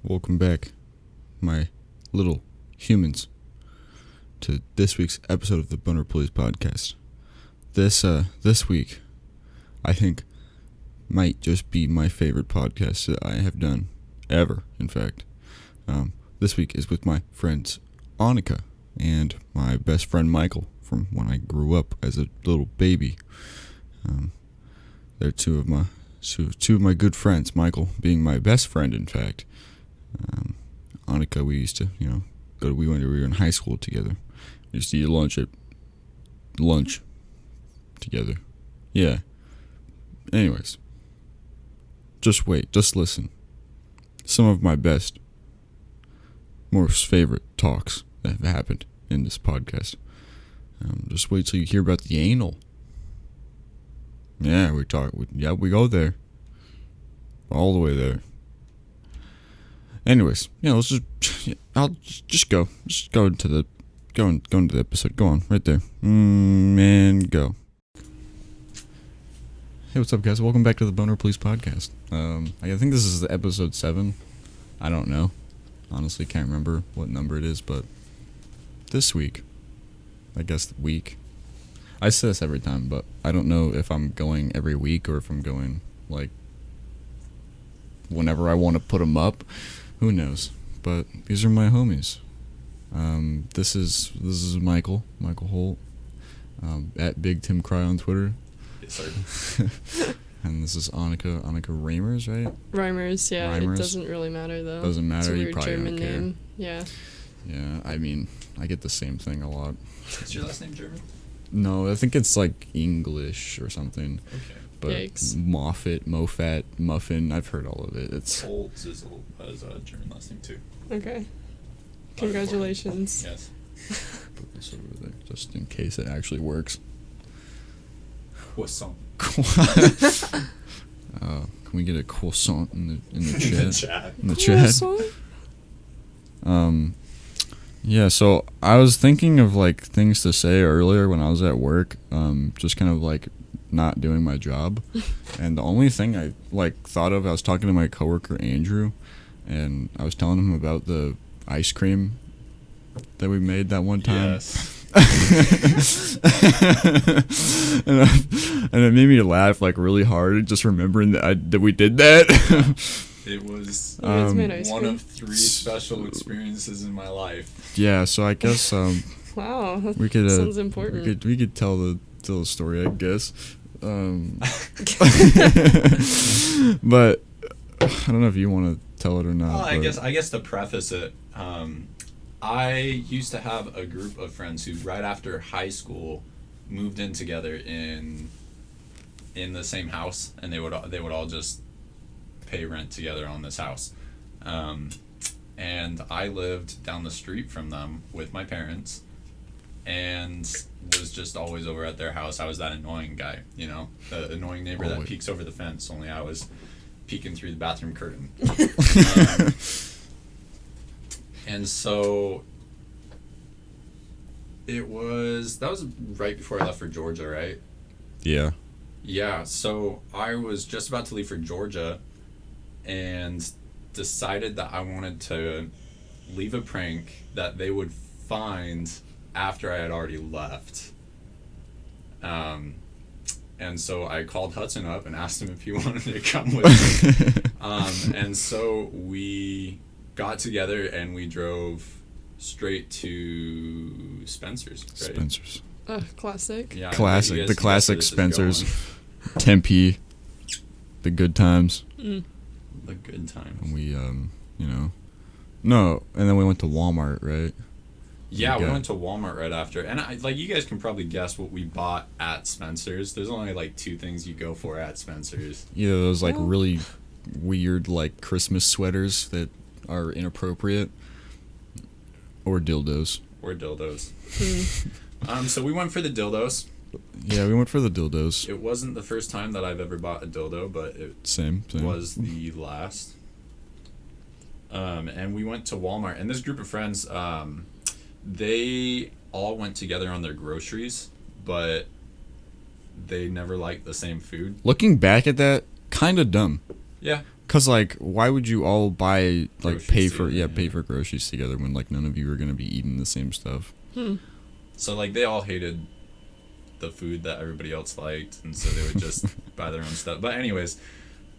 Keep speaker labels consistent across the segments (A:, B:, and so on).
A: Welcome back, my little humans, to this week's episode of the Boner Please podcast. This week, I think, might just be my favorite podcast that I have done ever. In fact, this week is with my friends Annika and my best friend Michael from when I grew up as a little baby. They're two of my good friends. Michael being my best friend, in fact. Annika, we used to, we were in high school together. We used to eat lunch together. Yeah. Anyways, just listen. Some of my best, most favorite talks that have happened in this podcast. Just wait till you hear about the anal. Yeah, we go there. All the way there. Anyways, I'll just go into the episode. Go on, right there. And go. Hey, what's up, guys? Welcome back to the Boner Please podcast. I think this is the episode 7. I don't know. Honestly, can't remember what number it is, but this week, I guess the week. I say this every time, but I don't know if I'm going every week or if I'm going, whenever I want to put them up. Who knows? But these are my homies. This is Michael Holt, at Big Tim Cry on Twitter.
B: Yes, sir.
A: And this is Annika Reimers, right?
C: Reimers, yeah.
A: Reimers.
C: It doesn't really matter though.
A: Doesn't matter.
C: It's a
A: You
C: weird
A: probably
C: German
A: don't care.
C: name. Yeah.
A: Yeah, I mean, I get the same thing a lot.
B: Is your last name German?
A: No, I think it's like English or something.
B: Okay.
A: But
C: Yikes.
A: Moffat, Muffin, I've heard all of it. It's
B: Holt is a German last name too.
C: Okay. Congratulations.
B: Yes.
A: put this over there just in case it actually works.
B: Croissant.
A: Can we get a croissant in the chat? In the chat. Yeah, so I was thinking of things to say earlier when I was at work, just kind of not doing my job. And the only thing I thought of, I was talking to my coworker Andrew, and I was telling him about the ice cream that we made that one time.
B: Yes.
A: and it made me laugh really hard just remembering that we did that.
B: It was
C: one
B: of 3 special experiences in my life.
A: Yeah, so I guess
C: Wow, that
A: we could
C: sounds important.
A: we could tell the story, I guess. But I don't know if you want to tell it or not.
B: Well, I guess to preface it, I used to have a group of friends who right after high school moved in together in the same house, and they would all just pay rent together on this house. And I lived down the street from them with my parents and was just always over at their house. I was that annoying guy, the annoying neighbor that peeks over the fence, only I was peeking through the bathroom curtain. And so that was right before I left for Georgia, right?
A: Yeah.
B: Yeah, so I was just about to leave for Georgia and decided that I wanted to leave a prank that they would find after I had already left. And so I called Hudson up and asked him if he wanted to come with me. And so we got together and we drove straight to Spencer's, right?
A: Spencer's.
C: Classic.
B: Yeah,
A: Classic. The classic Spencer's. Tempe. The good times.
B: The good times.
A: And we, no, and then we went to Walmart, right?
B: Yeah, we went to Walmart right after. And you guys can probably guess what we bought at Spencer's. There's only 2 things you go for at Spencer's.
A: Either those really weird Christmas sweaters that are inappropriate, or dildos. So we went for the dildos. Yeah, we went for the dildos.
B: It wasn't the first time that I've ever bought a dildo, but it
A: Same.
B: was the last. And we went to Walmart, and this group of friends, they all went together on their groceries, but they never liked the same food.
A: Looking back at that, kind of dumb.
B: Yeah.
A: Cause like, why would you all buy like pay
B: Groceries
A: for groceries together when like none of you are gonna be eating the same stuff?
B: So like they all hated the food that everybody else liked, and so they would just buy their own stuff. But anyways,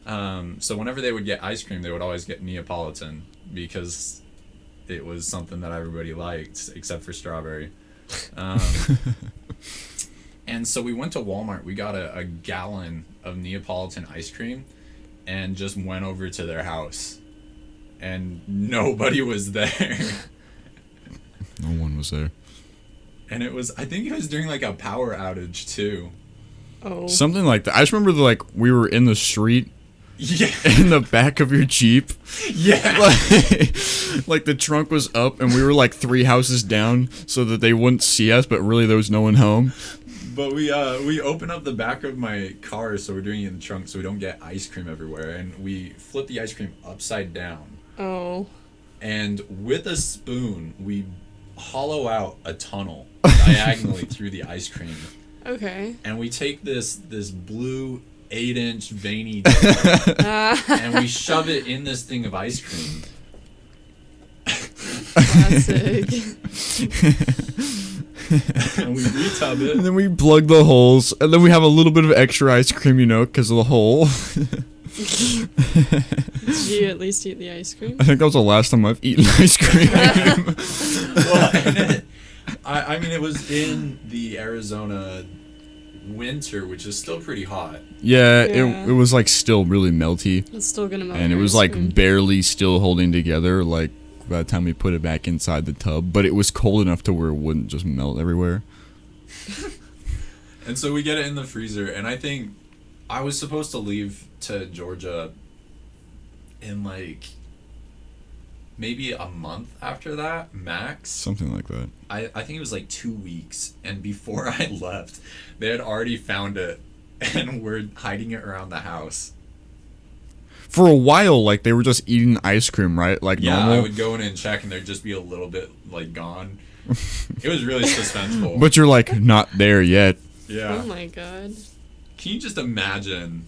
B: so whenever they would get ice cream, they would always get Neapolitan because it was something that everybody liked except for strawberry. And so we went to Walmart. We got a gallon of Neapolitan ice cream and just went over to their house. And nobody was there.
A: No one was there.
B: And I think it was during like a power outage too.
C: Oh.
A: Something like that. I just remember we were in the street.
B: Yeah.
A: In the back of your Jeep.
B: Yeah.
A: Like the trunk was up and we were like 3 houses down so that they wouldn't see us, but really there was no one home.
B: But we open up the back of my car, so we're doing it in the trunk so we don't get ice cream everywhere, and we flip the ice cream upside down.
C: Oh.
B: And with a spoon, we hollow out a tunnel diagonally through the ice cream.
C: Okay.
B: And we take this blue 8-inch veiny dough, and we shove it in this thing of ice cream.
C: Classic.
B: And we retub it.
A: And then we plug the holes, and then we have a little bit of extra ice cream, because of the hole.
C: Did you at least eat the ice cream?
A: I think that was the last time I've eaten ice cream.
B: Well, and I mean, it was in the Arizona winter, which is still pretty hot.
A: Yeah,
C: Yeah.
A: It was like still really melty,
C: It's still gonna melt.
A: and it
C: your
A: was
C: ice
A: like
C: cream.
A: barely still holding together, like by the time we put it back inside the tub, but it was cold enough to where it wouldn't just melt everywhere.
B: And so we get it in the freezer, and I think I was supposed to leave to Georgia in like maybe a month after that, max.
A: Something like that.
B: I think it was like 2 weeks, and before I left, they had already found it and were hiding it around the house.
A: For a while, like they were just eating ice cream, right? Like
B: Yeah,
A: normal.
B: I would go in and check, and there'd just be a little bit like gone. It was really suspenseful.
A: But you're like not there yet.
B: yeah.
C: Oh my god.
B: Can you just imagine?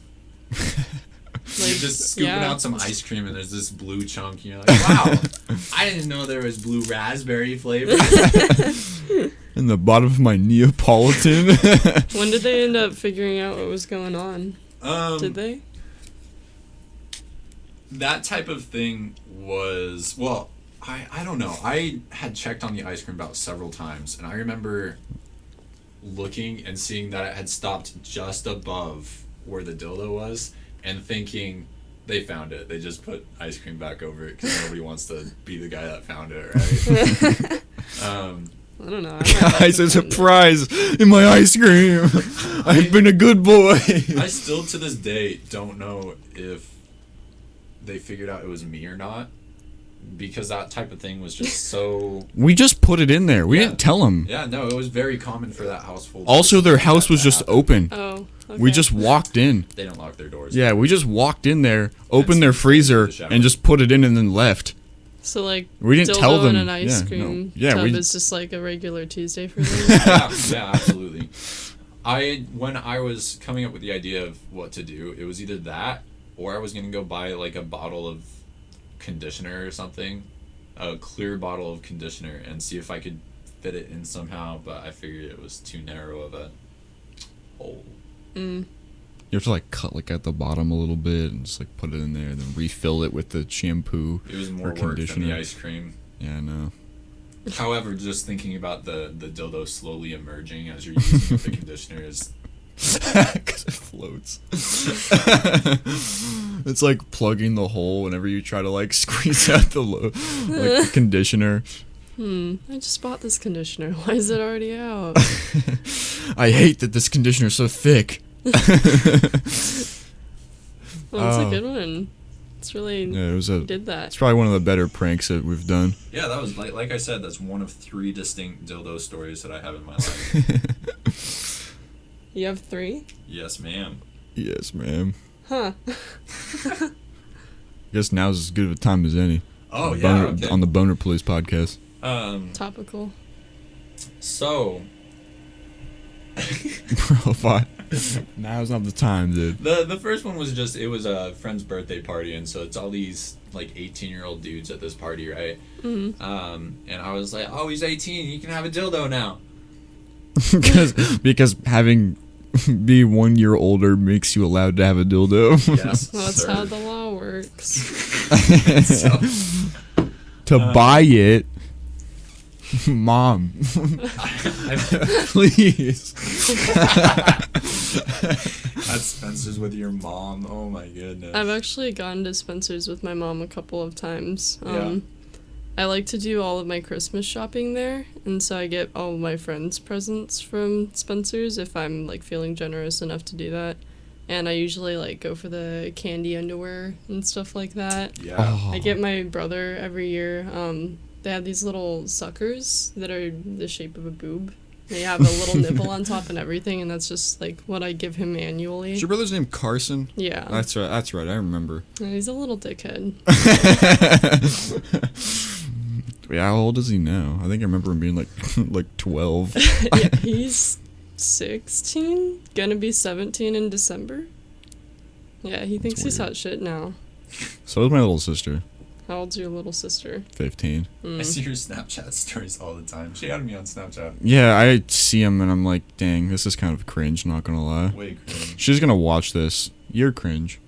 B: You're
C: Like,
B: just scooping
C: yeah.
B: out some ice cream, and there's this blue chunk, and you're like, wow, I didn't know there was blue raspberry flavor.
A: In the bottom of my Neapolitan.
C: When did they end up figuring out what was going on? Did they?
B: That type of thing was, well, I don't know. I had checked on the ice cream about several times, and I remember looking and seeing that it had stopped just above where the dildo was, and thinking they found it. They just put ice cream back over it because nobody wants to be the guy that found it, right?
C: I don't know.
A: Guys, a surprise in my ice cream. I've been a good boy.
B: I still to this day don't know if they figured out it was me or not, because that type of thing was just so.
A: We just put it in there. We
B: Yeah.
A: didn't tell them.
B: Yeah, no, it was very common for that household.
A: Also, their house
B: that
A: was
B: to
A: just
B: happen.
A: open.
C: Oh. Okay.
A: We just walked in.
B: They don't lock their doors.
A: Yeah, we just walked in there, opened their
B: sneaked into
A: freezer,
B: the shower.
A: and just put it in and then left.
C: So like.
A: We didn't
C: dildo
A: tell them.
C: And an ice
A: Yeah,
C: cream
A: no. Yeah,
C: tub
A: we-
C: is just like a regular Tuesday for them.
B: Yeah, absolutely. When I was coming up with the idea of what to do, it was either that, or I was gonna go buy like a bottle of conditioner or something, a clear bottle of conditioner, and see if I could fit it in somehow. But I figured it was too narrow of a hole.
C: Mm.
A: You have to like cut like at the bottom a little bit and just like put it in there, then refill it with the shampoo.
B: It was more
A: or
B: work than
A: conditioner.
B: the ice cream.
A: Yeah, I know.
B: However, just thinking about the dildo slowly emerging as you're using the conditioner is.
A: Because it floats. It's like plugging the hole whenever you try to like squeeze out like the conditioner.
C: I just bought this conditioner. Why is it already out?
A: I hate that this conditioner's so thick.
C: Well, it's
A: Oh.
C: a good one. It's really
A: Yeah,
C: did
A: it's
C: that.
A: probably one of the better pranks that we've done.
B: Yeah, that was like I said, that's one of 3 distinct dildo stories that I have in my life.
C: You have 3?
B: Yes, ma'am.
A: Yes, ma'am.
C: Huh.
A: I guess now's as good of a time as any.
B: Oh yeah.
A: Boner,
B: Okay.
A: on the Boner Police podcast.
C: Topical.
B: So
A: Bro, if Now's not the time, dude.
B: The first one was just, it was a friend's birthday party, and so it's all these like 18-year-old dudes at this party, right?
C: Mm-hmm.
B: And I was like, oh, he's 18, you can have a dildo now.
A: because having be 1 year older makes you allowed to have a dildo.
B: Yes,
C: Well, that's
B: sir.
C: how the law works.
B: So,
A: To buy it, Mom, please.
B: That's Spencer's with your mom. Oh my goodness.
C: I've actually gone to Spencer's with my mom a couple of times.
B: Yeah.
C: I like to do all of my Christmas shopping there, and so I get all of my friends' presents from Spencer's if I'm like feeling generous enough to do that. And I usually like go for the candy underwear and stuff like that.
B: Yeah.
A: Oh.
C: I get my brother every year. They have these little suckers that are the shape of a boob. They have a little nipple on top and everything, and that's just like what I give him annually.
A: Is your brother's name Carson?
C: Yeah.
A: That's right. That's right. I remember.
C: And he's a little dickhead.
A: Yeah, how old is he now? I think I remember him being like 12.
C: Yeah, he's 16, gonna be 17 in December. Yeah, he thinks he's
A: weird.
C: hot shit now.
A: So is my little sister,
C: How old's your little sister?
A: 15.
B: I see your Snapchat stories all the time. She added me on Snapchat.
A: Yeah, I see him and I'm like, dang, this is kind of cringe, not gonna lie.
B: Way cringe.
A: She's gonna watch this. You're cringe.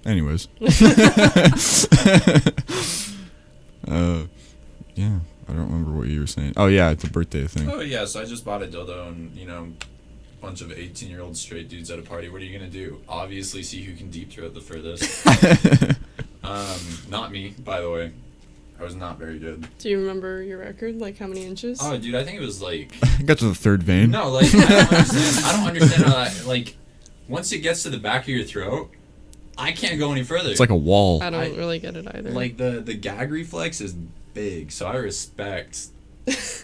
A: Anyways. Yeah, I don't remember what you were saying. Oh yeah, it's a birthday thing.
B: Oh yeah, so I just bought a dildo and, a bunch of 18-year-old straight dudes at a party. What are you gonna do? Obviously see who can deep throat the furthest. Not me, by the way. I was not very good.
C: Do you remember your record? Like how many inches?
B: Oh, dude, I think it was like...
A: Got to the third vein.
B: No, like, I don't understand how that... Like, once it gets to the back of your throat, I can't go any further.
A: It's like a wall.
C: I don't really get it either.
B: Like, the gag reflex is big, so I respect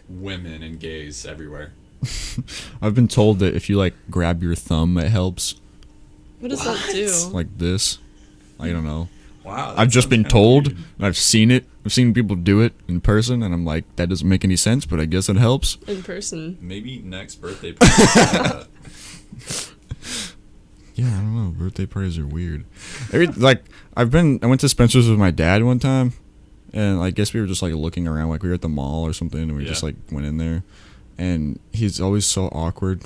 B: women and gays everywhere.
A: I've been told that if you like grab your thumb, it helps.
C: What does that do?
A: Like this. I don't know.
B: Wow. that
A: I've just
B: sounds
A: been
B: kinda
A: told.
B: weird.
A: And I've seen it. I've seen people do it in person, and I'm like, that doesn't make any sense, but I guess it helps.
C: In person.
B: Maybe next birthday party.
A: Yeah, I don't know. Birthday parties are weird. I went to Spencer's with my dad one time, and I guess we were just like looking around, like we were at the mall or something, and we
B: Yeah.
A: just like went in there, and he's always so awkward.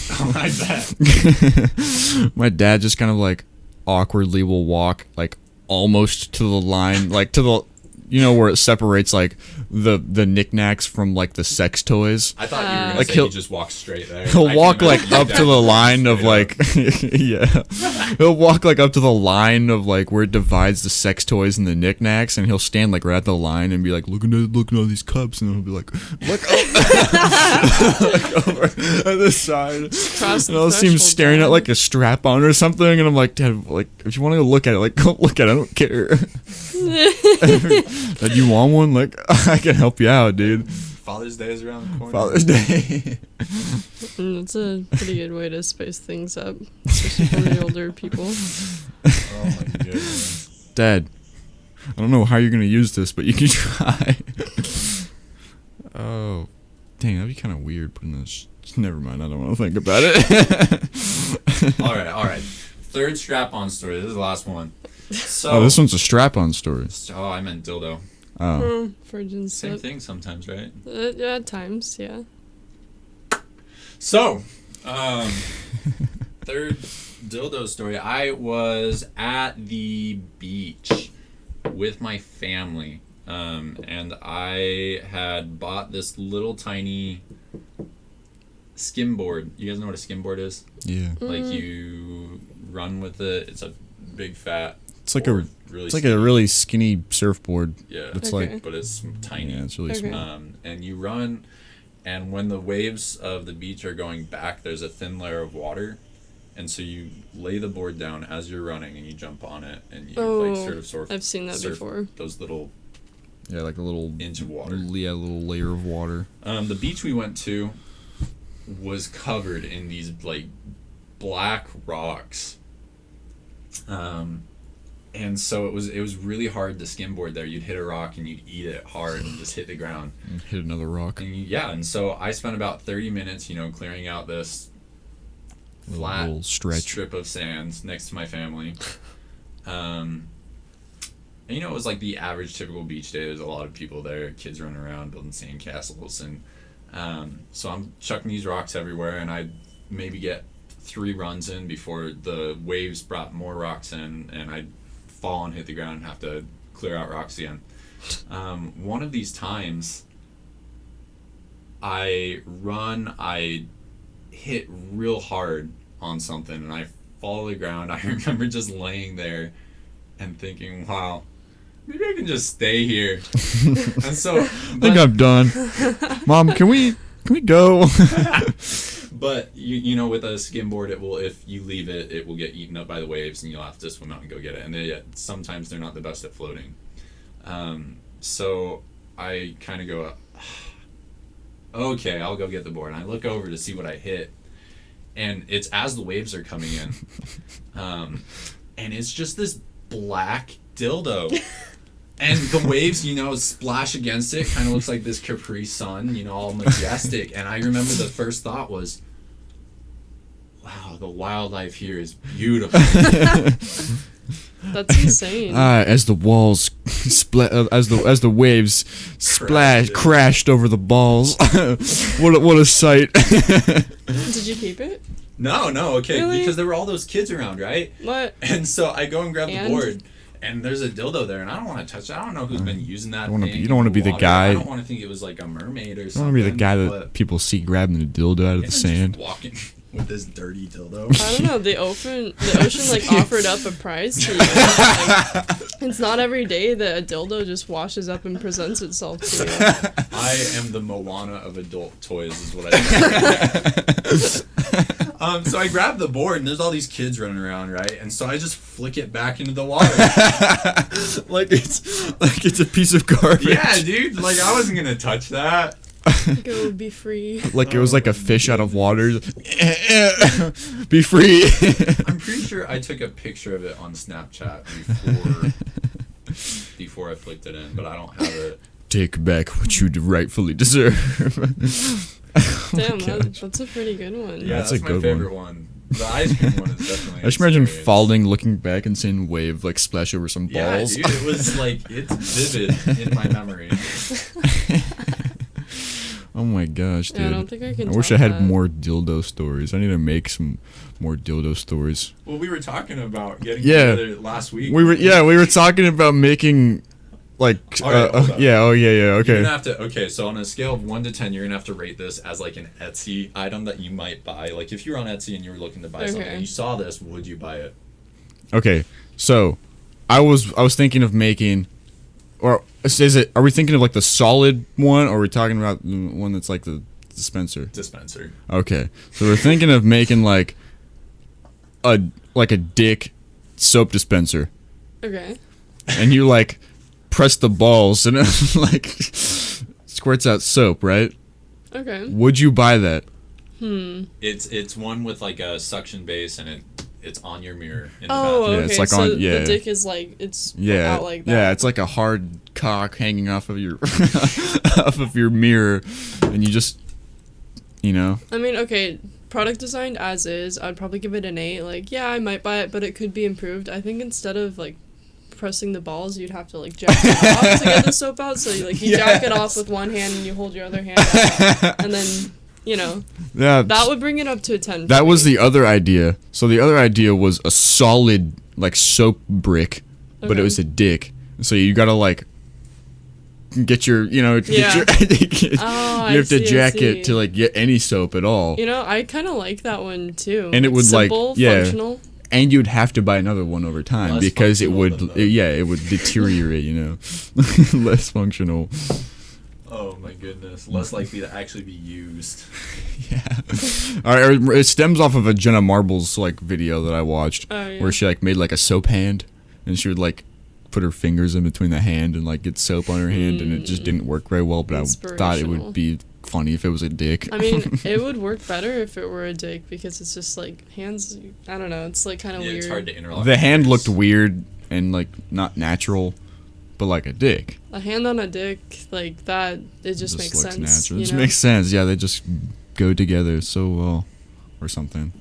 B: I bet.
A: My dad just kind of like awkwardly will walk like almost to the line, like to the, where it separates like the knickknacks from like the sex toys.
B: I thought you were gonna
A: Like
B: say
A: he'll-
B: he just walks straight there.
A: He'll
B: I
A: walk
B: can
A: like
B: imagine
A: up
B: your
A: to
B: dad
A: the
B: just
A: line of
B: straight
A: like, yeah. He'll walk like up to the line of like where it divides the sex toys and the knickknacks, and he'll stand like right at the line and be like, looking at all these cups, and he'll be like, look over at the side,
C: Cross
A: and
C: the
A: I'll see him
C: threshold,
A: staring at
C: Dad.
A: like a strap on or something, and I'm like, Dad, like if you want to go look at it, like go look at it, I don't care. Dad, you want one? Like I can help you out, dude.
B: Father's Day is around the corner.
A: Father's Day.
C: It's a pretty good way to spice things up, especially for the older people.
B: Oh my goodness.
A: Dad, I don't know how you're gonna use this, but you can try. Oh, dang, that'd be kind of weird putting this. Never mind, I don't want to think about it.
B: All right. Third strap-on story. This is the last one. So.
A: Oh, this one's a strap-on story.
B: Oh, I meant dildo.
A: Oh,
C: Virgin
B: Same
C: slip.
B: thing sometimes, right?
C: Yeah, at times, yeah.
B: So, third dildo story. I was at the beach with my family, and I had bought this little tiny skimboard. You guys know what a skimboard is?
A: yeah.
B: Like you run with it. It's a big fat.
A: It's like
B: board, really
A: it's like
B: skinny.
A: a really skinny surfboard.
B: Yeah.
A: It's
C: Okay.
A: like
B: But it's tiny.
A: yeah, it's really
C: Okay.
A: small.
B: And you run, and when the waves of the beach are going back, there's a thin layer of water, and so you lay the board down as you're running, and you jump on it, and you sort of
C: I've seen that
B: surf
C: before.
B: those little
A: Yeah, like a little
B: inch of water.
A: Yeah, a little layer of water.
B: The beach we went to was covered in these like black rocks. And so it was really hard to skimboard there. You'd hit a rock and you'd eat it hard and just hit the ground.
A: And hit another rock.
B: And and so I spent about 30 minutes, clearing out this flat
A: little stretch.
B: strip of sand next to my family. And, you know, it was like the average typical beach day. There's a lot of people there, kids running around building sand castles, and so I'm chucking these rocks everywhere, and I maybe get 3 runs in before the waves brought more rocks in, and I'd fall and hit the ground and have to clear out rocks again. One of these times, I hit real hard on something, and I fall to the ground. I remember just laying there and thinking, wow, maybe I can just stay here. And so,
A: I think I'm done. Mom, can we go?
B: but you know, with a skimboard, it will, if you leave it, it will get eaten up by the waves, and you'll have to swim out and go get it. And sometimes they're not the best at floating. So I kind of go, okay, I'll go get the board. And I look over to see what I hit, and it's as the waves are coming in, and it's just this black dildo. And the waves, you know, splash against it. Kind of looks like this Capri Sun, you know, all majestic. And I remember the first thought was, wow, the wildlife here is beautiful.
C: That's insane.
A: As the walls as the waves crashed over the balls. what a sight.
C: Did you keep it?
B: No, okay,
C: Really?
B: because there were all those kids around, right?
C: What?
B: And so I go and grab
C: And?
B: the board, and there's a dildo there, and I don't want to touch it. I don't know who's been using that thing.
A: You don't want to be the
B: water.
A: guy.
B: I don't want to think it was like a mermaid or
A: I
B: something.
A: don't want to be the guy that
B: but
A: people see grabbing the dildo out of the
B: just
A: sand.
B: walking with this dirty dildo.
C: I don't know. The ocean like offered up a prize to you. Like, it's not every day that a dildo just washes up and presents itself to you.
B: I am the Moana of adult toys, is what I think. So I grab the board, and there's all these kids running around, right? And so I just flick it back into the water.
A: like it's a piece of garbage.
B: Yeah, dude. Like, I wasn't gonna touch that.
C: Go be free.
A: Like it was like a fish out of water. Be free.
B: I'm pretty sure I took a picture of it on Snapchat before I flicked it in, but I don't have it.
A: Take back what you rightfully deserve.
C: Damn, that's a pretty good one.
B: Yeah,
A: That's
B: that's
A: a
B: my
A: good
B: favorite one. The ice cream one is definitely.
A: I just imagine falling, looking back, and seeing wave like splash over some balls.
B: Yeah, dude, it was like, it's vivid in my memory.
A: Oh my gosh, dude.
C: Yeah, I don't think I can.
A: I wish
C: top
A: I had
C: that.
A: more dildo stories. I need to make some more dildo stories.
B: Well, we were talking about getting
A: Yeah.
B: together last week.
A: We were talking about making like
B: Alright, hold up.
A: yeah,
B: You're
A: okay.
B: gonna have to, okay, so on a scale of 1 to 10, you're gonna have to rate this as like an Etsy item that you might buy. Like, if you're on Etsy and you were looking to buy something,
C: Okay.
B: and you saw this, would you buy it?
A: Okay. So, I was thinking of making, or are we thinking of like the solid one, or are we talking about the one that's like the dispenser?
B: Dispenser.
A: Okay. So we're thinking of making like a dick soap dispenser.
C: Okay.
A: And you like press the balls and it like squirts out soap, right?
C: Okay.
A: Would you buy that?
B: It's one with like a suction base, and it's on your mirror in the
C: Oh,
B: bathroom.
A: Yeah,
C: okay.
A: it's like
C: so
A: on- yeah.
C: the dick is like it's
A: Yeah.
C: out like that.
A: Yeah, it's like a hard cock hanging off of your off of your mirror, and you just, you know.
C: I mean, okay, product designed as is, I'd probably give it an 8. Like, yeah, I might buy it, but it could be improved. I think instead of like pressing the balls, you'd have to like jack it off to get the soap out. So you jack it off with one hand and you hold your other hand out, and then
A: Yeah.
C: that would bring it up to a 10.
A: That was the other idea. So the other idea was a solid like soap brick, but it
C: Okay.
A: was a dick. So you gotta like get your,
C: Yeah.
A: you have to
C: see, I
A: jack
C: see.
A: it to like get any soap at all.
C: I kind of like that one too.
A: And it would, like,
C: simple,
A: yeah.
C: functional.
A: And you'd have to buy another one over time
B: Less
A: because it
B: functional
A: would,
B: than the-
A: it would deteriorate, less functional.
B: Oh my goodness. Less likely to actually be used.
A: Yeah. All right, it stems off of a Jenna Marbles like video that I watched
C: Oh, yeah.
A: where she like made like a soap hand, and she would like put her fingers in between the hand and like get soap on her hand, and it just didn't work very well. But I thought it would be funny if it was a dick.
C: I mean, it would work better if it were a dick because it's just like hands. I don't know. It's like kind of
B: Yeah,
C: weird.
B: it's hard to interlock.
A: The hand
B: fingers.
A: looked weird and like not natural, but like a dick.
C: A hand on a dick like that. It just makes
A: looks
C: sense.
A: natural. It just makes sense. Yeah, they just go together so well, or something.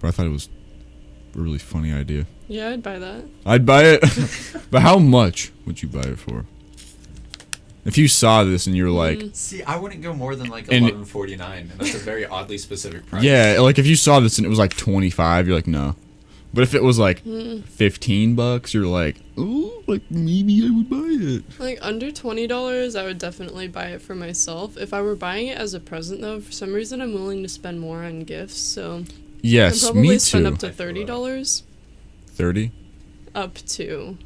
A: but I thought it was a really funny idea.
C: Yeah, I'd buy that.
A: I'd buy it. But how much would you buy it for? If you saw this and you're like...
B: See, I wouldn't go more than like
A: And-
B: $11.49, and that's a very oddly specific price.
A: Yeah, like if you saw this and it was like 25, you're like, no. But if it was like $15, you're like, oh, like maybe I would buy it.
C: Like under $20, I would definitely buy it for myself. If I were buying it as a present, though, for some reason I'm willing to spend more on gifts. So
A: Yes,
C: I'd probably
A: me
C: spend
A: too.
C: up to $30.
A: 30?
C: Up to,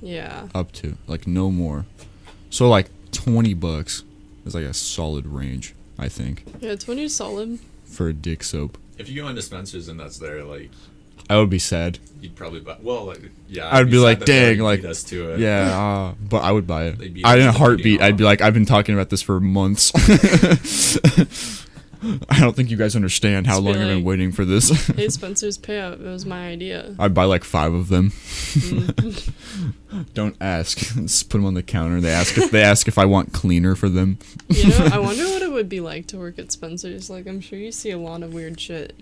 C: yeah.
A: Up to, like no more. So like $20 is like a solid range, I think,
C: Yeah, 20 is solid.
A: for a dick soap.
B: If you go into Spencer's and that's there, like,
A: I would be sad.
B: you'd probably buy. Well, like, yeah.
A: I'd be
B: sad
A: like,
B: that they,
A: dang, like,
B: beat us to it.
A: Yeah, but I would buy
B: They
A: it.
B: beat
A: I in
B: us
A: a
B: to
A: heartbeat.
B: beating
A: I'd be
B: off.
A: like, I've been talking about this for months. I don't think you guys understand how
C: Just be
A: long I've been
C: like-
A: waiting for this.
C: Hey, Spencer's payout. It was my idea.
A: I'd buy like 5 of them.
C: Mm.
A: Don't ask. Just put them on the counter. They ask if I want cleaner for them.
C: You know, I wonder what it would be like to work at Spencer's. Like, I'm sure you see a lot of weird shit.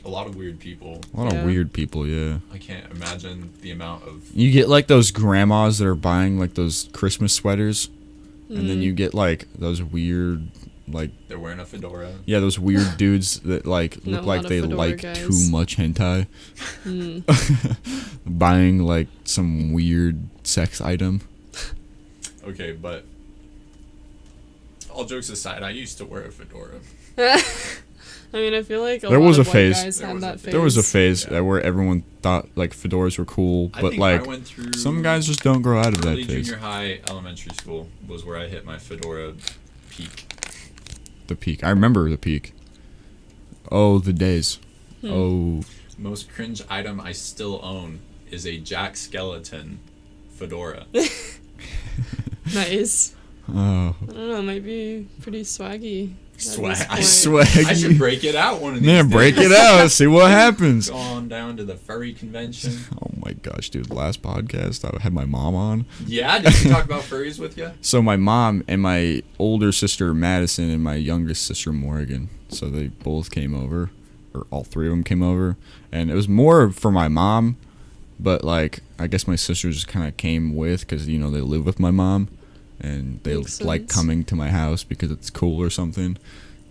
B: A lot of weird people.
A: A lot
C: Yeah.
A: of weird people, yeah.
B: I can't imagine the amount of.
A: You get like those grandmas that are buying like those Christmas sweaters, and then you get like those weird, like,
B: They're wearing a fedora.
A: yeah, those weird dudes that like
C: Not
A: look
C: a
A: like
C: lot of
A: they
C: fedora
A: like
C: guys.
A: too much hentai,
C: Mm.
A: buying like some weird sex item.
B: Okay, but all jokes aside, I used to wear a fedora.
C: I mean, I feel like
A: There was
C: lot
A: a
C: of white
A: phase.
C: guys
B: There
C: had
B: was a
C: that
B: phase.
C: phase.
A: There was a phase
B: Yeah.
A: where everyone thought like fedoras were cool,
B: I
A: but
B: think
A: like
B: I went through
A: some guys just don't grow out of that
B: early
A: phase.
B: junior high, elementary school was where I hit my fedora peak.
A: The peak. I remember the peak. Oh, the days. Oh,
B: Most cringe item I still own is a Jack Skeleton fedora.
C: Nice.
A: oh.
C: I don't know, it might be pretty swaggy. at
B: Swag.
C: this
B: I
C: point.
A: Swag.
B: I should break it out one of these
A: Man, break
B: days.
A: it out. See what happens.
B: Gone down to the furry convention.
A: Oh my gosh, dude! Last podcast, I had my mom on.
B: Yeah, did you talk about furries with you?
A: So my mom and my older sister Madison and my youngest sister Morgan. So they both came over, or all 3 of them came over, and it was more for my mom, but like I guess my sisters just kind of came with because you know they live with my mom, and they
C: Makes
A: like
C: sense.
A: coming to my house because it's cool or something,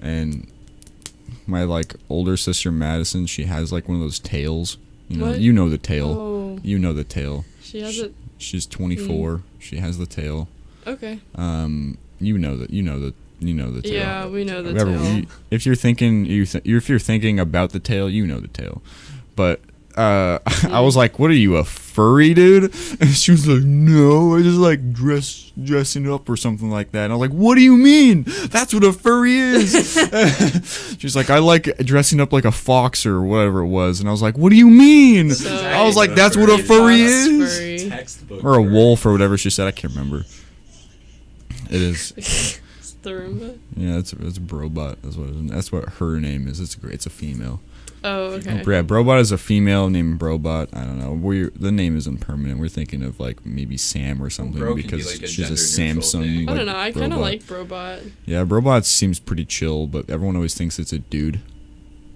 A: and my like older sister Madison, she has like one of those tails.
C: What?
A: You know the tail.
C: Oh,
A: You know the tail.
C: she has it.
A: She's 24. She has the tail.
C: Okay.
A: You know that. You know the tail.
C: Yeah, we know the
A: Whatever,
C: tail.
A: if you're thinking if you're thinking about the tail, you know the tail. But I was like, "What are you, a furry, dude?" And she was like, "No, I just like dressing up or something like that." And I was like, "What do you mean? That's what a furry is." She's like, "I like dressing up like a fox or whatever it was." And I was like, "What do you mean?"
C: So-
A: I was like, "That's what a furry
C: Fox
A: is."
C: furry.
B: Textbook.
A: Or a
B: furry.
A: wolf or whatever she said. I can't remember. It is.
C: It's the Roomba.
A: Yeah, it's a Brobot. That's what her name is. It's a female.
C: Oh, okay.
A: Yeah, Brobot is a female named Brobot. I don't know. The name isn't permanent. We're thinking of like maybe Sam or something
B: Bro can be,
A: because
B: like, a
A: she's a
B: gender-neutral
A: Samsung.
B: thing.
C: I
A: like,
C: don't know. I kind of
A: Brobot.
C: like Brobot.
A: Yeah, Brobot seems pretty chill, but everyone always thinks it's a dude.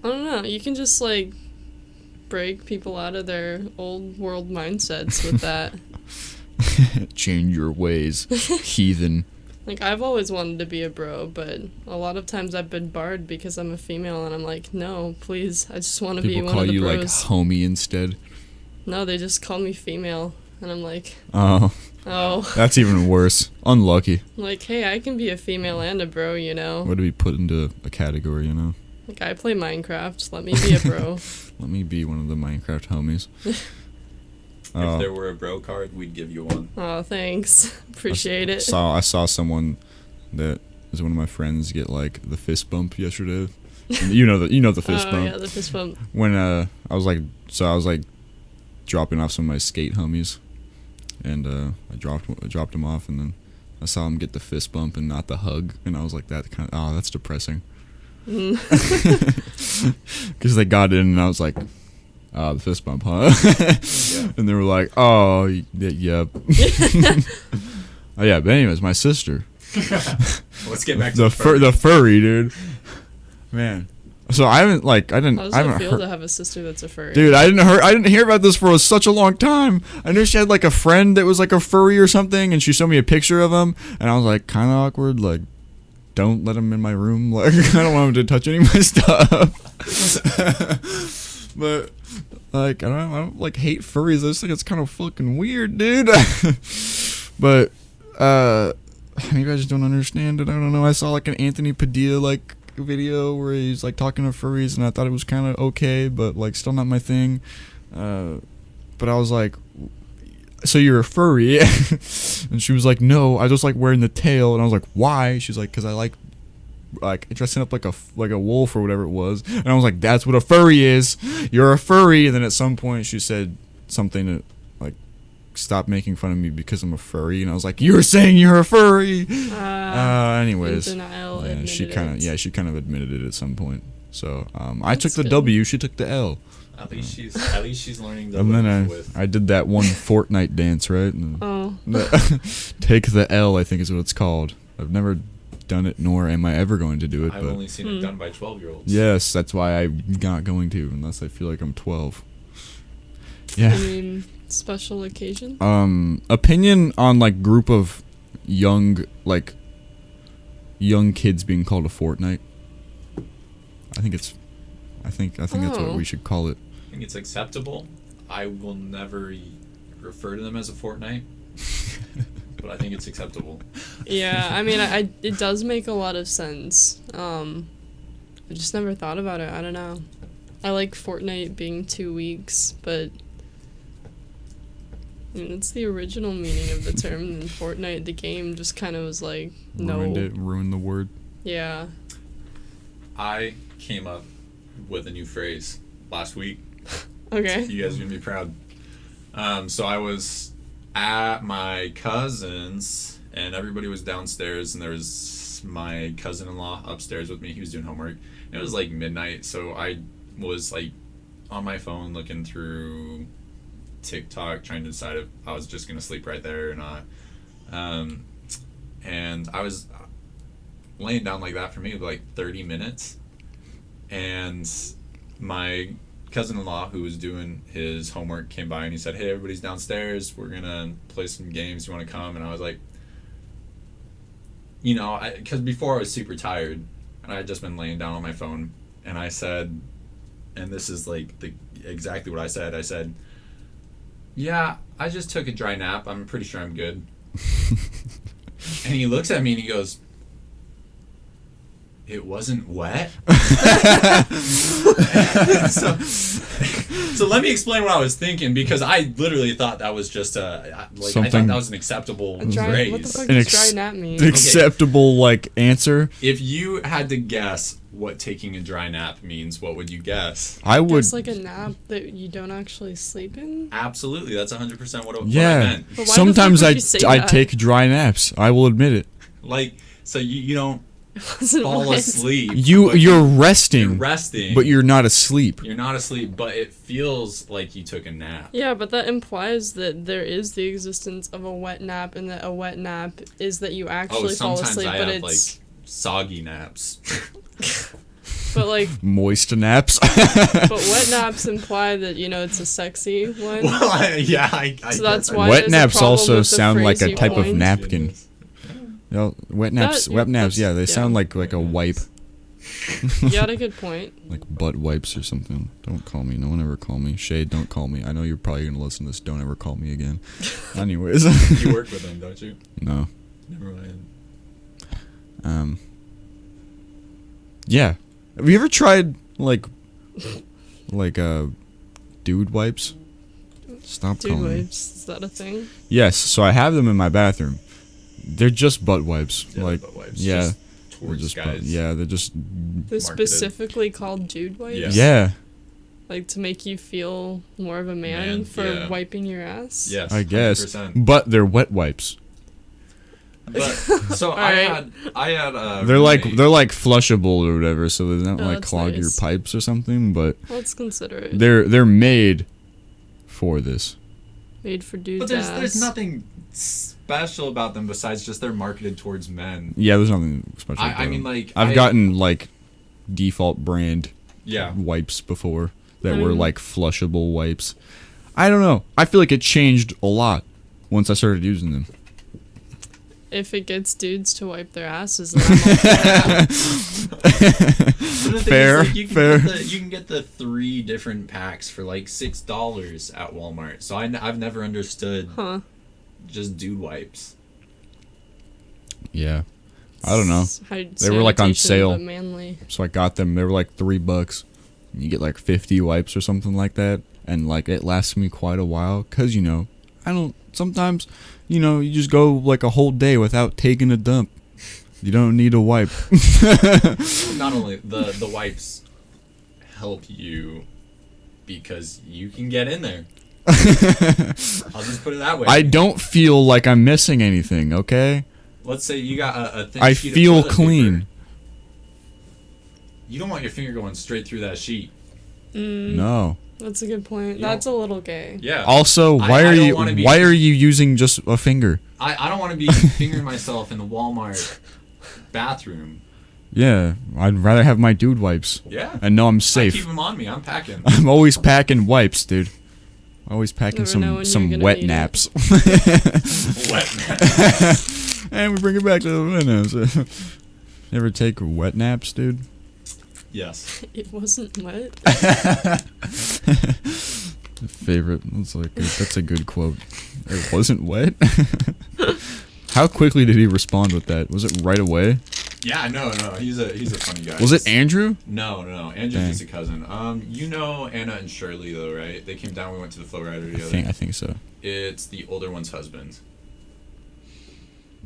C: I don't know. You can just like break people out of their old world mindsets with that.
A: Change your ways, heathen.
C: Like, I've always wanted to be a bro, but a lot of times I've been barred because I'm a female, and I'm like, no, please, I just want to be
A: People
C: one
A: call
C: of the
A: you like
C: bros.
A: homie instead.
C: No, they just call me female, and I'm like,
A: Oh,
C: oh,
A: that's even worse. Unlucky.
C: like, hey, I can be a female and a bro, you know?
A: What do we put into a category? You know.
C: Like, I play Minecraft, let me be a bro.
A: Let me be one of the Minecraft homies.
B: If there were a bro card, we'd give you one.
C: Oh, thanks. Appreciate it.
A: I saw someone that was one of my friends get like the fist bump yesterday. You know the fist
C: Oh,
A: bump.
C: yeah, the fist bump.
A: When I was like dropping off some of my skate homies, and I dropped them off, and then I saw him get the fist bump and not the hug, and I was like, that's depressing.
C: Mm.
A: Because they got in, and I was like, the fist bump, huh?
B: Yeah.
A: And they were like, oh, yep. Oh yeah, but anyways, my sister,
B: Let's get back to
A: the
B: furry.
A: the furry dude, man. So I haven't like I
C: How does it
A: haven't
C: feel
A: heard.
C: to have a sister that's a furry?
A: Dude, I didn't hear about this for such a long time. I knew she had like a friend that was like a furry or something, and she showed me a picture of him, and I was like, kind of awkward. Like, don't let him in my room. Like, I don't want him to touch any of my stuff. But like, I don't like hate furries. I just think it's kind of fucking weird, dude. But maybe I just don't understand it. I don't know. I saw like an Anthony Padilla like video where he's like talking to furries, and I thought it was kind of okay, but like still not my thing. But I was like, so you're a furry? And she was like, no, I just like wearing the tail. And I was like, why? She's like, because I like dressing up like a wolf or whatever it was. And I was like, that's what a furry is. You're a furry. And then at some point she said something that like, stop making fun of me because I'm a furry. And I was like, you're saying you're a furry. Anyways,
C: yeah,
A: she kind of admitted it at some point. So I took the
C: good.
A: W, she took the L.
B: At least she's learning to
A: And
B: live
A: then
B: with.
A: I did that one Fortnite dance, right? And
C: Oh.
A: take the L, I think is what it's called. I've never done it, nor am I ever going to do it.
B: I've
A: but
B: only seen it done by 12-year-olds.
A: yes, that's why I'm not going to, unless I feel like I'm 12.
C: I
A: Yeah.
C: mean, special occasion.
A: Opinion on like group of young kids being called a Fortnite. I think that's what we should call it.
B: I think it's acceptable. I will never refer to them as a Fortnite, but I think it's acceptable.
C: Yeah, I mean, it does make a lot of sense. I just never thought about it. I don't know. I like Fortnite being 2 weeks, but I mean, it's the original meaning of the term. And Fortnite, the game, just kind of was like, no.
A: Ruined the word.
C: Yeah.
B: I came up with a new phrase last week.
C: Okay.
B: You guys are gonna be proud. So I was at my cousin's, and everybody was downstairs, and there was my cousin-in-law upstairs with me. He was doing homework. It was like midnight, so I was like on my phone looking through TikTok, trying to decide if I was just gonna sleep right there or not. And I was laying down like that for maybe like 30 minutes, and my cousin-in-law, who was doing his homework, came by and he said, hey, everybody's downstairs, we're gonna play some games, you want to come? And I was like, because before I was super tired and I had just been laying down on my phone, and I said, and this is like exactly what I said, yeah, I just took a dry nap, I'm pretty sure I'm good. And he looks at me and he goes, it wasn't wet? So let me explain what I was thinking, because I literally thought that was just I thought that was an acceptable
C: A dry,
B: phrase.
C: what the fuck does dry nap mean?
A: Acceptable like answer.
B: If you had to guess what taking a dry nap means, what would you guess?
A: I would.
C: Just like a nap that you don't actually sleep in?
B: Absolutely, that's 100% what I meant.
C: But why the fuck
A: Sometimes
C: would you say
A: I
C: that?
A: take dry naps. I will admit it.
B: Like, so you don't
C: Wasn't
B: fall
C: wet.
B: asleep.
A: You're resting.
B: You're resting.
A: But you're not asleep.
B: You're not asleep, but it feels like you took a nap.
C: Yeah, but that implies that there is the existence of a wet nap, and that a wet nap is that you actually fall
B: sometimes
C: asleep,
B: I
C: but
B: have
C: it's
B: soggy naps.
C: but like
A: Moist naps.
C: but wet naps imply that it's a sexy one.
B: Well, I
C: So that's
B: get
C: why
B: that.
A: Wet
C: there's a
A: naps
C: problem
A: also
C: with the
A: sound like
C: phrase
A: a
C: you
A: type of
C: coined.
A: napkin. Wet naps.
C: That-
A: Wet naps. Yeah, they
C: yeah.
A: sound like a wipe,
C: You got a good point.
A: like butt wipes or something. Don't call me. No one ever call me. Shade, don't call me. I know you're probably gonna listen to this. Don't ever call me again. Anyways.
B: You work with them, don't you?
A: No.
B: Never mind.
A: Yeah. Have you ever tried like dude wipes? Stop
C: Dude
A: calling me.
C: wipes, is that a thing?
A: Yes. So I have them in my bathroom. They're just butt wipes.
B: Yeah,
A: like
B: butt wipes.
A: yeah.
B: Just
A: They're
B: towards
A: just
B: guys.
A: they're just
C: They're specifically called dude wipes?
B: Yes.
A: yeah.
C: Like to make you feel more of a man,
B: Man,
C: for
B: yeah.
C: wiping your ass?
B: Yes.
A: I guess.
B: 100%.
A: But they're wet wipes.
B: But so I had
A: They're like
B: roommate.
A: flushable or whatever, so they don't
C: Oh,
A: like
C: that's
A: clog your
C: nice.
A: pipes or something. But
C: Let's consider it.
A: they're made for this.
C: Made for dudes'
B: But there's
C: ass.
B: nothing special about them besides just they're marketed towards men.
A: Yeah, there's nothing special.
B: I
A: about
B: mean,
A: them.
B: like,
A: I've gotten like default brand wipes before that
C: I
A: were
C: mean-
A: like flushable wipes. I don't know. I feel like it changed a lot once I started using them.
C: If it gets dudes to wipe their asses, then I'm all for that.
B: But the thing
A: Fair,
B: is, like,
A: fair.
B: You can get the 3 different packs for like $6 at Walmart. So I've never understood
C: Huh.
B: just dude wipes.
A: Yeah. I don't know.
C: High
A: They were, like, on
C: sanitation,
A: sale.
C: but manly.
A: So I got them. They were like $3. And you get like 50 wipes or something like that. And like it lasts me quite a while. Cause I don't, sometimes, you just go like a whole day without taking a dump. You don't need a wipe.
B: Not only the wipes help you because you can get in there. I'll just put it that way.
A: I don't feel like I'm missing anything, okay?
B: Let's say you got a thin
A: I
B: sheet of
A: feel
B: toilet
A: clean.
B: paper. You don't want your finger going straight through that sheet.
A: No.
C: That's a good point.
B: You
C: That's a little gay.
B: Yeah.
A: Also,
B: I
A: why
B: don't wanna be-
A: why are you using just a finger?
B: I don't want to be fingering myself in the Walmart bathroom.
A: Yeah, I'd rather have my dude wipes
B: Yeah.
A: and know I'm
B: I
A: safe.
B: keep them on me. I'm packing.
A: I'm always packing wipes, dude. Always packing
C: Never know when
A: some
C: you're gonna
A: wet
C: need it.
A: naps.
B: Wet.
A: And we bring it back to the wet naps. You ever take wet naps, dude?
B: Yes.
C: It wasn't wet.
A: Favorite. That's a good quote. It wasn't wet. How quickly did he respond with that? Was it right away?
B: Yeah. No. He's a funny guy.
A: Was it Andrew?
B: No. Andrew's
A: Dang.
B: just a cousin. You know Anna and Shirley though, right? They came down. We went to the flow rider
A: I
B: together.
A: think so.
B: It's the older one's husband.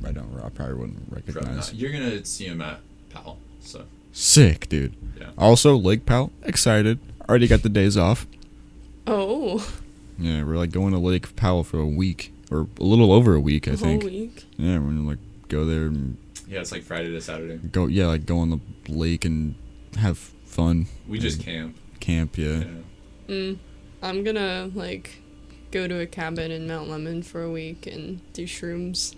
A: I probably wouldn't recognize.
B: You're gonna see him at Powell. So
A: Sick, dude.
B: yeah.
A: Also, Lake Powell, excited. Already got the days off.
C: Oh,
A: Yeah, we're like going to Lake Powell for a week, or a little over a week, I
C: a
A: think.
C: whole week.
A: Yeah, we're gonna like go there and
B: Yeah, it's like Friday to Saturday.
A: go. Yeah, like go on the lake and have fun.
B: We just
A: and
B: camp.
A: camp. Yeah.
B: Yeah.
C: I'm gonna like go to a cabin in Mount Lemon for a week and do shrooms.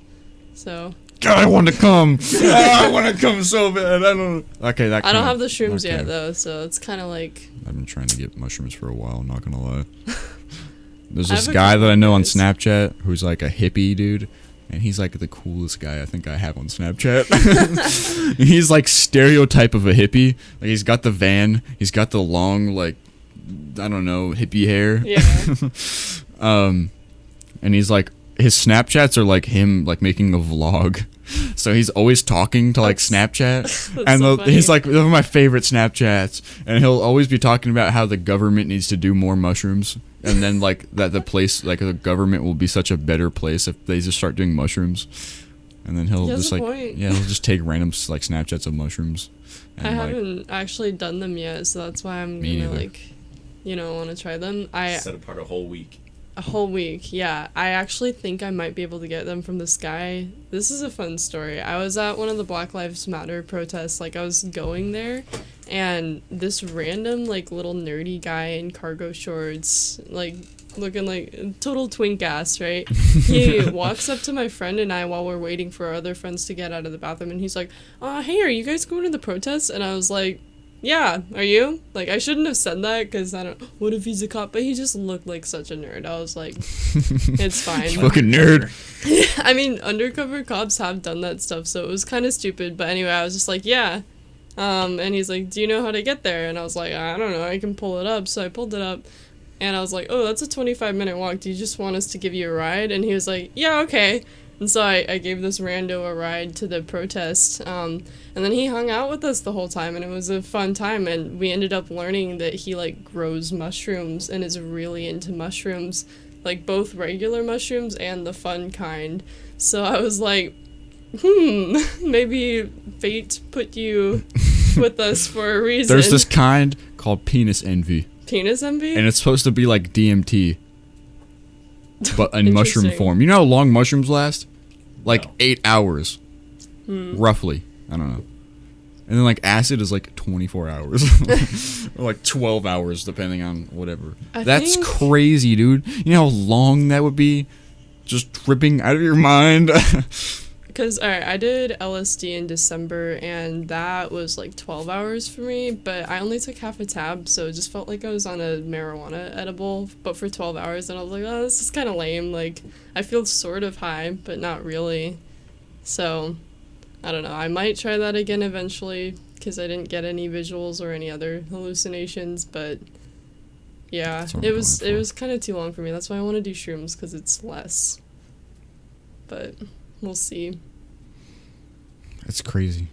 C: So
A: God, I want to come. I want to come so bad. I don't. Okay, that.
C: I don't
A: kinda-
C: have the shrooms
A: okay.
C: yet though, so it's kind of like
A: I've been trying to get mushrooms for a while. I'm not gonna lie. There's
C: I
A: this
C: have a
A: guy
C: couple
A: that I know on
C: guys.
A: Snapchat who's like a hippie dude, and he's like the coolest guy I think I have on Snapchat. He's like stereotype of a hippie. Like he's got the van, he's got the long like I don't know hippie hair.
C: yeah.
A: And he's like his Snapchats are like him like making a vlog. So he's always talking to like Snapchat,
C: That's
A: and
C: so
A: he's
C: funny.
A: like one of my favorite Snapchats, and he'll always be talking about how the government needs to do more mushrooms, and then like that the place like the government will be such a better place if they just start doing mushrooms, and then he'll
C: He has
A: just
C: a
A: like
C: point.
A: yeah he'll just take random like Snapchats of mushrooms. And,
C: I
A: like,
C: haven't actually done them yet, so that's why I'm
A: Me
C: gonna
A: neither.
C: want to try them.
B: Set apart a whole week.
C: A whole week, yeah. I actually think I might be able to get them from this guy. This is a fun story. I was at one of the Black Lives Matter protests, like I was going there, and this random like little nerdy guy in cargo shorts, like looking like a total twink ass, right? He walks up to my friend and I while we're waiting for our other friends to get out of the bathroom, and he's like, hey, are you guys going to the protest? And I was like, yeah, are you? Like, I shouldn't have said that because I don't. What if he's a cop? But he just looked like such a nerd. I was like, it's fine.
A: fucking nerd.
C: I mean, undercover cops have done that stuff, so it was kind of stupid. But anyway, I was just like, yeah. And he's like, do you know how to get there? And I was like, I don't know. I can pull it up. So I pulled it up. And I was like, oh, that's a 25-minute walk. Do you just want us to give you a ride? And he was like, yeah, okay. And so I gave this rando a ride to the protest. And then he hung out with us the whole time, and it was a fun time. And we ended up learning that he, like, grows mushrooms and is really into mushrooms, like, both regular mushrooms and the fun kind. So I was like, maybe fate put you with us for a reason.
A: There's this kind called penis envy,
C: Penis envy?
A: and it's supposed to be like DMT, but in mushroom
C: Interesting.
A: form. You know how long mushrooms last? Like
B: No.
A: 8 hours, roughly. I don't know. And then like acid is like 24 hours, or like 12 hours, depending on whatever.
C: I
A: That's
C: think-
A: crazy, dude. You know how long that would be? Just tripping out of your mind.
C: because, alright, I did LSD in December, and that was like 12 hours for me, but I only took half a tab, so it just felt like I was on a marijuana edible, but for 12 hours, and I was like, oh, this is kind of lame. Like, I feel sort of high, but not really. So, I don't know. I might try that again eventually, because I didn't get any visuals or any other hallucinations, but yeah, it was kind of too long for me. That's why I want to do shrooms, because it's less. But we'll see.
A: That's crazy.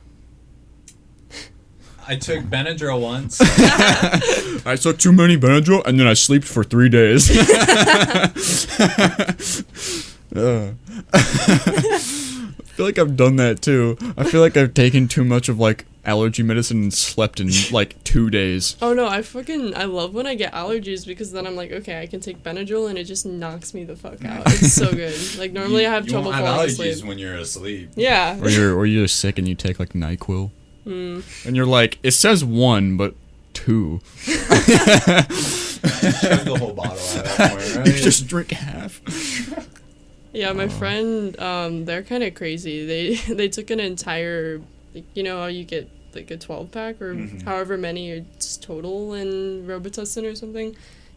B: I took Benadryl once.
A: I took too many Benadryl and then I slept for 3 days. I feel like I've done that too. I feel like I've taken too much of like allergy medicine and slept in like 2 days.
C: Oh no, I love when I get allergies, because then I'm like, okay, I can take Benadryl and it just knocks me the fuck out. It's so good. Like normally I have trouble
B: falling
C: falling
B: asleep. You
C: asleep.
B: won allergies when you're asleep.
C: Yeah.
A: Or you're sick and you take like NyQuil. And you're like, it says 1, but 2.
B: Chug the whole bottle out of that point, right?
A: You just drink half.
C: Yeah, my friend, they're kind of crazy. They took an entire, like, you know how you get like a 12-pack or however many it's total in Robitussin or something.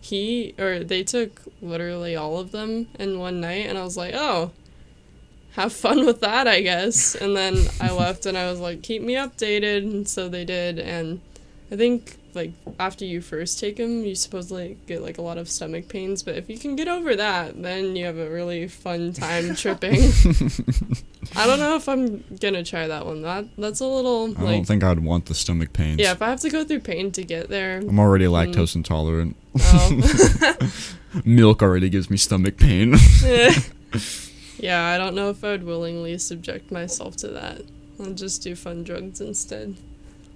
C: They took literally all of them in one night, and I was like, oh, have fun with that, I guess. And then I left, and I was like, keep me updated, and so they did. And I think like after you first take them, you supposedly get like a lot of stomach pains, but if you can get over that, then you have a really fun time tripping. I don't know if I'm gonna try that one. That's a little
A: I don't think I'd want the stomach pains.
C: Yeah, if I have to go through pain to get there.
A: I'm already lactose intolerant.
C: Oh.
A: Milk already gives me stomach pain.
C: Yeah, I don't know if I would willingly subject myself to that. I'll just do fun drugs instead.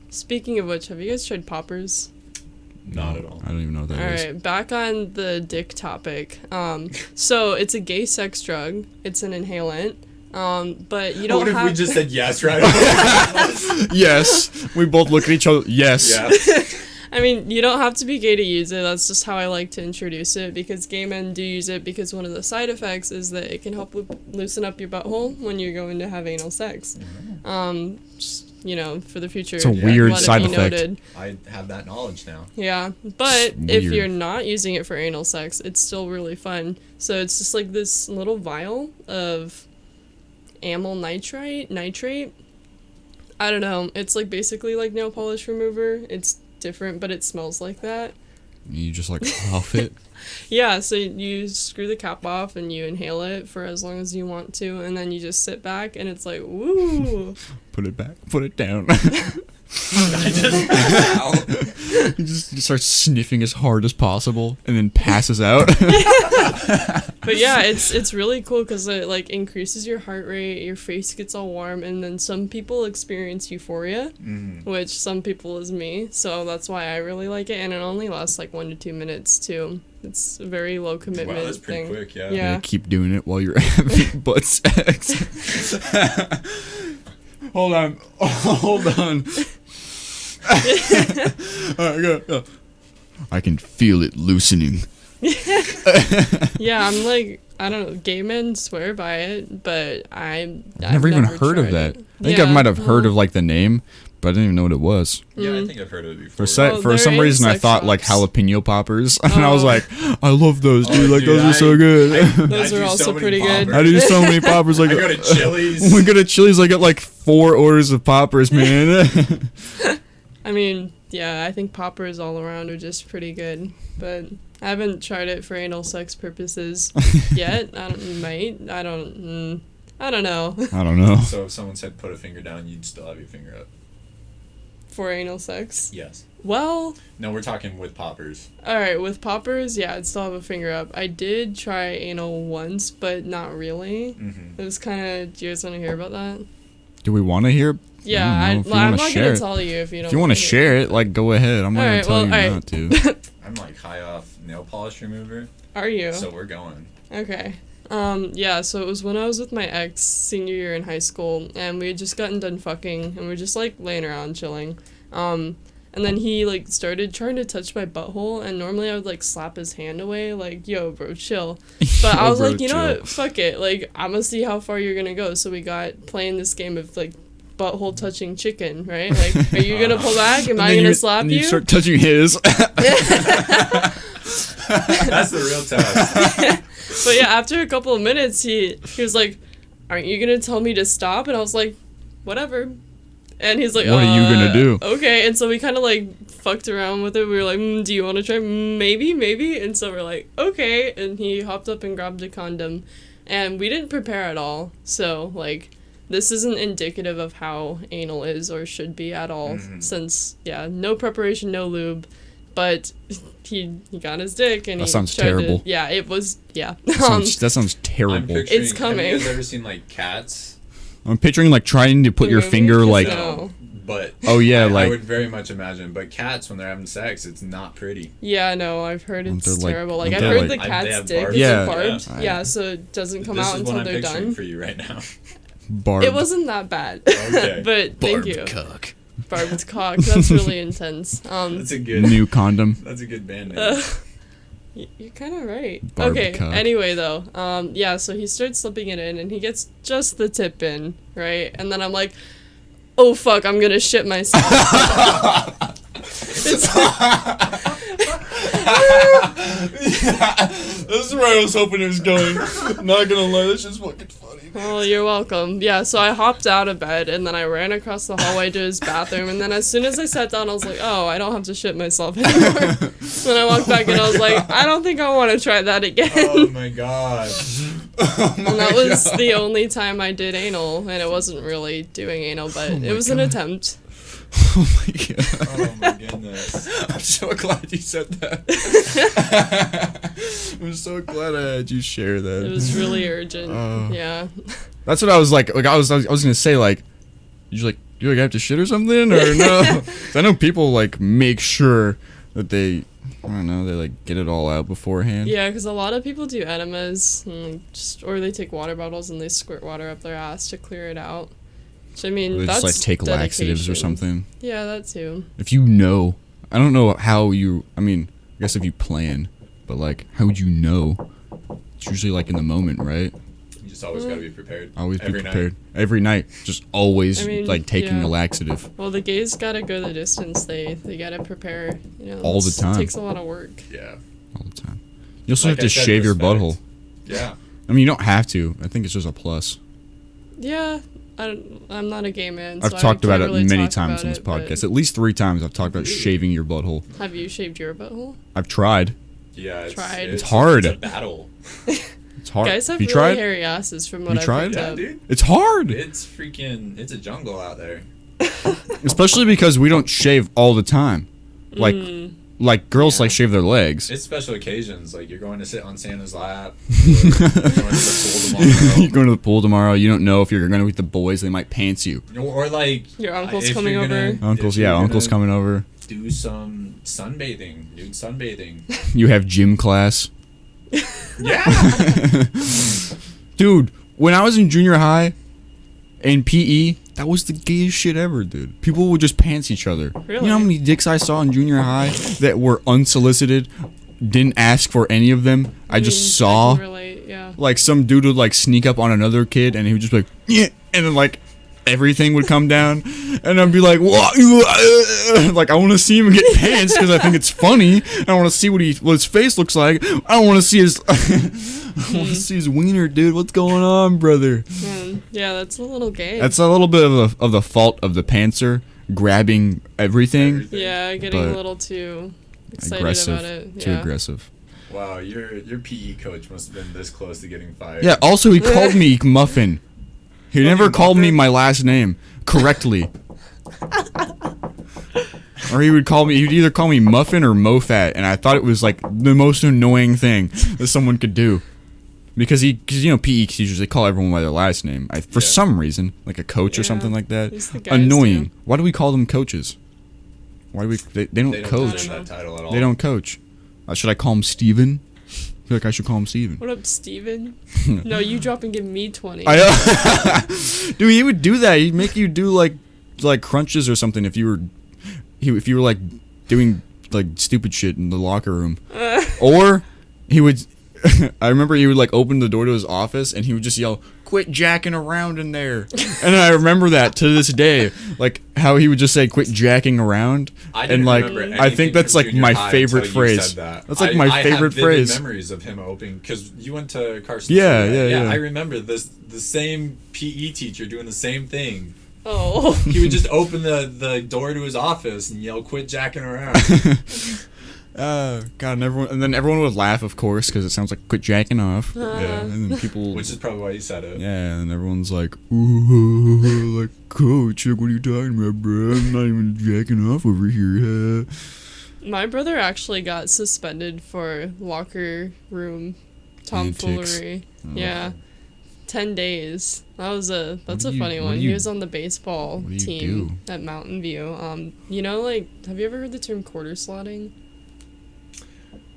C: Speaking of which, have you guys tried poppers?
B: Not at all.
A: I don't even know what that is.
C: Alright, back on the dick topic. So it's a gay sex drug. It's an inhalant. But you don't
B: What if
C: have...
B: we just said yes right away?
A: Yes. We both look at each other. Yes.
B: Yeah.
C: I mean, you don't have to be gay to use it. That's just how I like to introduce it, because gay men do use it because one of the side effects is that it can help loosen up your butthole when you're going to have anal sex. Just, you know, for the future.
A: It's a weird
C: let it
A: side
C: be
A: effect.
C: noted.
B: I have that knowledge now.
C: Yeah, but
A: It's
C: if
A: weird.
C: you're not using it for anal sex, it's still really fun. So it's just like this little vial of amyl nitrate. I don't know. It's like basically like nail polish remover. It's different, but it smells like that.
A: You just like huff it.
C: Yeah, so you screw the cap off and you inhale it for as long as you want to, and then you just sit back and it's like, woo.
A: Put it back. Put it down. He just starts sniffing as hard as possible and then passes out.
C: But yeah, it's really cool because it like increases your heart rate, your face gets all warm, and then some people experience euphoria, which some people is me. So that's why I really like it, and it only lasts like 1 to 2 minutes too. It's a very low commitment
B: Wow, that's pretty
C: thing.
B: quick, yeah.
C: Yeah.
A: Keep doing it while you're having butt sex. Hold on. Hold on. Alright, go. I can feel it loosening.
C: Yeah, I'm like, I don't know, gay men swear by it, but I've
A: never even heard of
C: tried
A: that.
C: it.
A: I think I
C: Yeah,
A: might have heard
C: well,
A: of like the name, but I didn't even know what it was.
B: Yeah, I think I've heard of it before.
C: Well,
A: For
C: they're
A: some
C: in
A: reason, I
C: sex
A: thought like
C: shops.
A: jalapeno poppers, and I was
C: Oh.
A: like, I love those, dude.
B: Oh,
A: Like
B: dude,
A: those are so good.
C: Those
B: I
C: are
B: do
C: also
B: so many
C: pretty good.
B: poppers.
A: I do so many poppers. Like
B: I go to Chili's.
A: we go to Chili's, I get like 4 orders of poppers, man.
C: I mean, yeah, I think poppers all around are just pretty good, but I haven't tried it for anal sex purposes yet. I don't know.
A: I don't know.
B: So if someone said put a finger down, you'd still have your finger up.
C: For anal sex.
B: Yes.
C: Well,
B: No, we're talking with poppers.
C: alright, with poppers, yeah, I'd still have a finger up. I did try anal once, but not really. It was kind of, do you guys want to hear about that?
A: Do we want to hear?
C: Yeah,
A: I don't know. If you
C: I'm
A: wanna
C: not
A: share
C: going
A: it.
C: to tell you if you don't
A: If you want to share it, like go ahead. I'm not
C: Alright,
A: gonna tell
C: well,
A: you
C: alright.
A: not to.
B: I'm like high off nail polish remover,
C: Are you?
B: so we're going.
C: Okay. Yeah, so it was when I was with my ex senior year in high school, and we had just gotten done fucking, and we were just like laying around chilling. And And then he, like, started trying to touch my butthole, and normally I would, like, slap his hand away, like, yo, bro, chill. But I was
A: bro,
C: like, you know
A: chill.
C: what, fuck it. Like, I'm gonna see how far you're gonna go. So we got playing this game of, like, butthole touching chicken, right? Like, are you gonna pull back? Am I gonna slap
A: and
C: you?
A: you start touching his.
B: That's the real test.
C: But yeah, after a couple of minutes, he was like, aren't you gonna tell me to stop? And I was like, whatever. And he's like,
A: What are you gonna do?
C: Okay. And so we kind of like fucked around with it. We were like, do you want to try? Maybe. And so we're like, okay. And he hopped up and grabbed a condom, and we didn't prepare at all. So like, this isn't indicative of how anal is or should be at all. Since no preparation, no lube. But he got his dick, and
A: That
C: he
A: sounds
C: tried
A: terrible.
C: it was
A: That sounds
B: I'm
A: terrible.
B: picturing,
C: It's coming.
B: Have you guys ever seen like Cats?
A: I'm picturing like trying to put
C: The
A: your
C: movie?
A: finger
C: 'Cause
A: like.
C: no.
B: But
A: Oh yeah,
B: I
A: like.
B: would very much imagine. But cats, when they're having sex, it's not pretty.
C: Yeah, no, I've heard
A: Aren't
C: it's
A: there, like-
C: terrible. Like,
A: aren't
C: I've
A: there,
C: heard
A: like-
C: the
B: They
C: cat's
B: have
C: dick
B: barbs.
C: is
A: Yeah.
C: barbed.
A: Yeah.
C: Yeah, so it doesn't come
B: This
C: out
B: is
C: until
B: what I'm
C: they're
B: picturing
C: done.
B: for you right now.
A: Barbed.
C: It wasn't that bad.
B: Okay.
C: But thank you.
A: Cock.
C: Barbed cock. That's really intense.
B: That's a good.
A: New condom.
B: That's a good band name.
C: You're kind of right.
A: Barbed
C: Okay.
A: cock.
C: Anyway, though, so he starts slipping it in, and he gets just the tip in, right? And then I'm like, oh fuck, I'm gonna shit myself.
A: This is where I was hoping it was going. Not gonna lie, that's just fucking funny.
C: Oh, you're welcome. Yeah, so I hopped out of bed, and then I ran across the hallway to his bathroom, and then as soon as I sat down, I was like, oh, I don't have to shit myself anymore. Then I walked back, and I was like, I don't think I want to try that again.
B: Oh my god.
C: And that was the only time I did anal, and it wasn't really doing anal, but it was an attempt.
A: Oh my god.
B: Oh my goodness.
A: I'm so glad you said that. I'm so glad I had you share that.
C: It was really urgent. Yeah.
A: That's what I was like. Like I was gonna say like, you have to shit or something or no? 'Cause I know people like make sure that they like get it all out beforehand.
C: Yeah, because a lot of people do enemas, and or they take water bottles and they squirt water up their ass to clear it out. Which, I mean,
A: Or they
C: that's
A: just like take laxatives or
C: dedication.
A: something.
C: Yeah, that too.
A: If you know, I don't know how you. I mean, I guess if you plan, but like, how would you know? It's usually like in the moment, right?
B: You just always gotta be prepared.
A: Always be
B: Every
A: prepared.
B: night.
A: Every night, just always
C: I mean,
A: like taking
C: yeah.
A: a laxative.
C: Well, the gays gotta go the distance. They gotta prepare.
A: All the time.
C: It takes a lot of work.
B: Yeah.
A: All the time. You also
B: Like
A: have
B: I
A: to
B: said,
A: shave your
B: respect.
A: butthole.
B: Yeah.
A: I mean, you don't have to. I think it's just a plus.
C: Yeah, I'm not a gay man.
A: I've
C: so
A: talked
C: I
A: about
C: can't
A: it
C: really
A: many
C: talk
A: times
C: about
A: on this
C: it, but
A: podcast. At least 3 times I've talked about shaving your butthole.
C: Have you shaved your butthole?
A: I've tried.
B: Yeah. It's,
C: Tried.
A: It's hard.
B: It's a battle.
A: It's hard.
C: Guys have
A: you
C: really
A: tried?
C: hairy asses from what
A: You
C: I've
A: tried?
C: picked
B: Yeah,
C: up.
B: dude.
A: It's hard.
B: It's freaking. It's a jungle out there.
A: Especially because we don't shave all the time. Like like girls like shave their legs.
B: It's special occasions, like you're going to sit on Santa's lap. Or you're going to the pool tomorrow.
A: You're going to the pool tomorrow. You don't know if you're going to with the boys. They might pants you.
B: Or like
C: Your uncle's
B: if
C: coming
B: you're
C: over.
B: gonna-
A: Uncles,
B: if you're
A: yeah, uncle's
B: gonna
A: coming over.
B: Do some sunbathing, nude sunbathing.
A: You have gym class.
B: Yeah.
A: Dude, when I was in junior high in PE, that was the gayest shit ever, dude. People would just pants each other. You
C: Really?
A: know how many dicks I saw in junior high that were unsolicited, didn't ask for any of them? I just saw.
C: I can relate, yeah.
A: Like some dude would like sneak up on another kid and he would just be like, yeah, and then like everything would come down and I'd be like, what? Like I want to see him get pants because I think it's funny. I want to see what his face looks like. I don't want to see his I want to see his wiener, dude. What's going on, brother?
C: Yeah, that's a little gay.
A: That's a little bit of the fault of the pantser grabbing everything.
C: yeah, getting
A: but
C: a little too excited
A: aggressive,
C: about it.
A: too
C: Yeah.
A: aggressive.
B: Wow, your PE coach must have been this close to getting fired.
A: Yeah. Also, he called me muffin. He never called me
B: Muffin?
A: my last name correctly. Or he would either call me muffin or mofat, and I thought it was like the most annoying thing that someone could do. Because you know, PE teachers, they call everyone by their last name. For
B: Yeah.
A: some reason, like a coach or
C: Yeah,
A: something like that.
C: these the guys
A: Annoying.
C: do.
A: Why do we call them coaches? Why do we? They don't
B: They don't
A: coach.
B: deserve that title at all.
A: They don't coach. Should I call him Steven? I feel like I should call him Steven.
C: What up, Steven? No, you drop and give me 20.
A: Dude, he would do that. He'd make you do like crunches or something if you were if you were like doing like stupid shit in the locker room, or he would. I remember he would like open the door to his office and he would just yell, "Quit jacking around in there!" And I remember that to this day, like how he would just say, "Quit jacking around," and like I think that's like my favorite phrase. That's like my favorite phrase.
B: I have memories of him opening because you went to Carson.
A: Yeah,
B: City, right?
A: yeah.
B: I remember the same PE teacher doing the same thing.
C: Oh.
B: He would just open the door to his office and yell, "Quit jacking around."
A: God, and then everyone would laugh, of course, because it sounds like "quit jacking off."
B: Yeah.
A: And then people,
B: which is probably why he said it.
A: Yeah, and everyone's like, "Ooh, like, coach, like, what are you talking about, bro? I'm not even jacking off over here."
C: My brother actually got suspended for locker room tomfoolery.
A: Oh.
C: Yeah. 10 days. That's a funny
A: what
C: one.
A: do
C: He
A: you-
C: was on the baseball
A: what do you
C: team at Mountain View. You know, like, have you ever heard the term quarter slotting?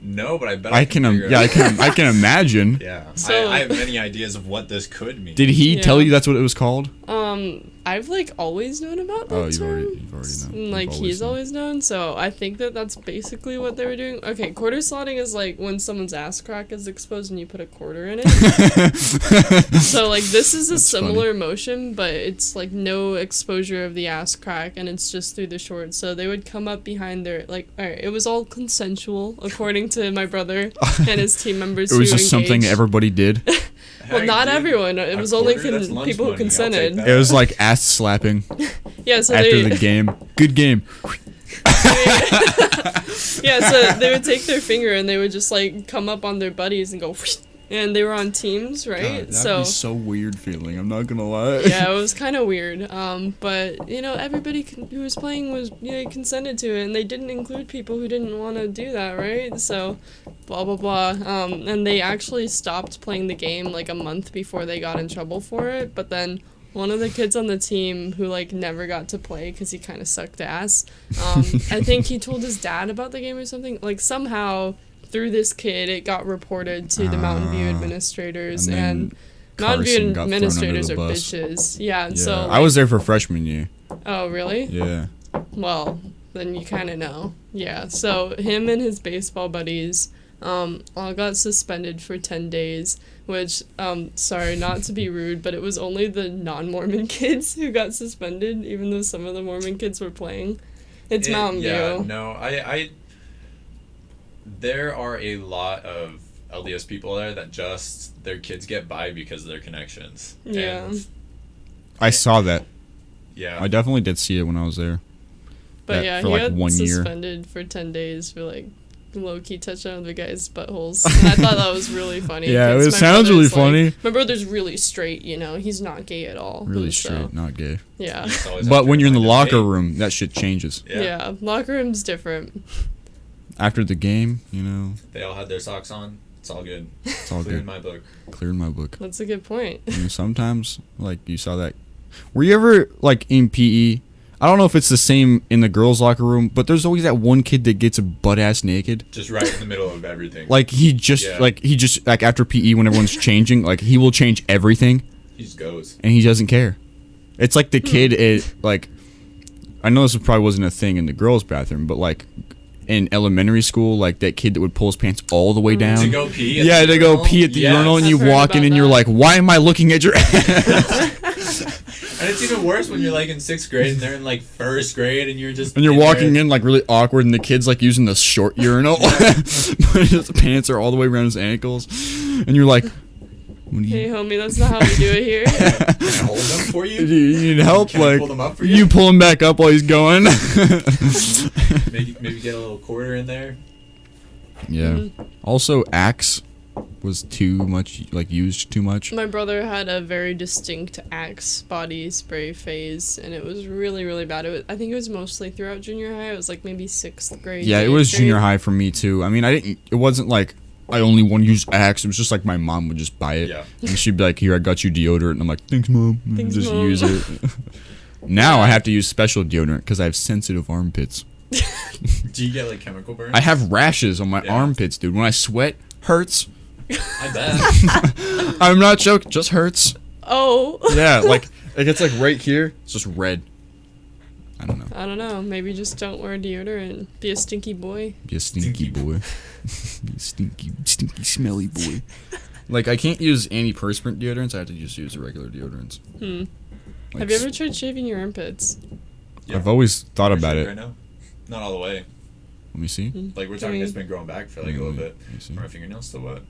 B: No, but I bet
A: I can
B: figure it out.
A: I can imagine.
B: Yeah,
C: So-
B: I have many ideas of what this could mean.
A: Did he
C: Yeah.
A: tell you that's what it was called?
C: I've like always known about that
A: Oh, you've
C: term.
A: already known.
C: Like
A: You've
C: he's
A: known.
C: always known, so I think that's basically what they were doing. Okay, quarter slotting is like when someone's ass crack is exposed and you put a quarter in it. So like this is a
A: That's
C: similar motion, but it's like no exposure of the ass crack and it's just through the shorts. So they would come up behind their like alright, it was all consensual according to my brother and his team members.
A: It was
C: who
A: just something
C: engaged.
A: everybody did.
C: Well, not
B: Dude,
C: everyone. It
B: a
C: was only
B: quarter? That's lunch
C: people who
B: money. I'll take
C: consented.
B: that.
A: It was like ass slapping
C: Yeah, so
A: after
C: they
A: the game. Good game.
C: yeah, so they would take their finger and they would just like come up on their buddies and go, and they were on teams, right?
A: God, that'd
C: so
A: be so weird feeling. I'm not gonna lie.
C: yeah, it was kind of weird. But you know, everybody who was playing was consented to it, and they didn't include people who didn't want to do that, right? So, blah blah blah. And they actually stopped playing the game like a month before they got in trouble for it. But then one of the kids on the team who like never got to play because he kind of sucked ass. I think he told his dad about the game or something. Like somehow through this kid, it got reported to the Mountain View administrators, and Mountain View
A: Carson got thrown
C: administrators
A: under
C: are
A: the bus.
C: bitches. Yeah,
A: Yeah,
C: so
A: I was there for freshman year.
C: Oh, really?
A: Yeah.
C: Well, then you kind of know. Yeah, so him and his baseball buddies all got suspended for 10 days, which, sorry, not to be rude, but it was only the non-Mormon kids who got suspended, even though some of the Mormon kids were playing. It's Mountain
B: Yeah,
C: View.
B: no, there are a lot of LDS people there that just their kids get by because of their connections.
C: Yeah.
B: And,
A: I saw that.
B: yeah.
A: I definitely did see it when I was there.
C: But
A: that
C: yeah,
A: for
C: he
A: like
C: got
A: 1 year.
C: suspended for 10 days for like low-key touching on the guy's buttholes. And I thought that was really funny.
A: Yeah,
C: 'cause
A: it
C: my
A: sounds really
C: brother's, like-
A: funny.
C: My brother's really straight, you know. He's not gay at all.
A: Really
C: so,
A: straight, not gay.
C: Yeah.
B: It's always
A: But
B: after
A: when you're in the
B: like a
A: locker
B: date.
A: room, that shit changes.
C: Yeah. Locker room's different.
A: After the game, you know,
B: They all had their socks on. It's all good.
A: it's all
B: Clear in
A: good.
B: my book.
A: Clear in my book.
C: That's a good point.
A: You know, sometimes, like, you saw that. Were you ever, like, in PE? I don't know if it's the same in the girls' locker room, but there's always that one kid that gets butt-ass naked.
B: Just right in the middle of everything.
A: Like, he just, like, after PE, when everyone's changing, like, he will change everything,
B: He just goes.
A: and he doesn't care. It's like the kid, like, I know this probably wasn't a thing in the girls' bathroom, but, like, in elementary school, like, that kid that would pull his pants all the way down.
B: To go pee? At
A: Yeah,
B: the
A: to go
B: urinal?
A: pee at the
B: Yes.
A: urinal, and
C: I've
A: you
C: heard
A: walk in
C: about
A: and you're
C: that.
A: like, why am I looking at your ass?
B: And it's even worse when you're like in 6th grade and they're in like 1st grade and you're just.
A: And you're
B: there.
A: walking in like really awkward, and the kid's like using the short urinal, but his pants are all the way around his ankles, and you're like, what do
C: Hey,
A: you,
C: homie, that's not how we do it here.
B: Can I hold them for
A: do
B: you?
A: you need help?
B: Can I
A: Like,
B: pull them up for
A: you
B: you?
A: pull him back up while he's going.
B: Maybe get a little quarter in there.
A: Yeah.
C: Mhm.
A: Also, Axe was too much, like, used too much.
C: My brother had a very distinct Axe body spray phase, and it was really, really bad. I think it was mostly throughout junior high. It was like maybe 6th grade.
A: Yeah, it
C: to
A: was
C: 8th
A: junior
C: grade.
A: high for me too. I mean, it wasn't like I only want to use Axe. It was just like my mom would just buy it.
B: Yeah.
A: And she'd be like, here, I got you deodorant. And I'm like, thanks, Mom. And
C: Thanks,
A: just
C: Mom.
A: use it. Now I have to use special deodorant because I have sensitive armpits.
B: Do you get like chemical burn?
A: I have rashes on my
B: Yeah.
A: armpits, dude. When I sweat, hurts.
B: I bet.
A: I'm not joking, just hurts.
C: Oh.
A: Yeah, like it's like right here. It's just red. I don't know.
C: I don't know. Maybe just don't wear deodorant. Be a stinky boy.
A: Be a stinky boy. Be a stinky, smelly boy. Like, I can't use antiperspirant deodorants. I have to just use regular deodorants. Like,
C: Have you ever tried shaving your armpits?
B: Yeah.
A: I've always thought about it.
B: Right now. Not all the way.
A: Let me see.
B: Like, we're talking, it's been growing back for like a little bit.
A: Let me see.
B: Are my fingernails still wet?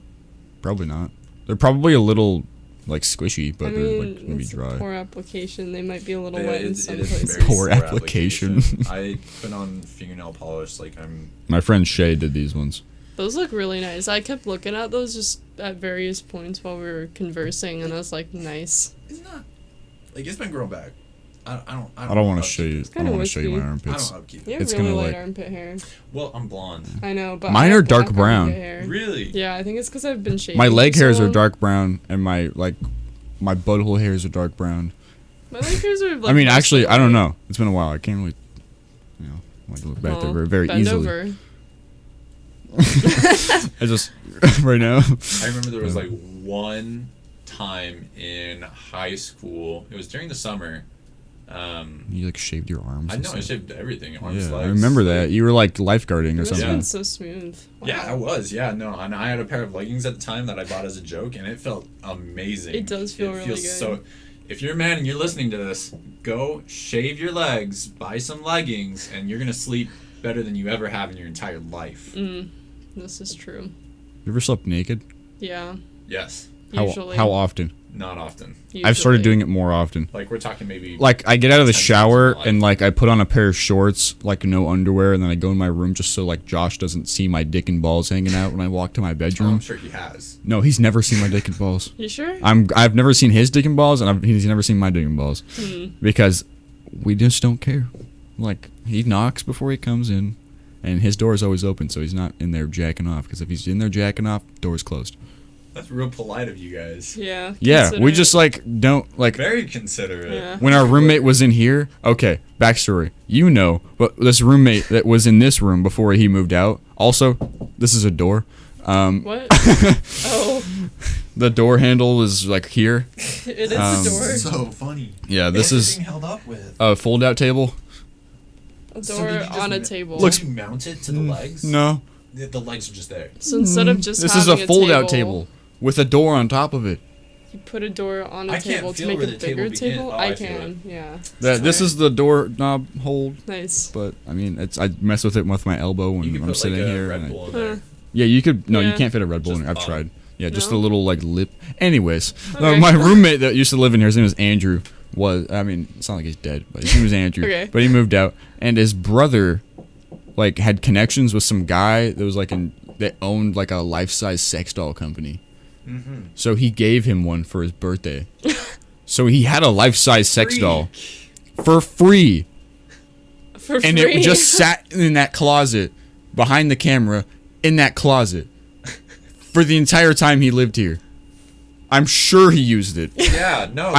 A: Probably not. They're probably a little, like, squishy, but
C: I
A: they're,
C: mean,
A: like, maybe
C: it's
A: dry.
C: Poor application. They might be a little
B: Yeah,
C: wet in
B: it
C: some
B: is
C: places.
B: very
A: Poor application.
B: I put on fingernail polish like I'm...
A: My friend Shay did these ones.
C: Those look really nice. I kept looking at those just at various points while we were conversing, and I was like, nice.
B: It's not... Like, it's been growing back. I
A: don't want to show you. I
C: kinda
A: don't want to show you my
C: wispy.
B: I
A: armpits.
B: don't upkeep
C: You
B: it.
C: have
A: It's
C: really
A: gonna,
C: light
A: like-
C: armpit hair.
B: Well, I'm blonde.
C: I know, but
A: Mine
C: I
A: are
C: have
A: dark
C: black
A: brown.
C: armpit hair.
B: Really?
C: Yeah, I think it's because I've been shaving.
A: My leg
C: for so
A: hairs are
C: long.
A: dark brown, and my butthole hairs are dark brown.
C: My leg hairs are like.
A: I mean,
C: mostly
A: actually, I
C: white.
A: don't know. It's been a while. I can't really, like look back there
C: Well,
A: very
C: bend
A: easily.
C: over.
A: I just right now.
B: I remember there was like one time in high school. It was during the summer.
A: You like shaved your arms.
B: I
A: and
B: know I
A: stuff.
B: shaved everything. Arms,
A: Yeah,
B: legs,
A: I remember
B: like-
A: that. You were like lifeguarding or
C: It must
A: something.
C: have been so smooth. Wow.
B: Yeah, I was. Yeah, no, and I had a pair of leggings at the time that I bought as a joke, and it felt amazing.
C: It does feel really
B: feels
C: good.
B: So, if you're a man and you're listening to this, go shave your legs, buy some leggings, and you're gonna sleep better than you ever have in your entire life.
C: This is true.
A: You ever slept naked?
C: Yeah.
B: Yes,
C: Usually.
A: How often?
B: not often.
A: I've started doing it more often.
B: Like we're talking maybe.
A: Like I get out of the
B: 10
A: shower
B: minutes of my life.
A: and like I put on a pair of shorts, like no underwear, and then I go in my room just so like Josh doesn't see my dick and balls hanging out when I walk to my
B: Oh,
A: bedroom.
B: I'm sure he has.
A: No, he's never seen my dick and balls.
C: You sure?
A: I've never seen his dick and balls, and he's never seen my dick and balls because we just don't care. Like he knocks before he comes in, and his door is always open, so he's not in there jacking off. Because if he's in there jacking off, door's closed.
B: That's real polite of you guys.
C: Yeah.
A: Yeah, we
C: considerate.
A: just like don't like.
B: Very considerate.
C: Yeah.
A: When our roommate was in here, okay, backstory. You know, but this roommate that was in this room before he moved out. Also, this is a door.
C: What? Oh,
A: The door handle is like here.
C: it is a door.
B: So funny.
A: Yeah, this is
B: Everything held up with.
A: a fold-out table.
C: A
B: So
C: door
B: did you just
C: on a
B: ma-
C: table.
B: Looks mounted to the legs.
A: No,
B: The legs are just there.
C: So instead of just
A: this is a
C: having
A: fold-out table with a door on top of it.
C: you put a door on a
B: I can't
C: table to
B: feel
C: make
B: where
C: a
B: the table
C: bigger
B: begins.
C: table.
B: Oh,
C: I
B: I feel
C: can. Yeah.
A: This is the door knob hold,
C: Nice.
A: but I mean, I mess with it with my elbow when
B: You can
A: I'm
B: put
A: sitting
B: like a
A: here.
B: Red
A: and
B: Bull in
C: Huh.
B: there.
A: yeah, you could. No, you
C: Yeah.
A: can't fit a Red Bull in
B: Just
A: there. I've
B: bottom.
A: tried. Yeah, just a
C: No?
A: little like lip. Anyways,
C: Okay.
A: my roommate that used to live in here, his name was Andrew. I mean, it's not like he's dead, but his name was Andrew.
C: Okay.
A: But he moved out, and his brother, like, had connections with some guy that was like that owned like a life-size sex doll company.
B: Mm-hmm.
A: So he gave him one for his birthday. So he had a life-size sex
B: Free.
A: doll for free,
C: For
A: and
C: free.
A: it just sat in that closet behind the camera in that closet for the entire time he lived here. I'm sure he used it.
B: Yeah, no.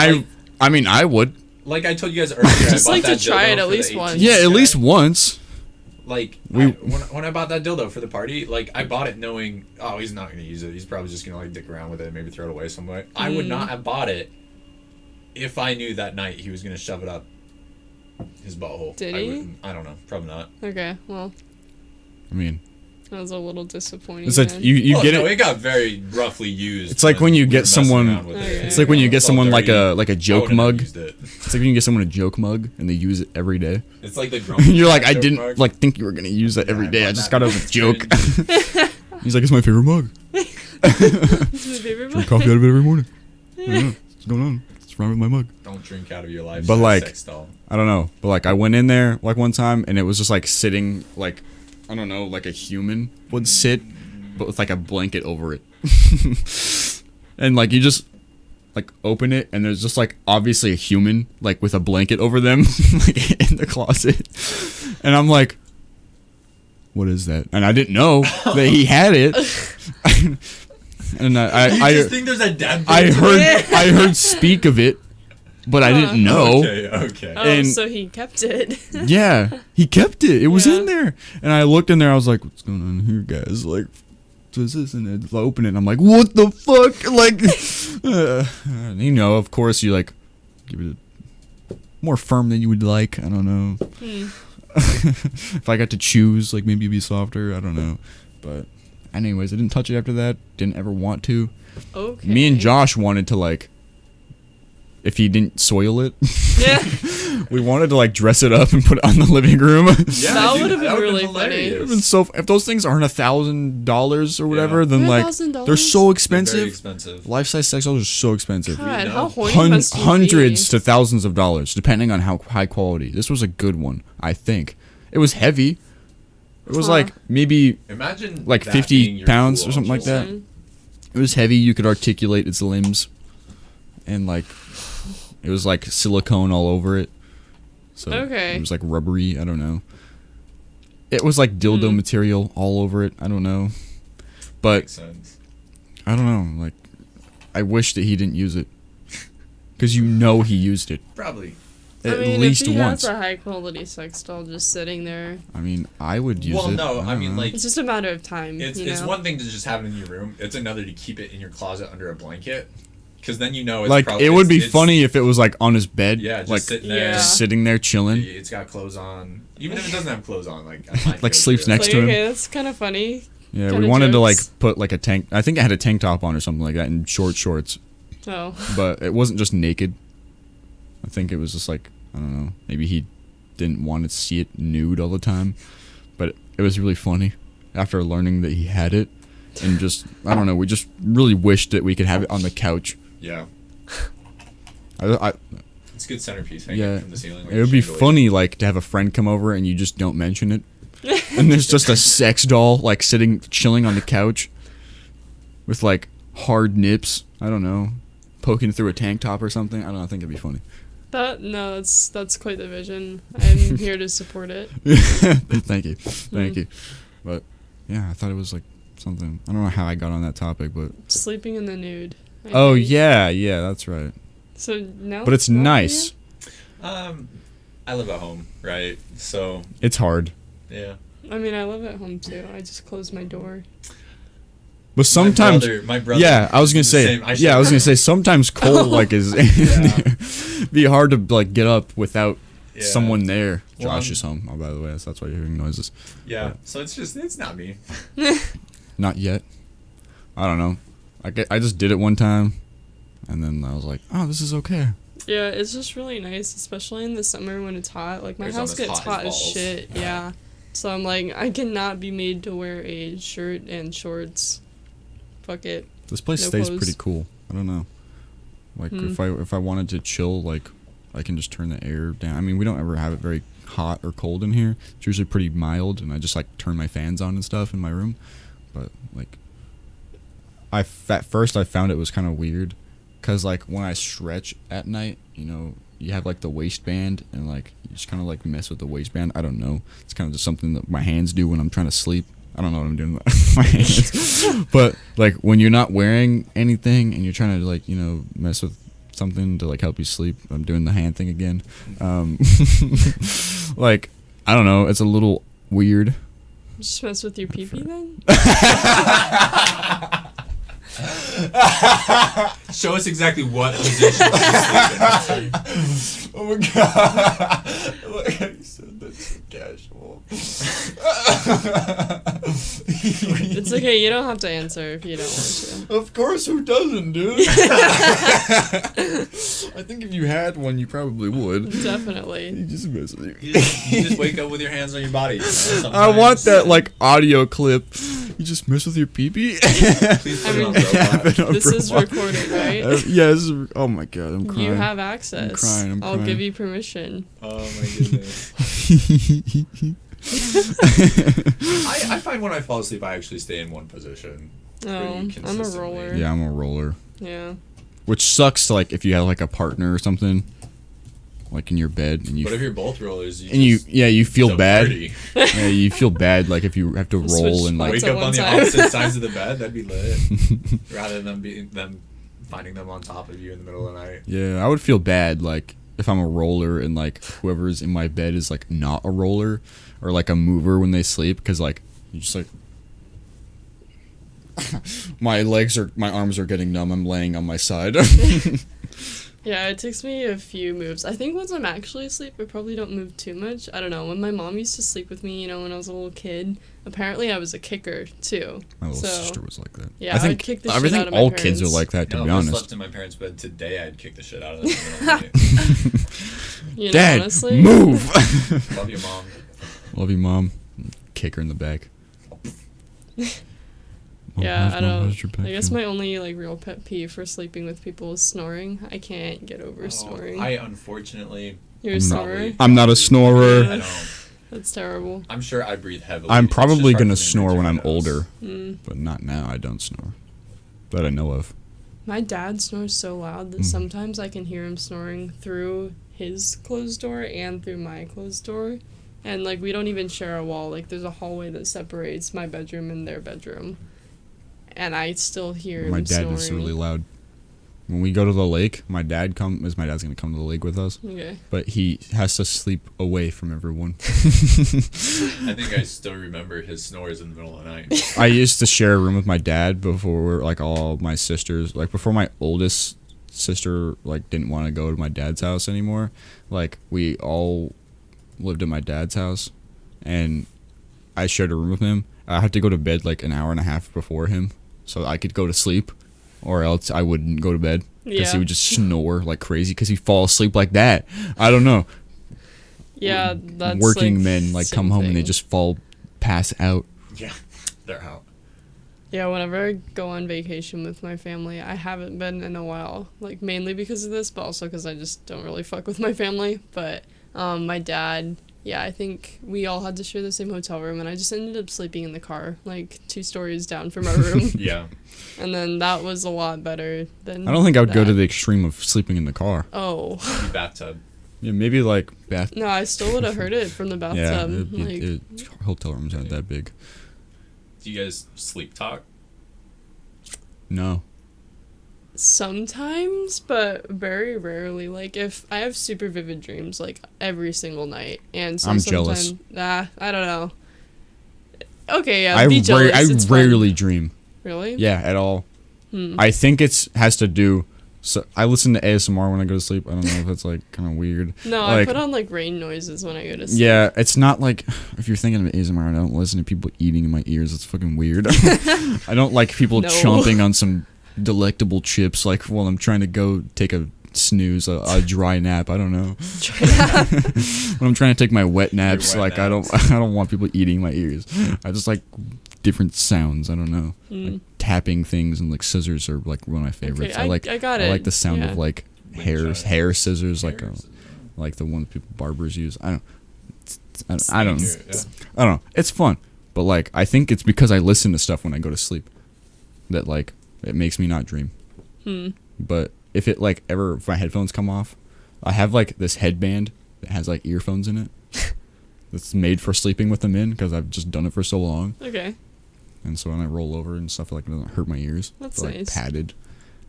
A: I mean, I would.
B: Like I told you guys earlier,
C: Just
B: I bought
C: like to
B: that
C: try
B: dildo
C: it at
B: for the
C: least
B: 18th
C: once.
A: Yeah, at
B: guy.
A: least once.
B: Like
A: We-
B: when I bought that dildo for the party, like I bought it knowing, oh, he's not gonna use it. He's probably just gonna like dick around with it, and maybe throw it away somewhere. I would not have bought it if I knew that night he was gonna shove it up his butthole.
C: Did
B: I
C: he?
B: wouldn't- I don't know. Probably not.
C: Okay, well,
A: I mean,
C: that was a little disappointing.
A: it's like
C: then.
A: you
B: Well,
A: get
B: no,
A: it.
B: it got very roughly used.
A: It's like when you
B: we
A: get
B: were messing
A: someone-
B: around with it.
C: Okay.
A: It's like when you get
B: It's all
A: someone like
B: dirty.
A: a
B: I
A: joke
B: wouldn't have
A: mug.
B: used it.
A: It's like when you get someone a joke mug and they use it every day.
B: It's like the grumpy
A: You're like, I
B: joke
A: didn't
B: mug.
A: like think you were gonna use that every
B: Yeah,
A: day. I
B: I'm
A: just
B: not
A: got out of a joke.
B: cringe.
A: He's like, it's my favorite mug.
C: It's my favorite
A: Drink
C: one.
A: coffee out of it every morning. I don't know. What's going on? What's wrong with my mug?
B: Don't drink out of your life.
A: But, like-
B: sex doll.
A: I don't know. But like I went in there like one time and it was just like sitting like I don't know, like a human would sit but with like a blanket over it. And like you just like open it and there's just like obviously a human like with a blanket over them like in the closet. And I'm like, what is that? And I didn't know that he had it. And
B: You just think there's a dead
A: I
B: person?
A: heard speak of it, but I didn't know.
B: Okay.
C: Oh,
A: And-
C: so he kept it.
A: Yeah, he kept it. It was
C: Yeah.
A: in there. And I looked in there. I was like, what's going on here, guys? Like, what's this? And I open it. And I'm like, what the fuck? Like, you know, of course, you like give it more firm than you would like. I don't know. If I got to choose, like maybe it'd be softer. I don't know. But anyways, I didn't touch it after that. Didn't ever want to.
C: Okay.
A: Me and Josh wanted to like, if he didn't soil it, we wanted to like dress it up and put it on the living room.
B: Yeah,
C: That
B: dude,
C: would have been really
B: hilarious.
A: It'd been so. If those things aren't $1,000 or whatever, then like
C: $1,000?
A: they're so
B: Very
A: expensive.
B: expensive.
A: Life-size sex dolls are so expensive.
C: God,
B: know.
C: how horny must you
A: Hundreds
C: be?
A: to thousands of dollars, depending on how high quality. This was a good one, I think. It was heavy. It was like maybe
B: Imagine
A: like
B: that
A: 50
B: being your
A: pounds
B: tool
A: or something like that.
C: Mhm.
A: It was heavy. You could articulate its limbs, and like it was like silicone all over it. So
C: Okay.
A: it was like rubbery. I don't know. It was like dildo material all over it. I don't know, but
B: Makes sense.
A: I don't know. Like, I wish that he didn't use it, because you know he used it
B: Probably.
A: at
C: I mean,
A: least
C: if he
A: once.
C: has a high quality sex doll just sitting there,
A: I mean, I would use
B: Well,
A: it.
B: no, I
A: don't
B: mean,
A: know.
B: like,
C: it's just a matter of time.
B: it's
C: you know?
B: one thing to just have it in your room. It's another to keep it in your closet under a blanket, because then you know it's
A: like
B: probably,
A: it would be
B: it's-
A: funny if it was like on his bed,
B: Yeah, just
A: like
B: sitting there.
C: Yeah.
A: just sitting there chilling.
B: It's got clothes on, even if it doesn't have clothes on. Like, I might
A: Like
B: go
A: sleeps
B: through it.
A: next
C: Like,
A: to him.
C: okay, that's kind of funny.
A: Yeah, we
C: kinda
A: wanted to like
C: jokes.
A: put like a tank. I think it had a tank top on or something like that, and short shorts.
C: Oh,
A: But it wasn't just naked. I think it was just like, I don't know. Maybe he didn't want to see it nude all the time. But it was really funny after learning that he had it, and just I don't know. We just really wished that we could have it on the couch.
B: Yeah,
A: I
B: it's a good centerpiece hanging
A: Yeah,
B: from the ceiling. Like
A: it would be
B: chandelier.
A: funny like to have a friend come over and you just don't mention it, and there's just a sex doll like sitting chilling on the couch with like hard nips. I don't know, poking through a tank top or something. I don't know. I think it'd be funny.
C: that's quite the vision. I'm here to support it.
A: Thank you. But yeah, I thought it was like something. I don't know how I got on that topic, but
C: Sleeping in the nude. I
A: oh
C: think.
A: yeah, that's right.
C: So now.
A: But it's
C: not
A: nice.
B: I live at home, right? So
A: It's hard,
B: yeah.
C: you? I mean, I live at home too. I just close my door.
A: but sometimes.
B: my brother.
A: Yeah, I was gonna
B: is the
A: say.
B: same.
A: Yeah, I was gonna say sometimes Cole like is be hard to like get up without
B: Yeah.
A: someone there.
B: Well,
A: Josh
B: I'm-
A: is home. Oh, by the way, that's why you're hearing noises.
B: Yeah. So it's not me.
A: Not yet. I don't know. I just did it one time, and then I was like, oh, this is okay.
C: Yeah, it's just really nice, especially in the summer when it's hot. Like, my
B: It's
C: house
B: almost
C: gets
B: hot
C: hot
B: as
C: as
B: balls.
C: shit, yeah. So I'm like, I cannot be made to wear a shirt and shorts. Fuck it.
A: This place
C: No
A: stays
C: clothes.
A: pretty cool. I don't know. Like if I wanted to chill, like I can just turn the air down. I mean, we don't ever have it very hot or cold in here. It's usually pretty mild, and I just like turn my fans on and stuff in my room. But like, at first I found it was kind of weird, cause like when I stretch at night, you know, you have like the waistband, and like you just kind of like mess with the waistband. I don't know. It's kind of just something that my hands do when I'm trying to sleep. I don't know what I'm doing with my hands. But like when you're not wearing anything and you're trying to like, you know, mess with something to like help you sleep, I'm doing the hand thing again. Like, I don't know, it's a little weird.
C: Just mess with your pee-pee then?
B: Show us exactly what position you sleep in.
A: Oh my god. Like how you said that so casual.
C: It's okay, you don't have to answer if you don't want to.
A: Of course, who doesn't, dude? I think if you had one, you probably would.
C: Definitely.
A: You just mess with
B: You just wake up with your hands on your body. You know,
A: I want
B: sometimes.
A: that like audio clip. You just mess with your pee-pee.
B: Please put
C: I
B: it on
C: mean,
A: Have
B: robot.
A: it on
C: This is
A: robot.
C: recorded, right?
A: Yeah, this is, oh my god, I'm crying.
C: You have access.
A: I'm
C: I'll give
A: crying.
C: you permission.
B: Oh my goodness. I find when I fall asleep, I actually stay in one position.
C: Oh, I'm a
B: consistently.
C: roller.
A: Yeah, I'm a roller.
C: Yeah.
A: Which sucks, like, if you have, like, a partner or something, like, in your bed, and
B: But if you're both rollers,
A: you feel
B: so
A: bad.
B: party.
A: Yeah, you feel bad, like, if you have to
C: Switch
A: roll and, like,
C: spots.
B: Wake
C: at
B: up
C: one
B: on the
C: time.
B: opposite sides of the bed. That'd be lit. Rather than them finding them on top of you in the middle of the night.
A: yeah, I would feel bad, like, if I'm a roller and, like, whoever's in my bed is, like, not a roller or, like, a mover when they sleep, because, like, you just, like, my arms are getting numb. I'm laying on my side.
C: Yeah, it takes me a few moves. I think once I'm actually asleep, I probably don't move too much. I don't know. When my mom used to sleep with me, when I was a little kid, apparently I was a kicker, too.
A: My little sister was like that.
C: Yeah,
A: I think
C: would kick the
A: everything
C: shit out of my
A: all
C: parents.
A: kids are like that, to
B: No,
A: be
B: if I
A: honest.
B: slept in my parents' bed today, I'd kick the shit out of them.
A: Dad,
C: honestly.
A: move!
B: Love you, Mom.
A: Love you, Mom. Kick her in the back.
C: Yeah, I don't.
A: I
C: I guess my only real pet peeve for sleeping with people is snoring. I can't get over snoring.
B: I unfortunately.
C: You're a snorer?
A: I'm not a snorer.
B: I don't.
C: That's terrible.
B: I'm sure I breathe heavily.
A: I'm
B: It's
A: probably
B: just hard
A: gonna
B: for me to
A: snore
B: breathe
A: when
B: through
A: I'm
B: my nose.
A: older, but not now. I don't snore that I know of.
C: My dad snores so loud that sometimes I can hear him snoring through his closed door and through my closed door. And we don't even share a wall. There's a hallway that separates my bedroom and their bedroom. And I still hear him
A: My dad
C: snoring.
A: is really loud. When we go to the lake, my dad's gonna come to the lake with us.
C: Okay.
A: But he has to sleep away from everyone.
B: I think I still remember his snores in the middle of the night.
A: I used to share a room with my dad before all my sisters, before my oldest sister didn't want to go to my dad's house anymore. We all lived at my dad's house, and I shared a room with him. I had to go to bed an hour and a half before him so I could go to sleep, or else I wouldn't go to bed because he would just snore like crazy because he'd fall asleep like that. I don't know.
C: Yeah, that's
A: working men come home and they
C: thing.
A: just pass out.
B: Yeah, they're out.
C: Yeah, whenever I go on vacation with my family, I haven't been in a while. Mainly because of this, but also because I just don't really fuck with my family. But my dad, yeah, I think we all had to share the same hotel room, and I just ended up sleeping in the car, 2 stories down from our room.
B: Yeah.
C: And then that was a lot better than
A: I don't think I would go to
C: that.
A: the extreme of sleeping in the car.
C: Oh.
B: The bathtub.
A: Yeah, maybe bath.
C: No, I still would have heard it from the
A: Yeah,
C: bathtub.
A: hotel rooms aren't that big.
B: Do you guys sleep talk?
A: No.
C: Sometimes, but very rarely. If I have super vivid dreams, every single night, and so
A: I'm
C: sometimes,
A: jealous.
C: I don't know. Okay, yeah,
A: I
C: be jealous. It's fun.
A: rarely dream.
C: Really?
A: Yeah, at all. I think has to do. So I listen to ASMR when I go to sleep. I don't know if it's kind of weird.
C: No, I put on rain noises when I go to sleep.
A: Yeah, it's not if you're thinking of ASMR, I don't listen to people eating in my ears. It's fucking weird. I don't like people chomping on some delectable chips while I'm trying to go take a snooze, a dry nap. I don't know. When I'm trying to take my wet naps,
B: wet
A: I
B: naps.
A: don't want people eating my ears. I just like different sounds. I don't know. Tapping things and scissors are one of my favorites.
C: Okay, I got it.
A: I like the sound of hair scissors,
B: Hair
A: like the ones people barbers use. I don't
B: I
A: know. I don't know. It's fun, but I think it's because I listen to stuff when I go to sleep that it makes me not dream. But if if my headphones come off, I have this headband that has earphones in it. That's made for sleeping with them in because I've just done it for so long.
C: Okay.
A: And so when I roll over and stuff, it doesn't hurt my ears.
C: That's
A: They're
C: nice.
A: padded.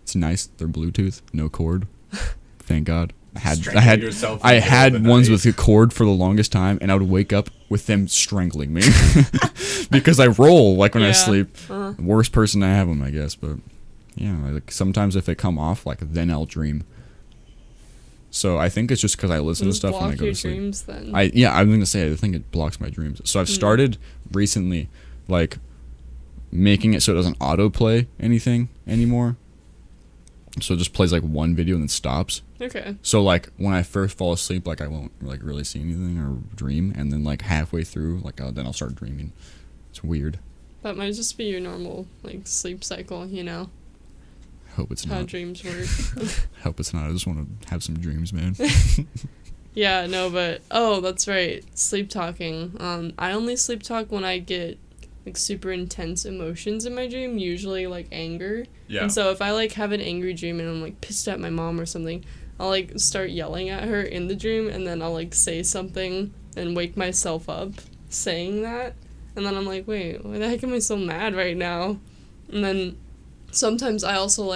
A: It's nice. They're Bluetooth, no cord. Thank God. I
B: Strangle
A: had
B: yourself in
A: I
B: the middle
A: had
B: of the
A: ones
B: night.
A: with a cord for the longest time, and I would wake up with them strangling me because I roll when I
C: Yeah.
A: sleep.
C: Uh-huh.
A: Worst person to have them, I guess. But yeah, sometimes if they come off, then I'll dream. So I think it's just because I listen to
C: Just
A: stuff when I
C: block
A: go
C: your
A: to sleep.
C: dreams then.
A: I'm gonna say I think it blocks my dreams. So I've started recently, making it so it doesn't autoplay anything anymore. So it just plays one video and then stops.
C: Okay.
A: So when I first fall asleep, I won't really see anything or dream, and then halfway through, then I'll start dreaming. It's weird.
C: That might just be your normal sleep cycle,
A: Hope it's
C: how
A: not.
C: dreams work.
A: Hope it's not. I just want to have some dreams, man.
C: Yeah, no, but that's right. Sleep talking. I only sleep talk when I get super intense emotions in my dream, usually anger.
B: Yeah.
C: And so if I have an angry dream and I'm pissed at my mom or something, I'll start yelling at her in the dream, and then I'll say something and wake myself up saying that. And then I'm wait, why the heck am I so mad right now? And then sometimes I also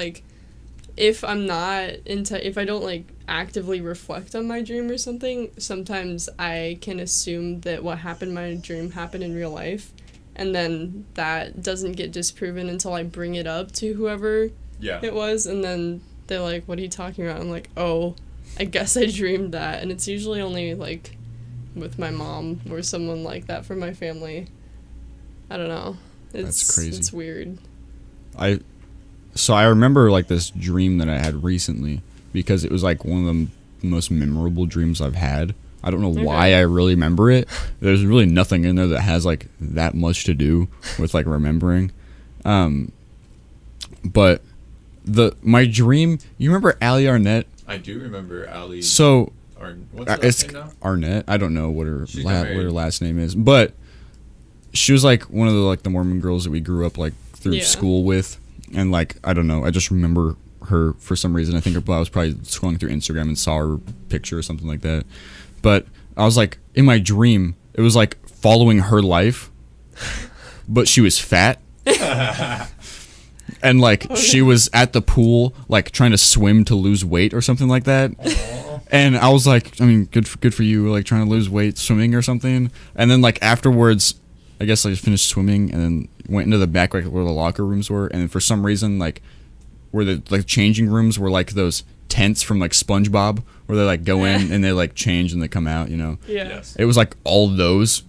C: if I'm not if I don't actively reflect on my dream or something, sometimes I can assume that what happened in my dream happened in real life, and then that doesn't get disproven until I bring it up to whoever
B: Yeah.
C: it was, and then they're like, what are you talking about? I'm like, oh, I guess I dreamed that. And it's usually only, like, with my mom or someone like that from my family. I don't know.
A: That's crazy.
C: It's weird.
A: So I remember, like, this dream that I had recently because it was, like, one of the most memorable dreams I've had. I don't know why I really remember it. There's really nothing in there that has, like, that much to do with, like, remembering. But my dream, you remember Allie Arnett?
B: I do remember Allie.
A: So
B: What's her last name now?
A: Arnett. I don't know what her last name is, but she was like one of the Mormon girls that we grew up like through school with, and like I don't know, I just remember her for some reason. I think I was probably scrolling through Instagram and saw her picture or something like that. But I was like in my dream, it was like following her life, but she was fat. And like she was at the pool like trying to swim to lose weight or something like that. And I was like, I mean, good for you, like trying to lose weight swimming or something. And then like afterwards, I guess I just finished swimming and then went into the back like where the locker rooms were, and for some reason like where the like changing rooms were like those tents from like SpongeBob where they like go in and they like change and they come out, you know.
C: Yeah. Yes.
A: It was like all those.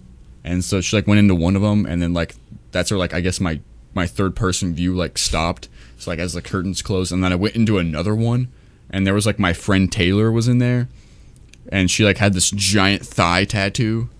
A: And so she like went into one of them, and then like that's where like I guess my third person view like stopped. So like as the curtains closed, and then I went into another one, and there was like my friend Taylor was in there, and she like had this giant thigh tattoo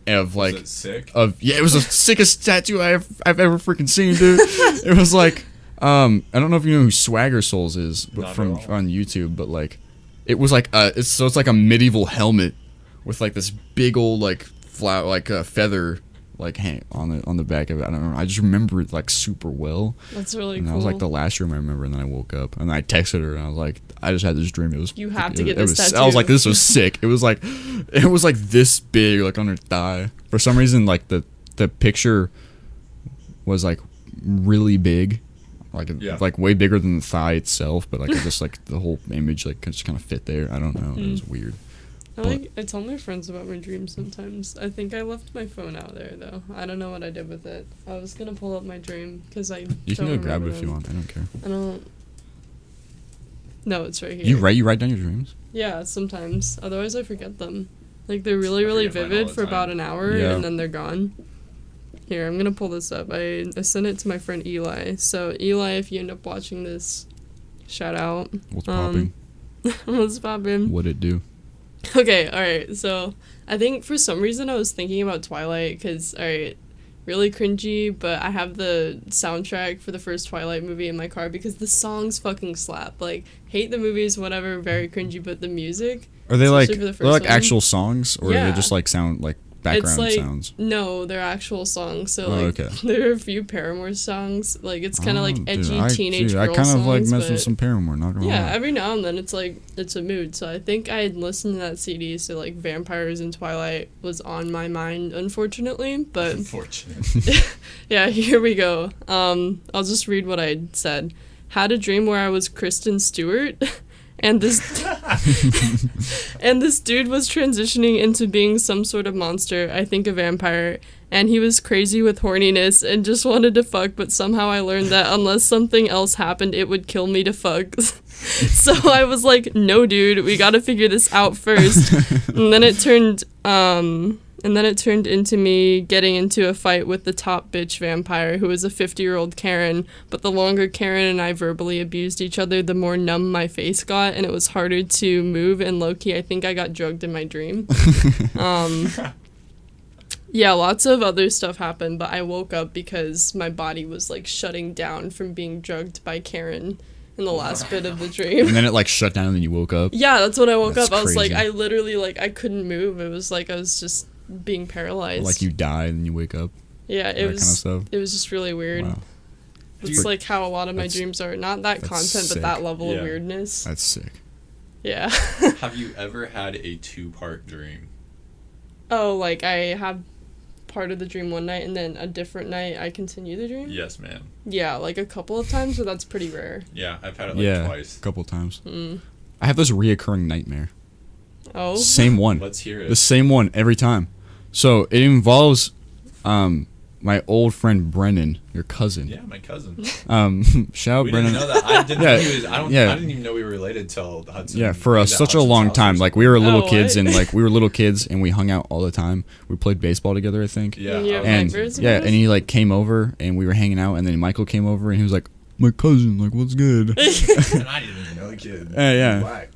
A: of like
B: was it sick?
A: It was the sickest tattoo I've ever freaking seen, dude. It was like I don't know if you know who Swagger Souls is, but from on YouTube, but like it was like it's like a medieval helmet with like this big old like flower like a feather like hang on the back of it. I don't know. I just remember it like super well.
C: That's really
A: and
C: cool.
A: That was like the last dream I remember, and then I woke up and I texted her and I was like, I just had this dream. It was
C: you have to get this tattoo.
A: I was like, this was sick. It was like this big like on her thigh. For some reason, like the picture was like really big, like way bigger than the thigh itself. But like it just like the whole image like just kind of fit there. I don't know. It was weird.
C: I tell my friends about my dreams sometimes. I think I left my phone out there though. I don't know what I did with it. I was gonna pull up my dream because
A: You can go grab it if you want. I don't care.
C: I don't. No, it's right here.
A: You write down your dreams?
C: Yeah, sometimes. Otherwise, I forget them. Like they're really vivid for about an hour, and then they're gone. Here, I'm gonna pull this up. I sent it to my friend Eli. So Eli, if you end up watching this, shout out.
A: What's popping?
C: What's popping?
A: What'd it do?
C: Okay, alright, so I think for some reason I was thinking about Twilight because, alright, really cringy, but I have the soundtrack for the first Twilight movie in my car because the songs fucking slap. Like, hate the movies, whatever, very cringy, but the music.
A: Are they like actual songs, or are they just like sound like background sounds?
C: No, they're actual songs. So
A: okay.
C: There are a few Paramore songs. Like it's kind of like edgy teenage girl songs.
A: I kind of like mess with some Paramore. Not gonna lie.
C: Every now and then it's like it's a mood. So I think I had listened to that CD. So like Vampires and Twilight was on my mind, unfortunately. But yeah, here we go. I'll just read what I said. Had a dream where I was Kristen Stewart. And this dude was transitioning into being some sort of monster, I think a vampire, and he was crazy with horniness and just wanted to fuck, but somehow I learned that unless something else happened, it would kill me to fuck. So I was like, no, dude, we gotta figure this out first. And then it turned into me getting into a fight with the top bitch vampire, who was a 50-year-old Karen, but the longer Karen and I verbally abused each other, the more numb my face got, and it was harder to move, and low-key, I think I got drugged in my dream. Yeah, lots of other stuff happened, but I woke up because my body was, like, shutting down from being drugged by Karen in the last bit of the dream.
A: And then it, like, shut down and then you woke up?
C: Yeah, that's when I woke up. I was
A: crazy.
C: like, I literally, like, I couldn't move. It was like I was just being paralyzed.
A: Like you die and you wake up?
C: Yeah, it was
A: kind of stuff?
C: It was just really weird.
A: Wow.
C: It's like how a lot of my dreams are. Not that content,
A: sick.
C: but that level of weirdness.
A: That's sick.
C: Yeah.
B: Have you ever had a 2-part dream?
C: Oh, like I have part of the dream one night and then a different night I continue the dream?
B: Yes, ma'am.
C: Yeah, like a couple of times, but that's pretty rare.
B: Yeah, I've had it twice.
A: A couple times. I have this reoccurring nightmare.
C: Oh?
A: Same one.
B: Let's hear it.
A: The same one every time. So it involves my old friend Brennan, your cousin.
B: Yeah, my cousin.
A: Shout out
B: We
A: Brennan.
B: didn't know that. I didn't
A: Yeah,
B: know he was, I
A: yeah.
B: didn't even know we were related till Hudson.
A: Yeah, for
B: we
A: us,
B: was at
A: such a
B: Hudson's
A: long
B: house or
A: time. Like
B: something.
A: we were little
C: Oh,
A: kids,
C: what?
A: and like we were little kids, and we hung out all the time. We played baseball together, I think.
B: Yeah.
C: And you have
A: And
C: nightmares
A: yeah,
C: about
A: and he like came over, and we were hanging out, and then Michael came over, and he was like, "My cousin, like, what's good?"
B: And I didn't even know the kid.
A: Yeah.
B: Whack.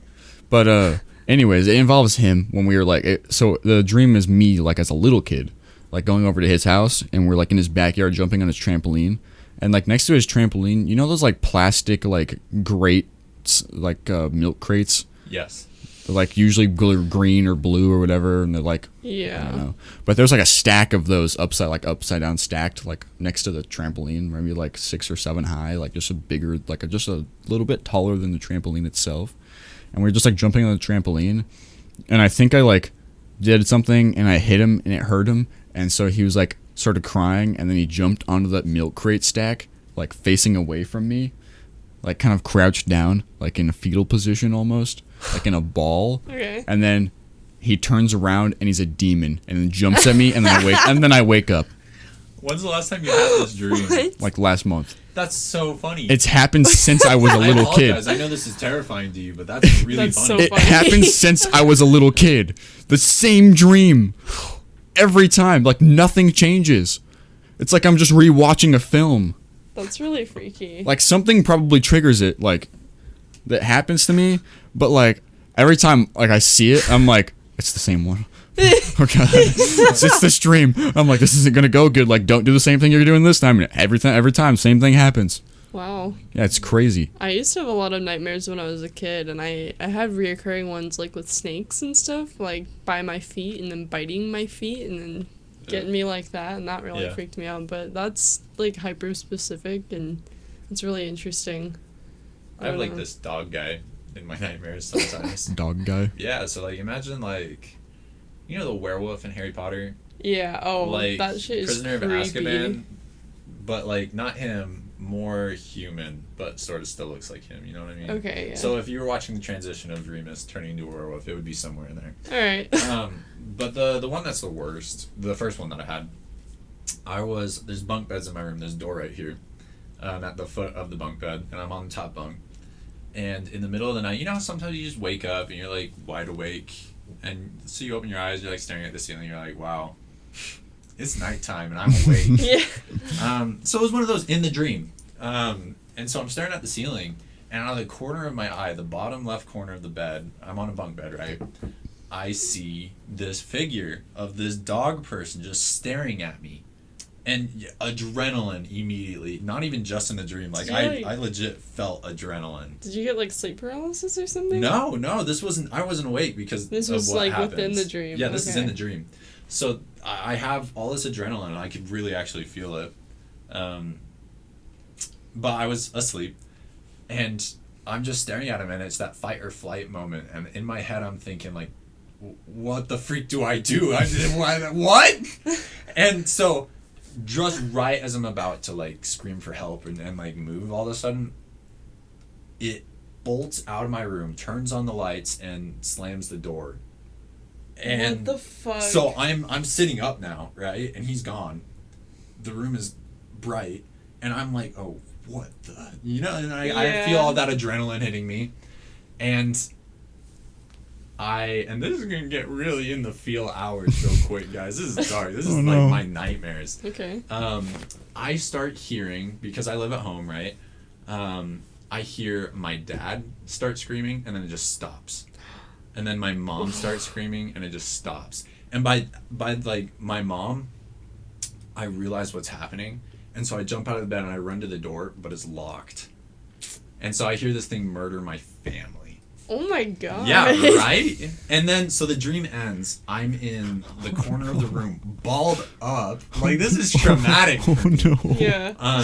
A: But anyways, it involves him when we were like, so the dream is me like as a little kid, like going over to his house, and we're like in his backyard jumping on his trampoline, and like next to his trampoline, you know those like plastic like grates, like milk crates,
B: Yes.
A: they're like usually green or blue or whatever, and they're like I don't
C: Yeah.
A: know, but there's like a stack of those upside down stacked like next to the trampoline, maybe like 6 or 7 high, like just a bigger like just a little bit taller than the trampoline itself. And we were just like jumping on the trampoline, and I think I like did something and I hit him and it hurt him, and so he was like started crying, and then he jumped onto that milk crate stack like facing away from me, like kind of crouched down like in a fetal position almost, like in a ball.
C: Okay.
A: And then he turns around and he's a demon and then jumps at me, and then I wake up
B: When's the last time you had this dream?
C: What?
A: like last month.
B: That's so funny.
A: It's happened since I was a little kid.
B: apologize. I know this is terrifying to you, but that's really
C: That's
B: funny.
C: so
A: It
C: funny.
A: happened since I was a little kid. The same dream. Every time. Like nothing changes. It's like I'm just rewatching a film.
C: That's really freaky.
A: Like something probably triggers it, like that happens to me, but like every time like I see it, I'm like, it's the same one. Okay. it's this dream. I'm like, this isn't gonna go good. Like, don't do the same thing you're doing this time. And every time, same thing happens.
C: Wow.
A: Yeah, it's crazy.
C: I used to have a lot of nightmares when I was a kid, and I had reoccurring ones like with snakes and stuff, like by my feet and then biting my feet and then getting me like that, and that really
B: Yeah.
C: freaked me out. But that's like hyper specific, and it's really interesting.
B: I have
C: don't
B: like
C: know.
B: this dog guy in my nightmares sometimes.
A: Dog guy.
B: Yeah, so like imagine like, you know the werewolf in Harry Potter?
C: Yeah. Oh,
B: Like
C: that shit is
B: Prisoner
C: creepy.
B: of Azkaban, but like not him, more human, but sort of still looks like him. You know what I mean?
C: Okay. Yeah.
B: So if you were watching the transition of Remus turning into a werewolf, it would be somewhere in there.
C: All right.
B: But the one that's the worst, the first one that I had, there's bunk beds in my room. There's a door right here, at the foot of the bunk bed, and I'm on the top bunk. And in the middle of the night, you know how sometimes you just wake up and you're like wide awake, and so you open your eyes, you're like staring at the ceiling, you're like, wow, it's nighttime and I'm awake.
C: Yeah.
B: So it was one of those in the dream. And so I'm staring at the ceiling, and out of the corner of my eye, the bottom left corner of the bed, I'm on a bunk bed, right? I see this figure of this dog person just staring at me. And adrenaline immediately, not even just in the dream. Like, I legit felt adrenaline.
C: Did you get like sleep paralysis or something?
B: No, I wasn't awake because
C: This
B: of
C: was,
B: what
C: like,
B: happens.
C: within the dream.
B: Yeah, this is
C: Okay.
B: in the dream. So I have all this adrenaline, and I could really actually feel it. But I was asleep, and I'm just staring at him, and it's that fight or flight moment. And in my head, I'm thinking, like, what the freak do I do? What? And so, just right as I'm about to, like, scream for help and like, move, all of a sudden, it bolts out of my room, turns on the lights, and slams the door. And
C: what the fuck?
B: so I'm sitting up now, right? And he's gone. The room is bright, and I'm like, oh, what the? You know, and I
C: Yeah.
B: feel all that adrenaline hitting me. And this is gonna get really in the feel hours real quick, guys. This is dark. This is
A: Oh,
B: like
A: no.
B: my nightmares.
C: Okay.
B: I start hearing, because I live at home, right? I hear my dad start screaming, and then it just stops. And then my mom starts screaming, and it just stops. And by like my mom, I realize what's happening, and so I jump out of the bed and I run to the door, but it's locked. And so I hear this thing murder my family.
C: Oh my god.
B: Yeah, right? And then, so the dream ends. I'm in the corner of the room, balled up. Like, this is traumatic.
A: Oh
B: for me.
A: no.
C: Yeah.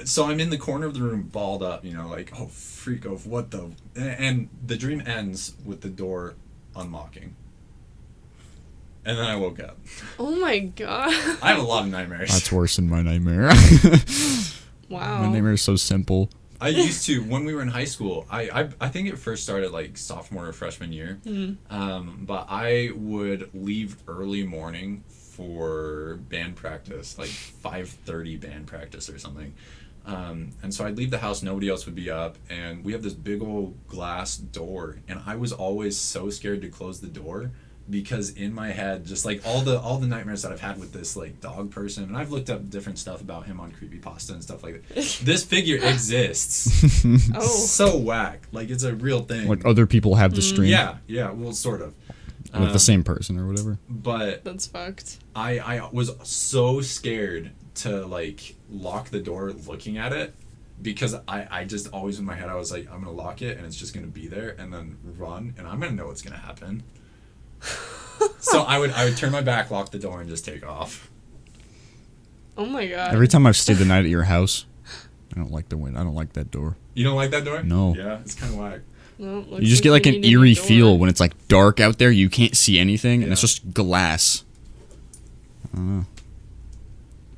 B: So I'm in the corner of the room, balled up, you know, like, oh, freak of what the... And the dream ends with the door unlocking. And then I woke up.
C: Oh my god.
B: I have a lot of nightmares.
A: That's worse than my nightmare.
C: Wow.
A: My nightmare is so simple.
B: I used to when we were in high school. I think it first started like sophomore or freshman year. But I would leave early morning for band practice, like 5:30 band practice or something. And so I'd leave the house, nobody else would be up, and we have this big old glass door, and I was always so scared to close the door because in my head, just like all the nightmares that I've had with this like dog person, and I've looked up different stuff about him on creepypasta and stuff like that. This figure exists.
C: Oh.
B: So whack. Like it's a real thing.
A: Like other people have the stream.
B: Yeah, well, sort of.
A: With the same person or whatever.
B: But
C: That's fucked.
B: I was so scared to like lock the door looking at it because I just always in my head I was like, I'm gonna lock it and it's just gonna be there and then run and I'm gonna know what's gonna happen. So I would turn my back, lock the door, and just take off.
C: Oh my god.
A: Every time I've stayed the night at your house, I don't like the wind. I don't like that door.
B: You don't like that door?
A: No.
B: Yeah, it's kind of whack.
C: Well,
A: You just get like
C: we
A: an
C: need a new
A: eerie
C: door.
A: feel when it's like dark out there. You can't see anything, and it's
B: Yeah.
A: just glass. I don't know.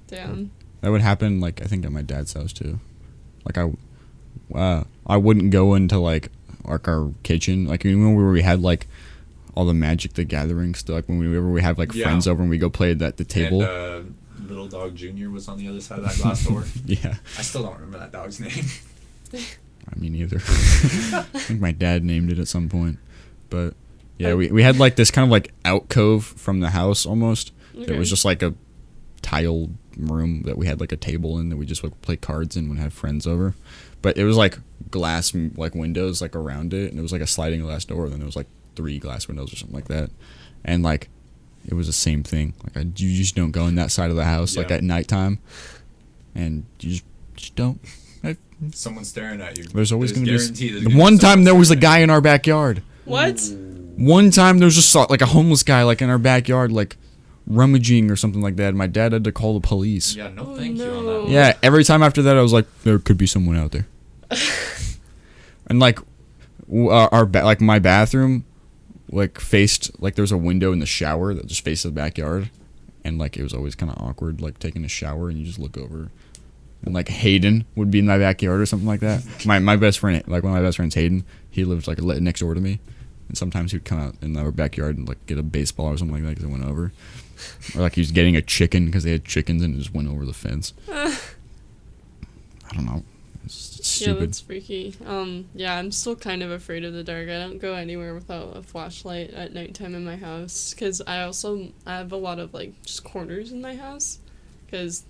C: Damn.
A: That would happen, like, I think at my dad's house, too. Like, I wouldn't go into, like our kitchen. Like, you know where we had, like, all the Magic the Gathering stuff. Like, whenever we have, like,
B: Yeah.
A: friends over and we go play at the table.
B: And Little Dog Jr. was on the other side of that glass door.
A: Yeah.
B: I still don't remember that dog's name.
A: I mean, neither. I think my dad named it at some point. But, yeah, we had, like, this kind of, like, alcove from the house, almost. It
C: Okay.
A: was just, like, a tiled room that we had, like, a table in that we just would play cards in when we had friends over. But it was, like, glass, like, windows, like, around it. And it was, like, a sliding glass door. And then there was, like, 3 glass windows or something like that. And, like, it was the same thing. Like, you just don't go in that side of the house, like,
B: Yeah.
A: at nighttime. And you just don't.
B: Someone's staring at you.
A: There's always going to
B: guaranteed
A: be...
B: there's gonna be
A: One time
B: someone
A: there was a
B: staring
A: guy in our backyard.
C: What?
A: One time there was just, like, a homeless guy, like, in our backyard, like, rummaging or something like that. And my dad had to call the police.
B: Yeah, no
C: Oh,
B: thank you on
C: no.
B: that.
A: Yeah, every time after that, I was like, there could be someone out there. And like, like my bathroom, like faced like there was a window in the shower that just faced the backyard, and like it was always kind of awkward, like taking a shower and you just look over, and like Hayden would be in my backyard or something like that. My best friend, like one of my best friends, Hayden, he lived like next door to me, and sometimes he'd come out in our backyard and like get a baseball or something like that because it went over. Or like he was getting a chicken because they had chickens and it just went over the fence. I don't know. It's
C: Yeah,
A: stupid.
C: that's freaky. Yeah, I'm still kind of afraid of the dark. I don't go anywhere without a flashlight at nighttime in my house because I have a lot of like just corners in my house because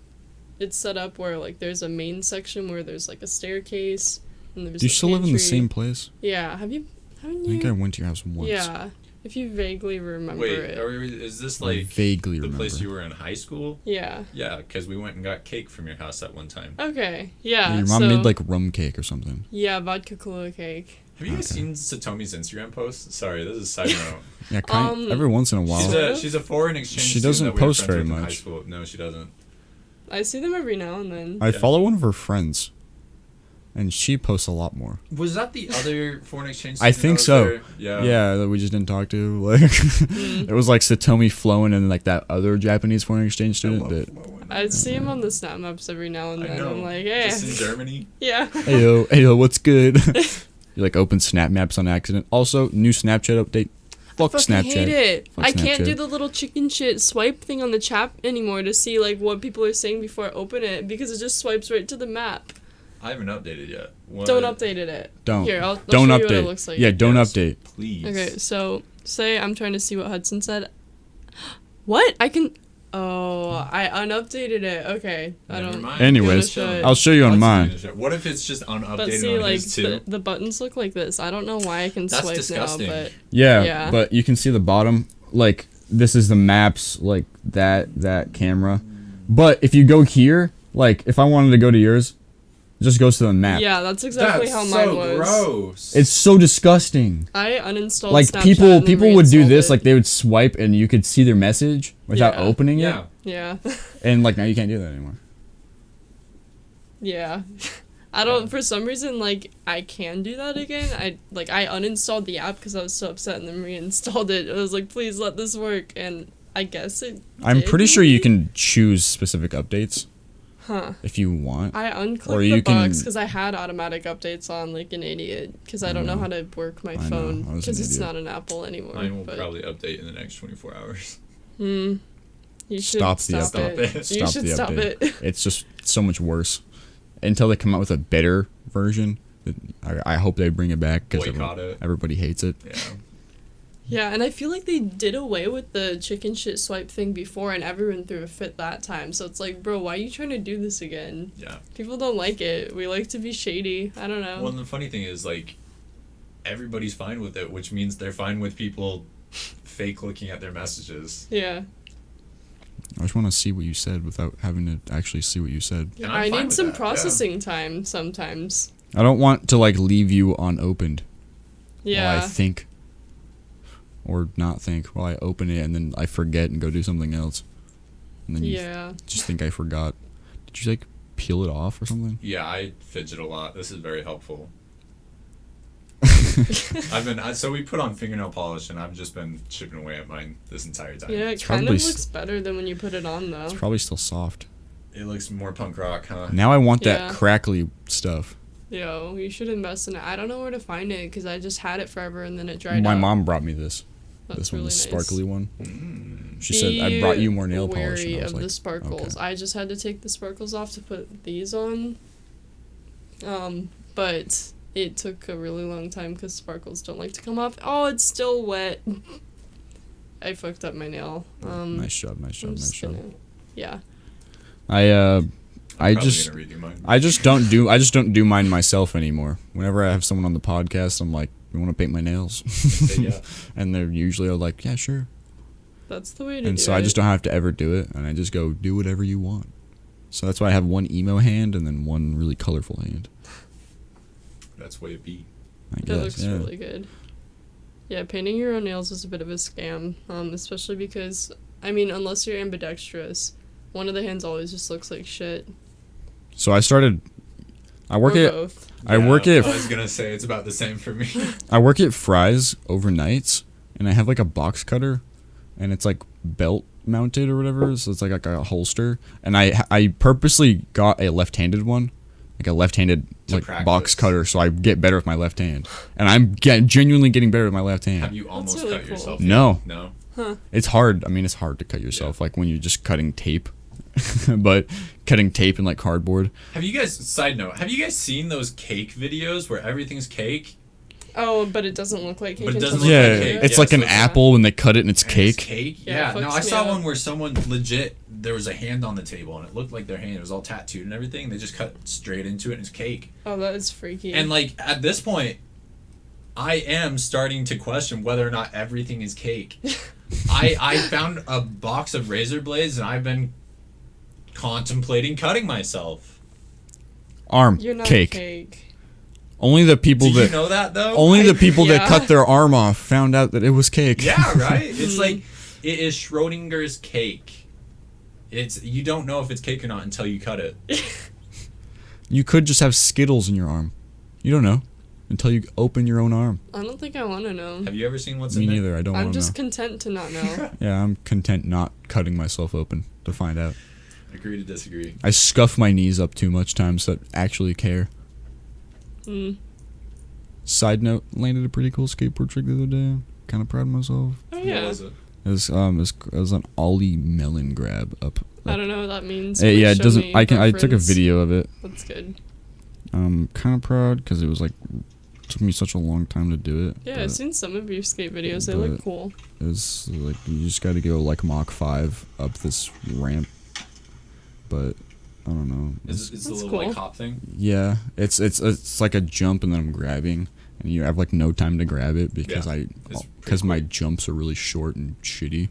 C: it's set up where like there's a main section where there's like a staircase and there's.
A: Do you
C: a
A: still live in the
C: pantry.
A: same place?
C: Yeah. Haven't you?
A: I think I went to your house once.
C: Yeah. If you vaguely remember
B: Wait,
C: it.
B: is this
A: I
B: like
A: vaguely
B: the
A: remember.
B: place you were in high school?
C: Yeah.
B: Yeah, because we went and got cake from your house at one time.
C: Okay. Yeah.
A: Yeah, your mom
C: so,
A: made like rum cake or something.
C: Yeah, vodka cola cake.
B: Have you guys
A: Okay.
B: seen Satomi's Instagram posts? Sorry, this is a side note.
A: Yeah, every once in a while.
B: She's a foreign exchange
A: She
B: student
A: doesn't
B: that we were
A: post
B: friends
A: very
B: with in high
A: much.
B: school. No, she doesn't.
C: I see them every now and then.
A: I
B: Yeah.
A: follow one of her friends, and she posts a lot more.
B: Was that the other foreign exchange
A: I
B: student
A: think
B: that was
A: so.
B: there? Yeah.
A: Yeah, that we just didn't talk to. Like, it was like Satomi Flowen and like that other Japanese foreign exchange
B: I
A: student.
B: love
A: That
B: Flowen.
C: I see him on the snap maps every now and
B: I
C: then.
B: know.
C: I'm like, hey.
B: Just in Germany.
C: Yeah.
A: Heyo, what's good? You like open Snap Maps on accident. Also, new Snapchat update. Fuck
C: Fucking
A: Snapchat.
C: hate it.
A: Fuck
C: I can't
A: Snapchat.
C: do the little chicken shit swipe thing on the chat anymore to see like what people are saying before I open it because it just swipes right to the map.
B: I haven't updated yet.
C: Don't update it.
A: Don't.
C: Here, I'll
A: Don't
C: show
A: update.
C: you what it looks like.
A: Yeah, don't
B: Yes,
A: update.
B: Please.
C: Okay, so say I'm trying to see what Hudson said. What? I can. Oh, I unupdated it. Okay, I
B: Never
C: don't.
B: mind.
A: Anyways,
C: Gonna show it.
A: I'll show you on
B: Let's
A: mine.
B: finish it. What if it's just unupdated
C: But see,
B: on
C: like
B: his too?
C: the buttons look like this. I don't know why I can
B: That's
C: swipe
B: disgusting.
C: now, but
A: Yeah,
C: Yeah.
A: but you can see the bottom. Like this is the maps. Like that camera. But if you go here, like if I wanted to go to yours, it just goes to the map.
C: yeah, that's exactly
B: That's
C: how
B: so
C: mine was.
B: gross.
A: It's so disgusting.
C: I uninstalled
A: Like
C: Snapchat
A: people
C: and then
A: people would do
C: reinstalled
A: this.
C: it.
A: Like they would swipe and you could see their message without
C: Yeah.
A: opening it.
B: yeah.
C: Yeah.
A: And like now you can't do that anymore.
C: Yeah. I don't, for some reason, like, I can do that again. I uninstalled the app because I was so upset and then reinstalled it. I was like, please let this work. And I guess it
A: I'm
C: did
A: pretty sure you
C: maybe?
A: can choose specific updates.
C: Huh.
A: if you want.
C: I unclicked
A: Or
C: the
A: you can-
C: bugs because I had automatic updates on like an idiot because I don't know how to work my
A: I know,
C: phone
A: I was an
C: because it's
A: idiot.
C: not an Apple anymore.
B: Mine will
C: but,
B: probably update in the next 24 hours.
C: You should
A: Stop
C: stop,
A: the
C: it.
B: update.
C: You
A: Stop
C: should
A: the
C: stop
A: update.
C: it.
A: It's just so much worse. Until they come out with a better version, I hope they bring it back because
B: Boycott it.
A: everybody hates it.
B: Yeah.
C: Yeah, and I feel like they did away with the chicken shit swipe thing before, and everyone threw a fit that time. So it's like, bro, why are you trying to do this again?
B: Yeah.
C: People don't like it. We like to be shady. I don't know.
B: Well, and the funny thing is, like, everybody's fine with it, which means they're fine with people fake looking at their messages.
C: Yeah.
A: I just want to see what you said without having to actually see what you said.
B: And I'm
C: I
B: fine
C: need
B: with
C: some
B: that, yeah.
C: processing time sometimes.
A: I don't want to like leave you unopened
C: Yeah.
A: while I think or not think while I open it and then I forget and go do something else. And then you
C: Yeah.
A: just think I forgot. Did you like peel it off or something?
B: Yeah, I fidget a lot. This is very helpful. So we put on fingernail polish, and I've just been chipping away at mine this entire time.
C: Yeah, it
A: It's
C: kind of
A: probably
C: looks better than when you put it on, though.
A: It's probably still soft.
B: It looks more punk rock, huh?
A: Now I want
C: Yeah.
A: that crackly stuff.
C: Yo, you should invest in it. I don't know where to find it because I just had it forever and then it dried
A: My
C: up.
A: mom brought me this.
C: That's
A: This one,
C: really
A: the
C: nice.
A: sparkly one.
B: Mm.
A: She said, I brought you more nail
C: Be
A: polish. And
C: wary
A: I was
C: of
A: like,
C: the sparkles.
A: okay.
C: I just had to take the sparkles off to put these on. But it took a really long time because sparkles don't like to come off. Oh, it's still wet. I fucked up my nail.
A: Nice job, nice job,
C: I'm
A: nice
C: just
A: job.
C: gonna, yeah.
A: I
B: Probably
A: just
B: gonna redo mine.
A: I just don't do mine myself anymore. Whenever I have someone on the podcast, I'm like, you want to paint my nails?
B: Say yeah.
A: And they're usually all like, yeah, sure.
C: That's the way to
A: And
C: do
A: so
C: it.
A: I just don't have to ever do it, and I just go do whatever you want. So that's why I have one emo hand and then one really colorful hand.
B: That's way it be.
A: I
C: That
A: guess.
C: looks
A: Yeah.
C: really good. Yeah, painting your own nails is a bit of a scam, especially because, I mean, unless you're ambidextrous, one of the hands always just looks like shit.
A: So I work
C: Or
A: at
C: both.
A: I work at
B: I was gonna say it's about the same for me.
A: I work at Fry's overnights, and I have like a box cutter, and it's like belt mounted or whatever, so it's like a holster. And I purposely got a left-handed one, like a left-handed
B: To
A: like
B: practice.
A: box cutter, so I get better with my left hand. And I'm genuinely getting better with my left hand.
B: Have you almost
C: really
B: cut
C: cool.
B: yourself?
A: No.
B: No.
A: It's hard. I mean, it's hard to cut yourself, like when you're just cutting tape. But cutting tape and like cardboard.
B: Have you guys? Side note: have you guys seen those cake videos where everything's cake?
C: Oh, but it doesn't look like cake.
B: But it
C: until
B: doesn't
C: you
B: look
A: Yeah,
B: like
C: cut
B: cake.
C: it.
A: it's
B: Yeah,
A: like
B: so
A: an
B: it's
A: apple when they cut it and it's
B: And
A: cake.
B: It's cake.
C: Yeah, it
B: Yeah. No,
C: fucks
B: I
C: me
B: saw
C: up.
B: one where someone legit. There was a hand on the table and it looked like their hand. It was all tattooed and everything. They just cut straight into it and it's cake.
C: Oh, that is freaky.
B: And like at this point, I am starting to question whether or not everything is cake. I found a box of razor blades and I've been contemplating cutting myself.
A: Arm
C: You're not
A: cake.
C: cake.
A: Only the people
B: Did you
A: that
B: know that though?
A: only the people that
C: Yeah.
A: cut their arm off found out that it was cake.
B: Yeah, right? It's like it is Schrodinger's cake. It's you don't know if it's cake or not until you cut it.
A: You could just have Skittles in your arm. You don't know until you open your own arm.
C: I don't think I want to know.
B: Have you ever seen what's
A: Me
B: in there?
A: neither. I don't
C: I'm
A: want to
C: just
A: know.
C: content to not know.
A: Yeah, I'm content not cutting myself open to find out.
B: Agree to disagree.
A: I scuff my knees up too much times that actually care.
C: Hmm.
A: Side note, landed a pretty cool skateboard trick the other day. Kind of proud of myself.
C: Oh,
B: What
C: yeah.
B: was it?
A: It was an ollie melon grab up.
C: I don't know what that means.
A: Yeah,
C: Please
A: it
C: show
A: doesn't.
C: me
A: I took a
C: reference.
A: video of it.
C: That's good.
A: I'm kind of proud because it was like took me such a long time to do it.
C: Yeah,
A: but
C: I've seen some of your skate videos. They
A: but-
C: look cool.
A: It was like you just got to go like Mach 5 up this ramp. But I don't know.
B: It's the
C: That's
B: little
C: cool.
B: like hop thing.
A: Yeah, it's like a jump and then I'm grabbing, and you have like no time to grab it because
B: Yeah, it's pretty
A: my jumps are really short and shitty.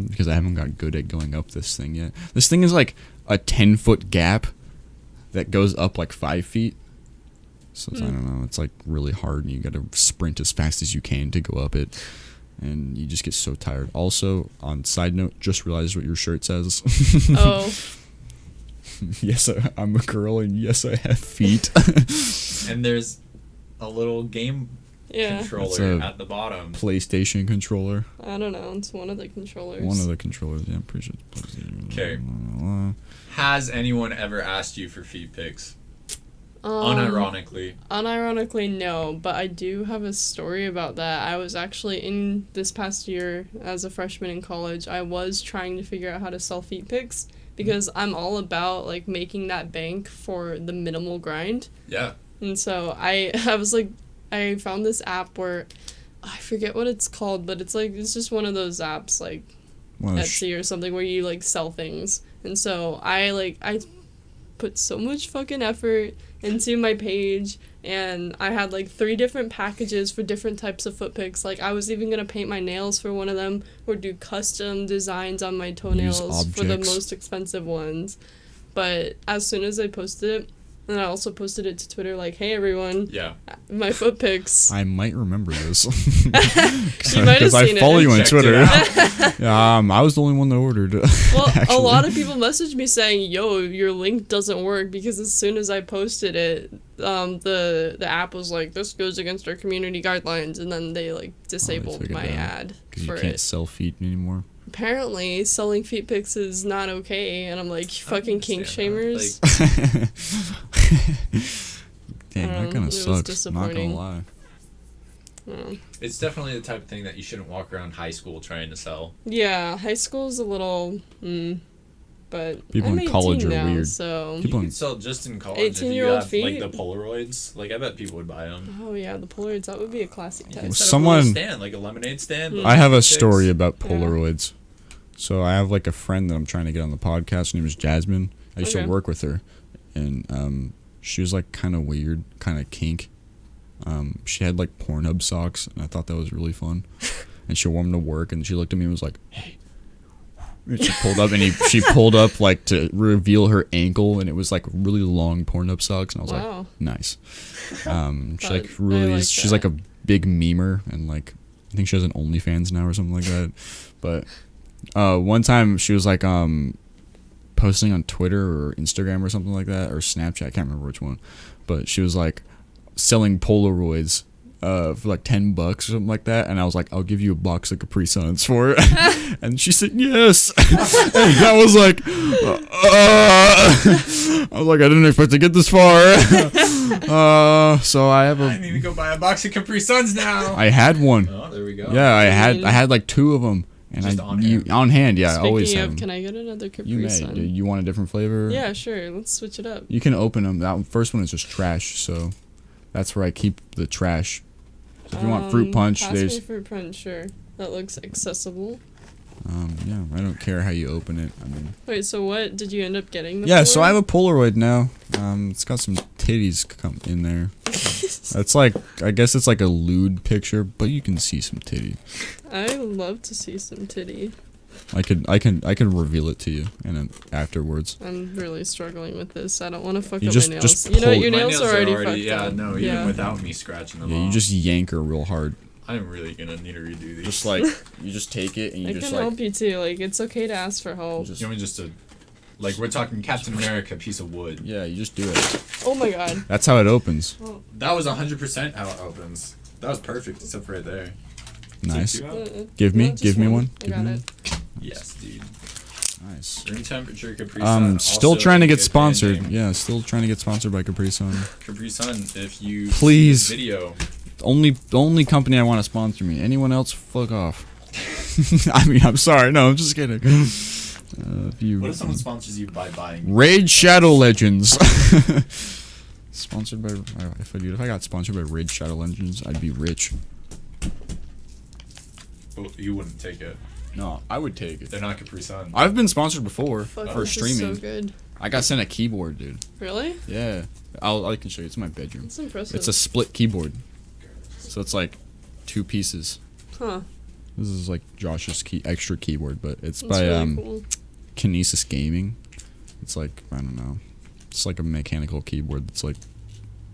A: Because I haven't got good at going up this thing yet. This thing is like a 10-foot gap that goes up like 5 feet. So I don't know. It's like really hard, and you got to sprint as fast as you can to go up it, and you just get so tired. Also, on side note, just realized what your shirt says.
C: Oh,
A: Yes, I'm a girl, and yes, I have feet.
B: And there's a little game
C: Yeah.
B: controller
A: It's a
B: at the bottom.
A: PlayStation controller.
C: I don't know. It's one of the controllers.
A: One of the controllers. Yeah, I'm pretty sure it's PlayStation.
B: Okay. Has anyone ever asked you for feet pics? Unironically.
C: Unironically, no. But I do have a story about that. I was actually in this past year as a freshman in college. I was trying to figure out how to sell feet pics because I'm all about like making that bank for the minimal grind.
B: Yeah.
C: And so I was like, I found this app where I forget what it's called, but it's just one of those apps like Etsy or something where you like sell things. And so I put so much fucking effort into my page, and I had like 3 different packages for different types of foot pics. Like I was even gonna paint my nails for one of them or do custom designs on my toenails for the most expensive ones. But as soon as I posted it, and I also posted it to Twitter like, hey everyone, my foot pics.
A: I might remember this.
C: You might have seen
A: I follow you on
B: Checked
A: Twitter.
B: I
A: was the only one that ordered.
C: Well,
A: actually.
C: a lot of people messaged me saying, yo, your link doesn't work, because as soon as I posted it, the app was like, this goes against our community guidelines, and then they like disabled my ad
A: because
C: for
A: you can't
C: it.
A: sell feet anymore.
C: Apparently, selling feet pics is not okay, and I'm like, you fucking kink shamers.
A: Dang, that kind of sucks. I'm not gonna lie.
B: It's definitely the type of thing that you shouldn't walk around high school trying to sell.
C: Yeah, high school's a little, but
A: people
C: I'm
A: in college
C: 18
A: are
C: now,
A: weird.
C: So
B: You can sell just in college if you
C: 18-year-old
B: have
C: feet?
B: like the Polaroids. Like I bet people would buy them.
C: Oh yeah, the Polaroids, that would be a classic
B: You
C: test.
B: can set up a
A: Someone-
B: little stand, like a lemonade stand.
C: Mm.
B: with
A: I have a
B: pics.
A: story about
C: Yeah.
A: Polaroids. So I have like a friend that I'm trying to get on the podcast. Her name is Jasmine. I used to
C: Okay.
A: work with her, and she was like kind of weird, kind of kink. She had like Pornhub socks, and I thought that was really fun. And she wore them to work, and she looked at me and was like, "Hey." And she pulled up, and she pulled up like to reveal her ankle, and it was like really long Pornhub socks, and I was
C: Wow.
A: like, "Nice." She
C: I
A: like really
C: like
A: she's
C: that.
A: like a big memer, and like I think she has an OnlyFans now or something like that. But one time she was like posting on Twitter or Instagram or something like that, or Snapchat, I can't remember which one, but she was like selling Polaroids for like $10 or something like that, and I was like, I'll give you a box of Capri Suns for it. And she said yes. And I was like I didn't expect to get this far. So I have
B: I need to go buy a box of Capri Suns now.
A: I had one.
B: Oh, there we go.
A: Yeah, I had like 2 of them. And
B: Just on hand?
A: on hand, yeah. I
C: Speaking
A: always
C: of,
A: have 'em.
C: can I get another Capri
A: You may.
C: Sun?
A: Do you want a different flavor?
C: Yeah, sure. Let's switch it up.
A: You can open them. That first one is just trash, so that's where I keep the trash. So if you want fruit punch,
C: pass
A: there's
C: me fruit punch, sure. That looks accessible.
A: yeah. I don't care how you open it. I mean,
C: Wait, so what did you end up getting?
A: yeah. So I have a Polaroid now. It's got some titties come in there. It's like, I guess it's like a lewd picture, but you can see some titty.
C: I love to see some titty.
A: I can reveal it to you, and then afterwards.
C: I'm really struggling with this. I don't want to fuck
A: You
C: up
A: just-
C: my nails.
A: just
C: You know what?
A: pull-
C: Your
B: My
C: nails are already fucked
B: yeah,
C: up.
B: no, even without me scratching them
A: Yeah,
B: off.
A: you just yank her real hard.
B: I'm really gonna need to redo these.
A: Just like you just take it and you
C: I
A: just
C: can
A: like
C: help you too. Like, it's okay to ask for help.
A: just,
B: you want me just to, like, we're talking Captain America, piece of wood.
A: yeah, you just do it.
C: Oh my god.
A: That's how it opens.
B: That was 100% how it opens. That was perfect, except for right there.
A: Nice.
B: Take 2 out?
A: Give me
C: No, just
A: one.
C: I
A: Give
C: got
A: me
C: it.
B: Yes, dude.
A: Nice.
B: Room temperature Capri Sun.
A: Still
B: also
A: trying to
B: a
A: get
B: good
A: sponsored.
B: brand name.
A: Yeah, still trying to get sponsored by Capri Sun.
B: Capri Sun, if you
A: Please.
B: see this video,
A: The only company I want to sponsor me. Anyone else, fuck off. I mean, I'm sorry. No, I'm just kidding. If you
B: what if someone sponsors you by buying?
A: Raid Shadow Legends. Sponsored by if I got sponsored by Raid Shadow Legends, I'd be rich.
B: Oh, you wouldn't take it.
A: No, I would take it.
B: They're not Capri Sun.
A: I've been sponsored before
C: Fuck,
A: for
C: this
A: streaming.
C: is so good.
A: I got sent a keyboard, dude.
C: Really?
A: Yeah, I can show you. It's in my bedroom.
C: That's impressive.
A: It's a split keyboard, so it's like 2 pieces.
C: Huh.
A: This is like Josh's extra keyboard, but it's
C: That's
A: by
C: really cool.
A: Kinesis Gaming. It's like, I don't know. It's like a mechanical keyboard that's like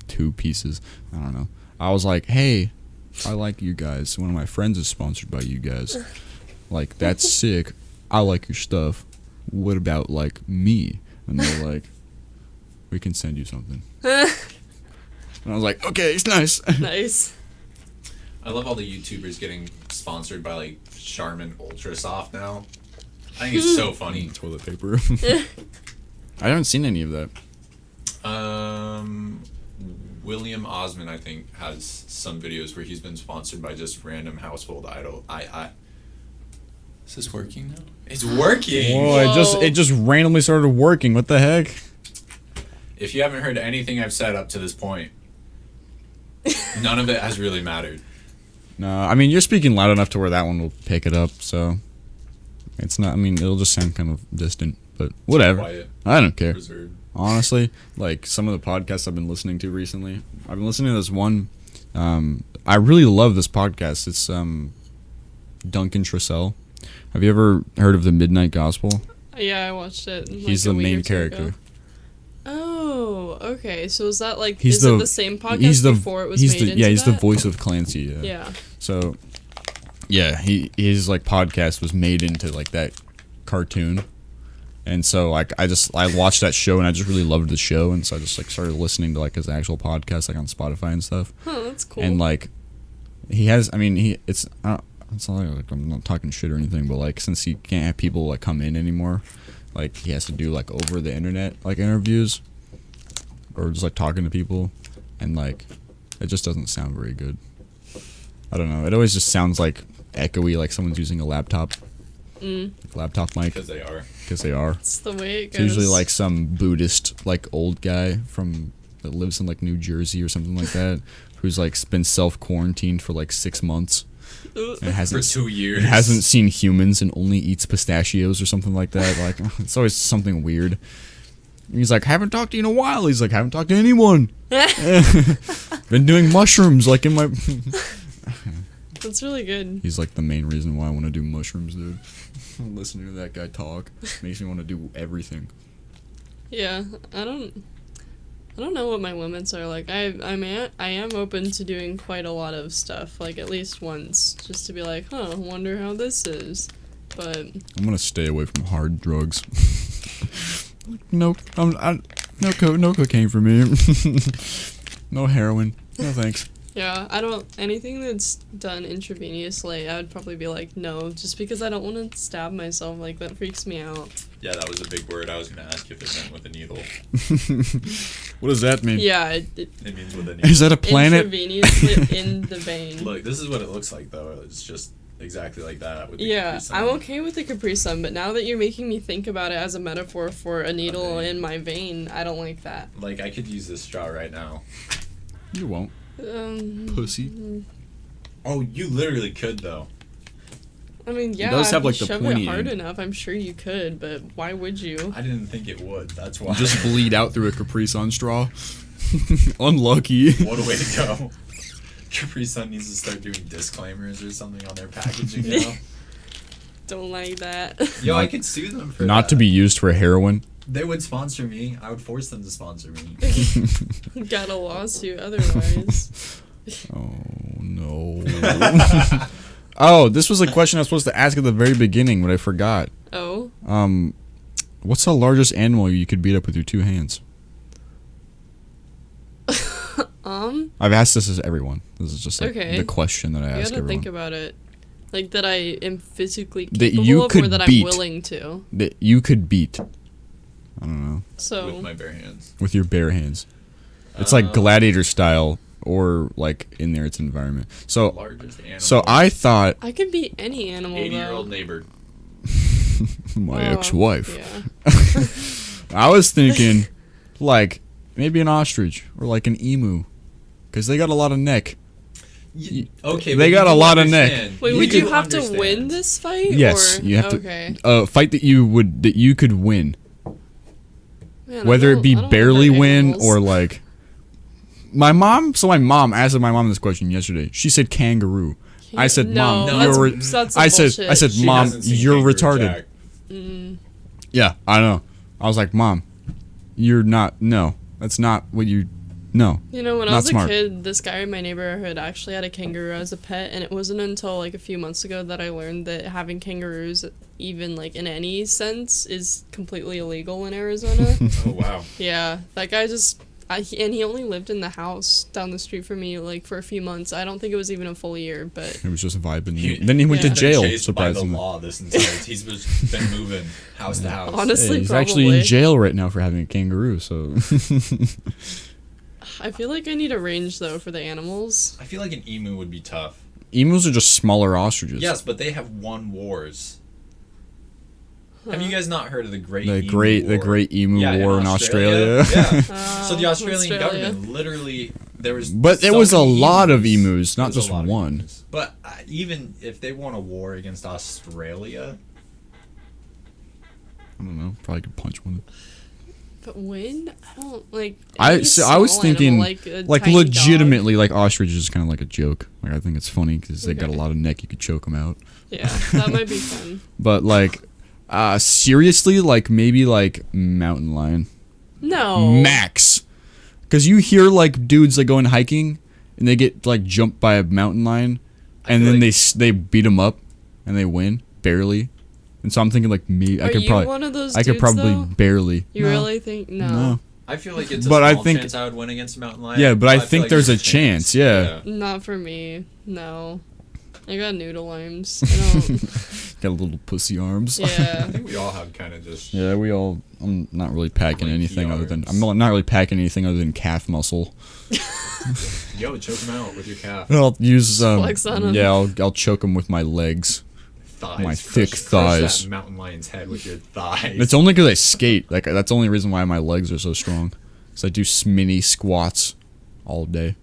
A: 2 pieces. I don't know. I was like, hey, I like you guys. One of my friends is sponsored by you guys. Like, that's sick. I like your stuff. What about like me? And they're like, we can send you something. And I was like, okay, it's nice.
C: Nice.
B: I love all the YouTubers getting sponsored by like Charmin Ultra Soft now. I think it's so funny.
A: Toilet paper. I haven't seen any of that.
B: William Osmond, I think, has some videos where he's been sponsored by just random household idol. Is this working now? It's working.
A: Whoa, it just randomly started working. What the heck?
B: If you haven't heard anything I've said up to this point, none of it has really mattered.
A: No, I mean, you're speaking loud enough to where that one will pick it up, so it's not, I mean, it'll just sound kind of distant, but whatever.
B: Quiet.
A: I don't care.
B: Reserved.
A: Honestly, like some of the podcasts I've been listening to recently, I've been listening to this one, I really love this podcast. It's Duncan Trussell. Have you ever heard of the Midnight Gospel?
C: Yeah, I watched it. Like
A: He's the main character.
C: Ago. Oh, okay. So is that like,
A: He's
C: it the same podcast before it was made into
A: he's
C: that?
A: the voice of Clancy.
C: Yeah.
A: So, yeah, his like podcast was made into like that cartoon, and so like I watched that show and I just really loved the show, and so I just like started listening to like his actual podcast like on Spotify and stuff.
C: Huh, that's cool.
A: And like he has, I mean, it's not like I'm not talking shit or anything, but like since he can't have people like come in anymore, like he has to do like over the internet like interviews or just like talking to people, and like it just doesn't sound very good. I don't know. It always just sounds like echoey, like someone's using a laptop. Like laptop mic.
B: Because they are.
C: It's the way it goes.
A: It's usually like some Buddhist like old guy that lives in like New Jersey or something like that, who's like been self-quarantined for like 6 months. And hasn't,
B: for 2 years.
A: And hasn't seen humans and only eats pistachios or something like that. Like, it's always something weird. And he's like, haven't talked to you in a while. He's like, haven't talked to anyone. Been doing mushrooms like in my...
C: That's really good.
A: He's like the main reason why I want to do mushrooms, dude. Listening to that guy talk makes me want to do everything.
C: Yeah, I don't know what my limits are. Like, I am open to doing quite a lot of stuff, like at least once, just to be like, huh, wonder how this is. But
A: I'm gonna stay away from hard drugs. No cocaine for me. No heroin. No thanks.
C: yeah, anything that's done intravenously, I would probably be like, no, just because I don't want to stab myself. Like, that freaks me out.
B: Yeah, that was a big word. I was going to ask if it meant with a needle.
A: What does that mean?
C: Yeah,
B: It means with a needle.
A: Is that a planet?
C: Intravenously in the vein.
B: Look, this is what it looks like, though. It's just exactly like that. With the
C: Yeah,
B: Capri Sun.
C: I'm okay with the Capri Sun, but now that you're making me think about it as a metaphor for a needle in my vein, I don't like that.
B: Like, I could use this straw right now.
A: You won't. Pussy.
B: Oh, you literally could, though.
C: I mean, yeah,
A: does have,
C: if
A: like,
C: you
A: the
C: shove
A: pointy
C: it hard
A: end.
C: enough, I'm sure you could, but why would you?
B: I didn't think it would. That's why.
A: Just bleed out through a Capri Sun straw. Unlucky.
B: What a way to go. Capri Sun needs to start doing disclaimers or something on their packaging now.
C: Don't like that.
B: Yo, I could sue them for
A: Not
B: that.
A: to be used for heroin.
B: They would sponsor me. I would force them to sponsor me.
C: Got a lawsuit otherwise.
A: Oh, no. Oh, this was a question I was supposed to ask at the very beginning, but I forgot.
C: Oh?
A: What's the largest animal you could beat up with your 2 hands? I've asked this as everyone. This is just like the question that I ask
C: You gotta
A: everyone.
C: think about it. Like, that I am physically
A: That
C: capable
A: you
C: of,
A: could
C: or that
A: beat.
C: I'm willing to.
A: That you could beat. I don't know.
C: So,
B: With my bare hands.
A: With your bare hands. It's like gladiator style, or like in there, its environment. So,
B: Largest animal.
A: so I thought
C: I could beat any animal,
B: 80-year-old neighbor.
A: my ex-wife.
C: Yeah.
A: I was thinking, like maybe an ostrich or like an emu, because they got a lot of neck.
B: Okay,
A: They
B: but
A: got
B: you
A: a
B: do
A: lot of
B: understand.
A: neck.
C: Wait,
A: You
C: would
A: could
C: you have to
B: understand.
C: win this fight?
A: Yes,
C: or?
A: you have
C: Okay.
A: to. Fight that you could win,
C: Man,
A: whether
C: I
A: it be
C: don't
A: barely
C: hurt
A: win
C: animals.
A: or like. My mom asked my mom this question yesterday. She said kangaroo. I said,
C: No,
A: Mom,
B: that's-
A: you're.
C: that's
A: I
C: bullshit.
A: said,
B: She
A: Mom,
B: hasn't seen
A: you're
B: Kangaroo
A: retarded.
B: Jack.
A: Yeah, I know. I was like, Mom, you're not. No, that's not what you. No.
C: You know, when I
A: Not
C: was
A: smart.
C: a kid, this guy in my neighborhood actually had a kangaroo as a pet, and it wasn't until like a few months ago that I learned that having kangaroos, even like in any sense, is completely illegal in Arizona.
B: Oh wow.
C: Yeah, that guy just And he only lived in the house down the street from me, like, for a few months. I don't think it was even a full year, but...
A: It was just vibing. Then he went to
C: Yeah.
A: jail,
B: Chased by the
A: surprisingly.
B: law this entire. He's just been moving house to house.
C: Honestly,
A: Hey, he's
C: probably.
A: actually in jail right now for having a kangaroo, so...
C: I feel like I need a range, though, for the animals.
B: I feel like an emu would be tough.
A: Emus are just smaller ostriches.
B: Yes, but they have won wars. Have you guys not heard of the Great
A: The
B: Emu
A: great
B: War?
A: emu war in Australia.
B: Yeah.
C: Oh,
B: So the Australian
C: Australia.
B: government literally there was.
A: But there
B: so
A: was a
B: many
A: lot of emus,
B: There
A: not
B: was a
A: just
B: lot of
A: one.
B: emus. But even if they won a war against Australia,
A: I don't know. Probably could punch one.
C: But when? I don't, like...
A: I
C: any
A: was
C: small
A: thinking,
C: animal, like, a
A: like
C: tiny
A: legitimately, like ostrich is kind of like a joke. Like I think it's funny because they got a
C: Okay.
A: lot of neck. You could choke them out.
C: dog. Yeah, that might be fun.
A: But like, seriously, like maybe like mountain lion.
C: No.
A: Max. Because you hear like dudes like going hiking and they get like jumped by a mountain lion, and
B: feel
A: then
B: like-
A: they beat them up and they win barely. And so I'm thinking like me, I
C: Are
A: could
C: you
A: probably,
C: one of those
A: I could
C: dudes,
A: probably
C: though?
A: barely.
C: You
A: No.
C: really think? No.
A: No.
B: I feel like it's a
A: But I
B: small
A: think-
B: chance I would win against a mountain lion.
A: Yeah, but I
B: feel
A: think
B: like
A: there's
B: there's
A: a chance, yeah.
C: Not for me. No. I got noodle arms. I don't...
A: Got little pussy arms.
B: I
C: yeah.
B: think we all have kind of just.
A: Yeah, we all. I'm not really packing
B: Lanky
A: anything other than.
B: arms.
A: I'm not really packing anything other than calf muscle.
B: Yo, choke him out with your calf.
A: I'll use.
C: Flex on 'em.
A: Yeah, I'll choke them with my legs.
B: Thighs.
A: My
B: Crush-
A: thick
B: crush
A: thighs.
B: that mountain lion's head with your thighs.
A: It's only because I skate. Like that's the only reason why my legs are so strong. So I do mini squats all day.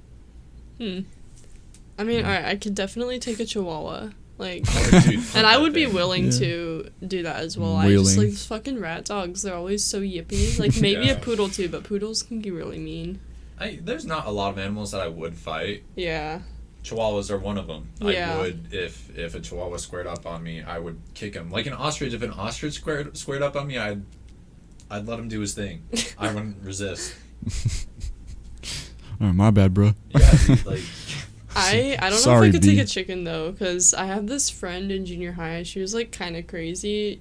C: I mean, alright, I could definitely take a chihuahua. Like,
B: Oh, dude,
C: and I would be
B: that thing.
C: willing
A: Yeah.
C: to do that as well. I just
A: Wheeling.
C: like fucking rat dogs. They're always so yippy. Like, maybe
B: Yeah.
C: a poodle too, but poodles can be really mean.
B: There's not a lot of animals that I would fight.
C: Yeah.
B: Chihuahuas are one of them.
C: Yeah.
B: I would, if a chihuahua squared up on me, I would kick him. Like an ostrich, if an ostrich squared up on me, I'd let him do his thing. I wouldn't resist.
A: Oh, my bad, bro.
B: Yeah, dude, like
C: I don't know
A: Sorry,
C: if I could
A: B.
C: take a chicken though, because I have this friend in junior high. She was like kind of crazy.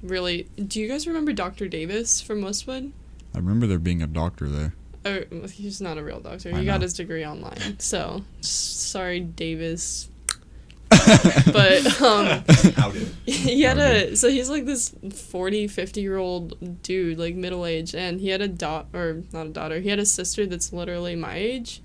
C: Really, do you guys remember Dr. Davis from Westwood?
A: I remember there being a doctor there.
C: Or he's not a real doctor.
A: I
C: He got
A: know.
C: his degree online. So sorry, Davis. But
B: outed.
C: he had a so he's like this 50-year-old dude, like middle age, and he had a or not a daughter, he had a sister that's literally my age,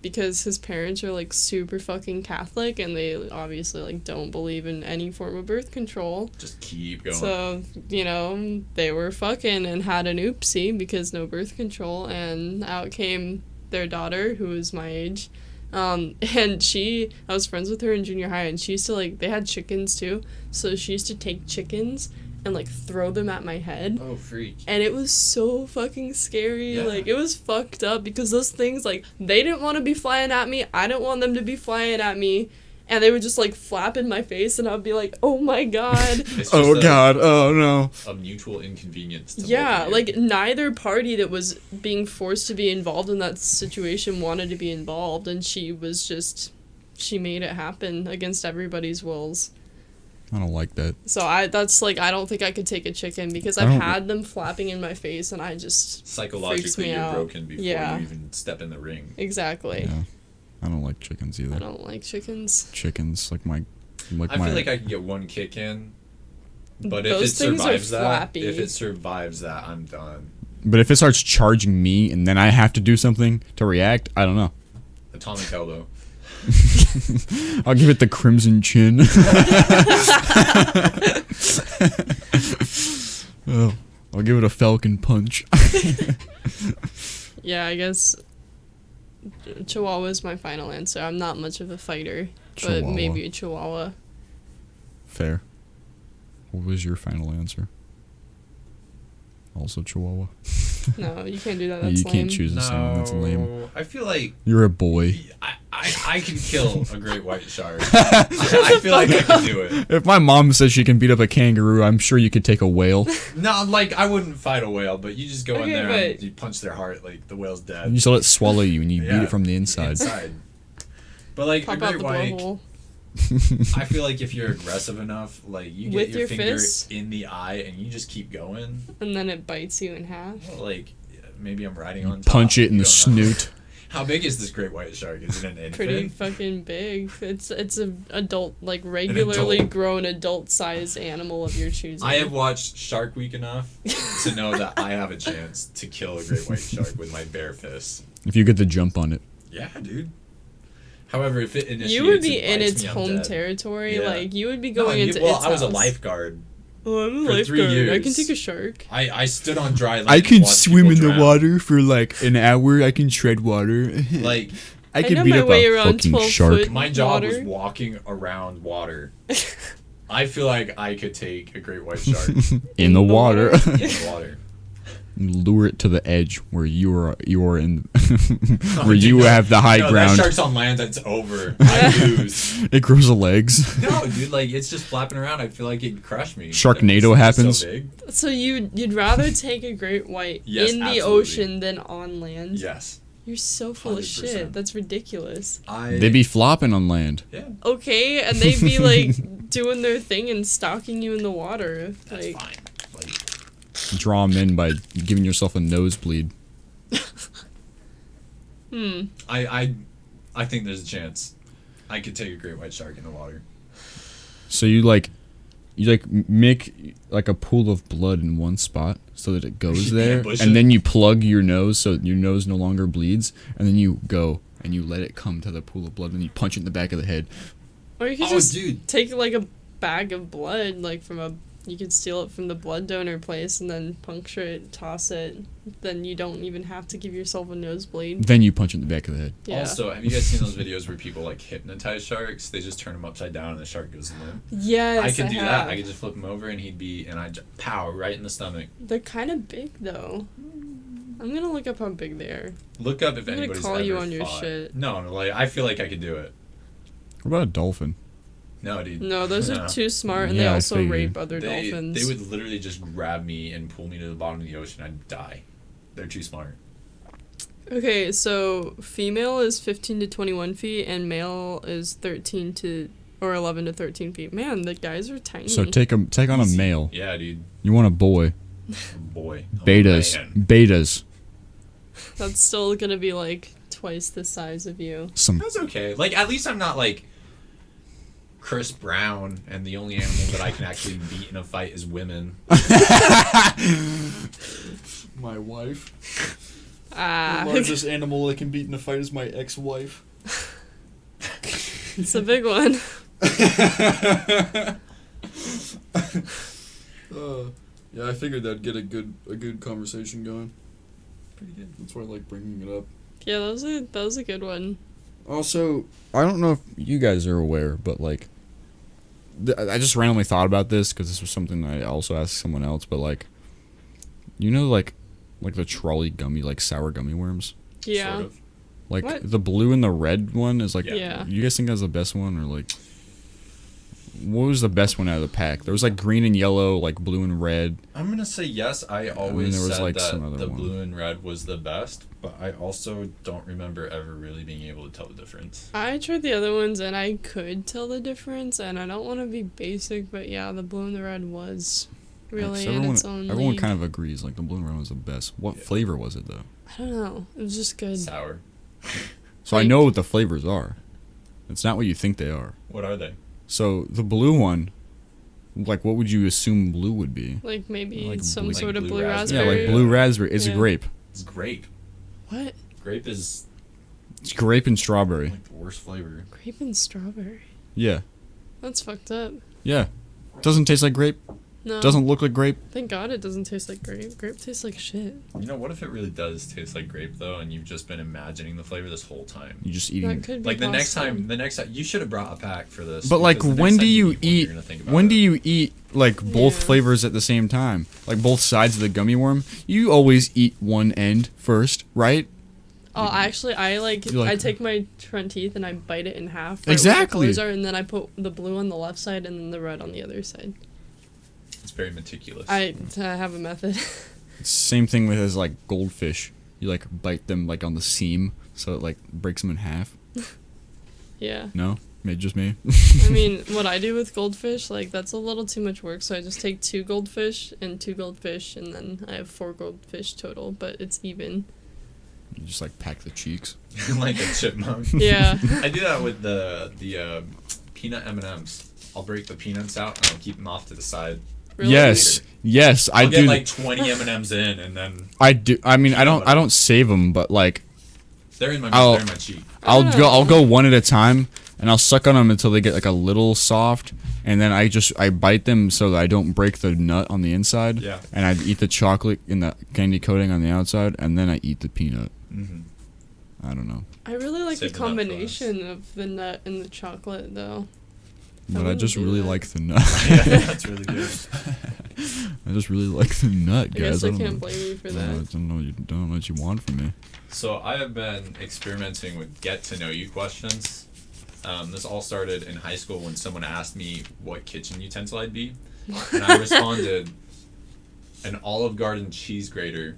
C: because his parents are like super fucking Catholic and they obviously like don't believe in any form of birth control.
B: Just keep going.
C: So, you know, they were fucking and had an oopsie because no birth control, and out came their daughter, who was my age. And I was friends with her in junior high, and she used to, like, they had chickens too, so she used to take chickens and, like, throw them at my head.
B: Oh, freak.
C: And it was so fucking scary.
B: Yeah.
C: Like, it was fucked up because those things, like, they didn't want to be flying at me. I didn't want them to be flying at me. And they would just, like, flap in my face, and I'd be like, oh my god.
B: It's just
A: Oh God! Oh no!
B: a mutual inconvenience. To
C: Yeah,
B: both of you.
C: like, neither party that was being forced to be involved in that situation wanted to be involved, and she made it happen against everybody's wills.
A: I don't like that.
C: So I don't think I could take a chicken because
A: I
C: I've
A: don't-
C: had them flapping in my face, and I just freaks
B: Psychologically,
C: me
B: you're
C: out.
B: broken before
C: Yeah.
B: you even step in the ring.
C: Exactly.
A: Yeah, I don't like chickens
C: I
A: either.
C: don't like chickens.
A: Chickens like my
B: I feel like I can get one kick in, but if it
C: Those things are
B: survives that,
C: flappy.
B: if it survives that, I'm done.
A: But if it starts charging me and then I have to do something to react, I don't know.
B: Atomic elbow.
A: I'll give it the crimson chin. Oh, I'll give it a falcon punch.
C: Yeah, I guess Chihuahua is my final answer. I'm not much of a fighter, but
A: Chihuahua.
C: maybe a Chihuahua.
A: Fair. What was your final answer? Also Chihuahua.
C: No, you can't do that.
A: Yeah,
C: That's
A: you
C: lame.
A: can't choose the same one. That's lame.
B: I feel like
A: You're a boy.
B: I can kill a great white shark. I feel like I can do it.
A: If my mom says she can beat up a kangaroo, I'm sure you could take a whale.
B: No, like I wouldn't fight a whale, but you just go in
C: Okay,
B: there and
C: but-
B: you punch their heart, like the whale's
A: You
B: dead.
A: just let it swallow you and you beat
B: Yeah,
A: it from the inside.
B: But like
C: Pop
B: a
C: out
B: great
C: the
B: white,
C: blowhole.
B: I feel like if you're aggressive enough, like you get
C: With
B: your
C: your
B: finger
C: fist?
B: in the eye and you just keep going,
C: And then it bites you in half.
B: like maybe I'm riding on top.
A: Punch it in
B: You
A: the
B: don't know.
A: snoot.
B: How big is this great white shark? Is it an infant?
C: Pretty fucking big. It's a adult, like regularly grown adult sized animal of your choosing.
B: I have watched Shark Week enough to know that I have a chance to kill a great white shark with my bare fists.
A: If you get the jump on it.
B: Yeah, dude. However, if it initiates
C: You would be
B: and
C: in
B: bites
C: its
B: me, I'm
C: home
B: dead.
C: territory.
B: Yeah.
C: Like you would be
B: No,
C: going into
B: well,
C: its
B: I was a
C: house.
B: lifeguard.
C: Oh, I'm a
B: for 3
C: lifeguard. I
B: years.
C: can take a shark.
B: I stood on dry land.
A: I
B: and
A: can
B: watched
A: swim in
B: people
A: the
B: drown.
A: water for like an hour. I can tread water.
B: Like,
A: I could
C: know
A: beat
C: my
A: up
C: way
A: a
C: around
A: fucking
C: 12
A: shark.
C: foot.
B: my job was
C: Water.
B: walking around water. I feel like I could take a great white shark
A: In the water.
B: in the water.
A: Lure it to the edge where you are in
B: Oh,
A: where
B: dude,
A: you
B: no.
A: have the high
B: No,
A: ground.
B: that shark's on land. It's over. I lose.
A: It grows the legs.
B: No, dude, like it's just flapping around. I feel like it'd crush me.
A: Sharknado
B: Like, it's
A: happens.
B: So big.
C: So you'd rather take a great white
B: Yes,
C: in the
B: absolutely.
C: ocean than on land?
B: Yes.
C: You're so full of
B: 100%.
C: shit. That's ridiculous.
A: They be flopping on land.
B: Yeah,
C: Okay, and they'd be like doing their thing and stalking you in the water.
B: that's
C: Like,
B: fine. Like,
A: Draw them in by giving yourself a nosebleed.
B: I think there's a chance I could take a great white shark in the water.
A: So you make like a pool of blood in one spot so that it goes there,
B: Ambush
A: and
B: it.
A: then you plug your nose so your nose no longer bleeds, and then you go and you let it come to the pool of blood, and you punch it in the back of the head.
C: or you could
B: Oh,
C: just
B: dude.
C: take like a bag of blood, like you could steal it from the blood donor place and then puncture it, toss it. Then you don't even have to give yourself a nosebleed.
A: Then you punch it in the back of the head.
C: Yeah.
B: Also, have you guys seen those videos where people like hypnotize sharks? They just turn them upside down and the shark goes limp.
C: Yes,
B: I could do
C: have.
B: that. I could just flip him over and I'd pow right in the stomach.
C: They're kind of big though. I'm gonna look up how big they are.
B: Look up if
C: I'm gonna
B: anybody's
C: call
B: ever
C: you on your
B: fought.
C: shit.
B: No, like I feel like I could do it.
A: What about a dolphin?
B: No, dude.
C: No, those
B: No.
C: are too smart, and
A: Yeah,
C: they
A: I
C: also
A: figured.
C: rape other
B: They
C: dolphins.
B: would literally just grab me and pull me to the bottom of the ocean. I'd die. They're too smart.
C: Okay, so female is 15 to 21 feet, and male is 11 to 13 feet. Man, the guys are tiny.
A: So take on a
B: Easy.
A: male.
B: Yeah, dude.
A: You want a boy.
B: Boy. Oh,
A: Betas.
B: man.
A: Betas.
C: That's still gonna be like twice the size of you.
A: Some
B: That's okay. Like at least I'm not like Chris Brown, and the only animal that I can actually beat in a fight is women.
A: My wife.
C: Ah,
A: Animal that can beat in a fight is my ex-wife.
C: it's a big one.
A: Yeah, I figured that'd get a good conversation going.
B: Pretty good.
A: That's why I like bringing it up.
C: Yeah, that was a good one.
A: Also, I don't know if you guys are aware, but like, I just randomly thought about this because this was something I also asked someone else. But like, you know, like the trolley gummy, like sour gummy worms.
C: Yeah.
B: Sort of.
A: Like
C: What?
A: the blue and the red one is like.
C: Yeah.
A: You guys think that's the best one, or like, what was the best one out of the pack? There was like green and yellow, like blue and red.
B: I'm gonna say yes. I always
A: there was,
B: said
A: like,
B: that
A: some other
B: the
A: one.
B: blue and red was the best, but I also don't remember ever really being able to tell the difference.
C: I tried the other ones and I could tell the difference, and I don't want to be basic, but yeah, the blue and the red was really in its own
A: everyone
C: league.
A: kind of agrees. Like the blue and red was the best. What flavor was it though?
C: I don't know. It was just good.
B: Sour.
A: So I
C: Like-
A: know what the flavors are. It's not what you think they are.
B: What are they?
A: So the blue one, like what would you assume blue would be?
C: Like maybe
A: Like
C: some
A: blue-
C: sort of
B: Like
C: blue
B: blue
A: Yeah,
C: raspberry.
A: like blue raspberry. It's a
C: Yeah.
A: grape.
B: It's grape.
C: What?
B: Grape is
A: It's grape and strawberry.
B: like the worst flavor.
C: Grape and strawberry.
A: Yeah.
C: That's fucked up.
A: Yeah. Doesn't taste like grape.
C: No.
A: Doesn't look like grape.
C: Thank God it doesn't taste like grape. Grape tastes like shit.
B: You know, what if it really does taste like grape though, and you've just been imagining the flavor this whole time?
A: You just
C: That
A: eating.
C: could be
B: Like the next
C: possible.
B: time, you should have brought a pack for this.
A: But like,
B: because the next
A: when do
B: time
A: you
B: one,
A: eat?
B: you're gonna think about
A: When
B: it.
A: do you eat like both
C: Yeah.
A: flavors at the same time? Like both sides of the gummy worm. You always eat one end first, right?
C: Oh, actually, I
A: You like-
C: I take my front teeth and I bite it in half. Right
A: Exactly.
C: Where the colors are, and then I put the blue on the left side and then the red on the other side.
B: It's very meticulous.
C: I have a method.
A: Same thing with as like goldfish. You like bite them like on the seam, so it like breaks them in half.
C: Yeah.
A: No. Maybe just me.
C: I mean, what I do with goldfish, like, that's a little too much work, so I just take 2 goldfish, and then I have 4 goldfish total, but it's even.
A: You just like pack the cheeks.
B: Like a chipmunk.
C: Yeah.
B: I do that with the peanut M&Ms. I'll break the peanuts out and I'll keep them off to the side.
C: Really?
A: Yes, I
B: I'll
A: do.
B: get like 20 M&Ms in, and then
A: I do. I mean, I don't save them, but like
B: they're in my mouth, they're in my cheek.
A: I'll go one at a time, and I'll suck on them until they get like a little soft, and then I bite them so that I don't break the nut on the inside.
B: Yeah.
A: And I eat the chocolate in the candy coating on the outside, and then I eat the peanut.
B: Mm-hmm.
A: I don't know.
C: I really like
B: Save
C: the
B: the nut for
C: combination of the nut and the chocolate, though.
A: But I
C: wouldn't
A: just
C: do
A: really
C: that.
A: like the nut.
B: Yeah, that's really good.
A: I just really like the nut,
C: I
A: guys.
C: guess I
A: don't
C: can't
A: know.
C: blame you for
A: I
C: that.
A: don't know what you want from me.
B: So I have been experimenting with get to know you questions. This all started in high school when someone asked me what kitchen utensil I'd be, and I responded, an Olive Garden cheese grater,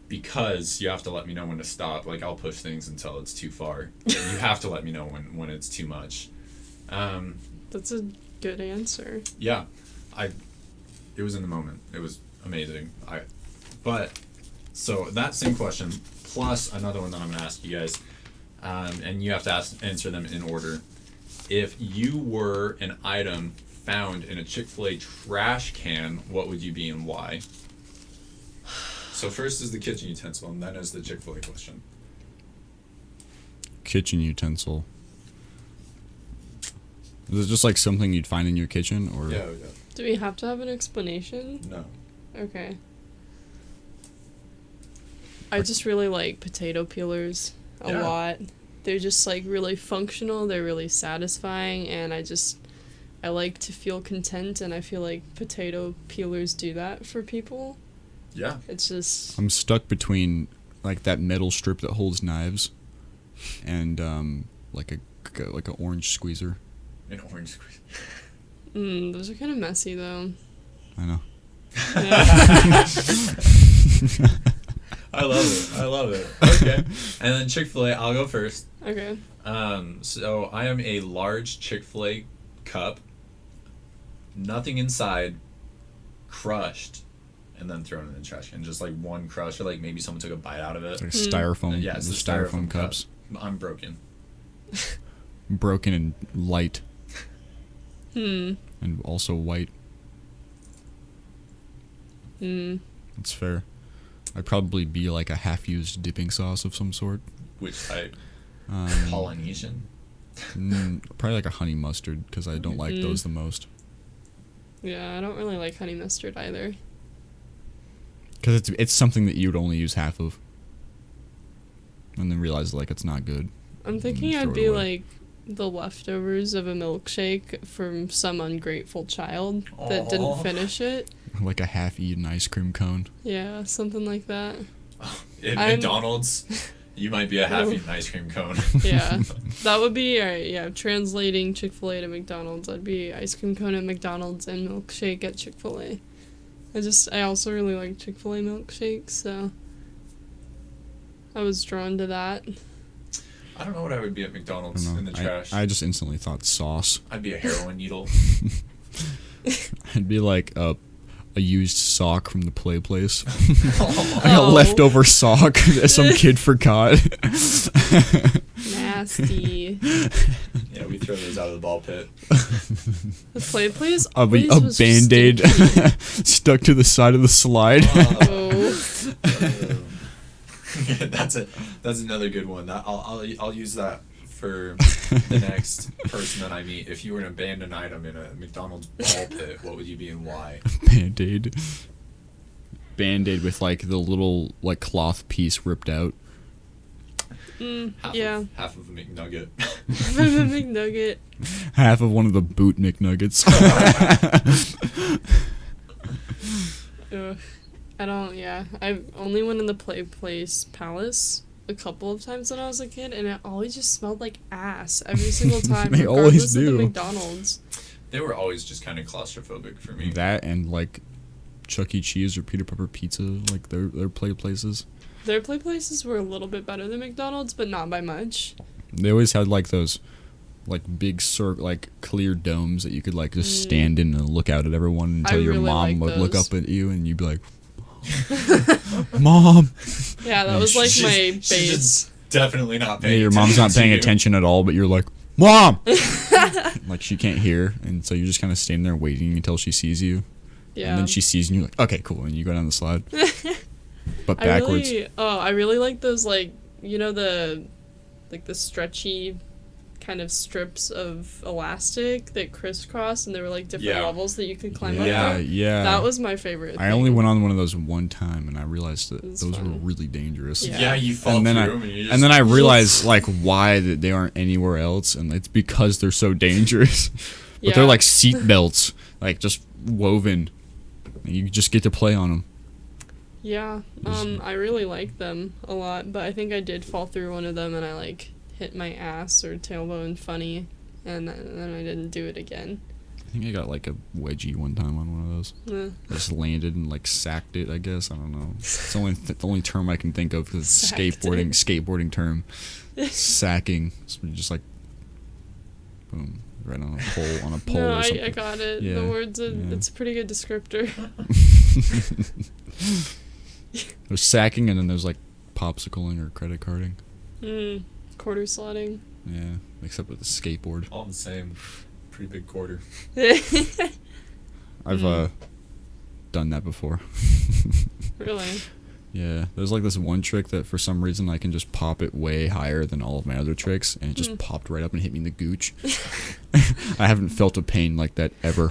B: because you have to let me know when to stop. Like, I'll push things until it's too far. You have to let me know when it's too much.
C: That's a good answer.
B: Yeah, it was in the moment. It was amazing. So that same question plus another one that I'm gonna ask you guys, and you have to answer them in order. If you were an item found in a Chick-fil-A trash can, what would you be and why? So first is the kitchen utensil, and then is the Chick-fil-A question.
A: Kitchen utensil. Is it just like something you'd find in your kitchen, or?
B: Yeah.
C: Do we have to have an explanation?
B: No.
C: Okay. I just really like potato peelers a
B: Yeah.
C: lot. They're just like really functional, they're really satisfying, and I like to feel content, and I feel like potato peelers do that for people.
B: Yeah.
C: It's just
A: I'm stuck between like that metal strip that holds knives, and like an orange squeezer.
B: An orange squeeze.
C: those are kind of messy though.
A: I know.
C: Yeah.
B: I love it. Okay. And then Chick-fil-A, I'll go first.
C: Okay.
B: So I am a large Chick-fil-A cup, nothing inside, crushed, and then thrown in the trash can. Just like one crush, or like maybe someone took a bite out of it.
A: It's like styrofoam.
B: Yeah, it's
A: the
B: the
A: styrofoam
B: cup.
A: cups.
B: I'm broken.
A: Broken and light,
C: Hmm.
A: and also white.
C: Hmm.
A: It's fair. I'd probably be like a half-used dipping sauce of some sort.
B: Which type?
A: Um,
B: Polynesian?
A: Probably like a honey mustard, because I don't like those the most.
C: Yeah, I don't really like honey mustard either.
A: Because it's something that you would only use half of, and then realize like it's not good.
C: I'm thinking
A: throw
C: I'd
A: it
C: be
A: away.
C: like the leftovers of a milkshake from some ungrateful child that
B: Aw.
C: didn't finish it.
A: Like a half-eaten ice cream cone.
C: Yeah, something like that.
B: In
C: I'm-
B: McDonald's, you might be a half-eaten ice cream cone.
C: Yeah, that would be alright. Yeah, translating Chick-fil-A to McDonald's, I'd be ice cream cone at McDonald's and milkshake at Chick-fil-A. I also really like Chick-fil-A milkshakes, so I was drawn to that.
B: I don't know what I would be at
A: I
B: McDonald's
A: don't know.
B: in the trash.
A: I just instantly thought sauce.
B: I'd be a heroin needle.
A: I'd be like a used sock from the play place.
B: Oh,
A: Like a
C: Oh.
A: leftover sock that some kid forgot.
C: Nasty.
B: yeah, we throw those out of the ball pit.
C: The play place
A: A
C: always was
A: Band-Aid
C: stinky.
A: stuck to the side of the slide.
C: Oh.
B: That's another good one. I'll use that for the next person that I meet. If you were an abandoned item in a McDonald's ball pit, what would you be and why?
A: Band-Aid. Band-Aid with like the little like cloth piece ripped out.
C: Yeah.
B: Half of a McNugget.
C: McNugget.
A: Half of one of the boot McNuggets.
C: Ugh. I've only went in the play place Palace a couple of times when I was a kid, and it always just smelled like ass every single time.
A: They always
C: regardless of
A: do.
C: the McDonald's.
B: They were always just kind of claustrophobic for me.
A: That and like Chuck E. Cheese or Peter Pepper Pizza, like their play places.
C: Their play places were a little bit better than McDonald's, but not by much.
A: They always had like those like big like clear domes that you could like just stand in and look out at everyone until your
C: really
A: mom
C: like
A: would look
C: those.
A: up at you and you'd be like, Mom.
C: Yeah, that was like my
B: She's
C: base.
B: just definitely not
A: Yeah,
B: paying
A: your mom's not
B: attention
A: paying
B: to you.
A: attention at all, but you're like, Mom. Like she can't hear, and so you're just kind of standing there waiting until she sees you,
C: Yeah.
A: and then she sees you, and you're like, okay, cool, and you go down the slide, but
C: I
A: backwards.
C: really like those, like, you know, the stretchy kind of strips of elastic that crisscross, and there were like different
B: Yeah.
C: levels that you could climb
A: Yeah,
C: up.
A: yeah.
C: That was my favorite.
A: I only went on one of those one time, and I realized that
C: It was
A: those were
C: fun.
A: really dangerous.
C: Yeah.
B: Yeah, you fall
A: And then
B: through 'em and you just...
A: And then I realized like why that they aren't anywhere else, and it's because they're so dangerous. But they're
C: Yeah.
A: like seat belts, like just woven. And you just get to play on them.
C: Yeah, I really liked them a lot, but I think I did fall through one of them and I like hit my ass or tailbone funny, and then I didn't do it again.
A: I think I got like a wedgie one time on one of those.
C: Eh.
A: I just landed and like sacked it. I guess I don't know. It's the only term I can think of because it's
C: Sacked
A: skateboarding term. Sacking. So you just like boom right on a pole
C: No,
A: or something.
C: I got it.
A: Yeah,
C: The words,
A: yeah.
C: it's a pretty good descriptor.
A: There's sacking and then there's like popsicling or credit carding.
C: Quarter slotting.
A: Yeah, except with the skateboard.
B: all the same. Pretty big quarter.
A: I've done that before.
C: Really?
A: Yeah, there's like this one trick that for some reason I can just pop it way higher than all of my other tricks, and it just popped right up and hit me in the gooch. I haven't felt a pain like that ever.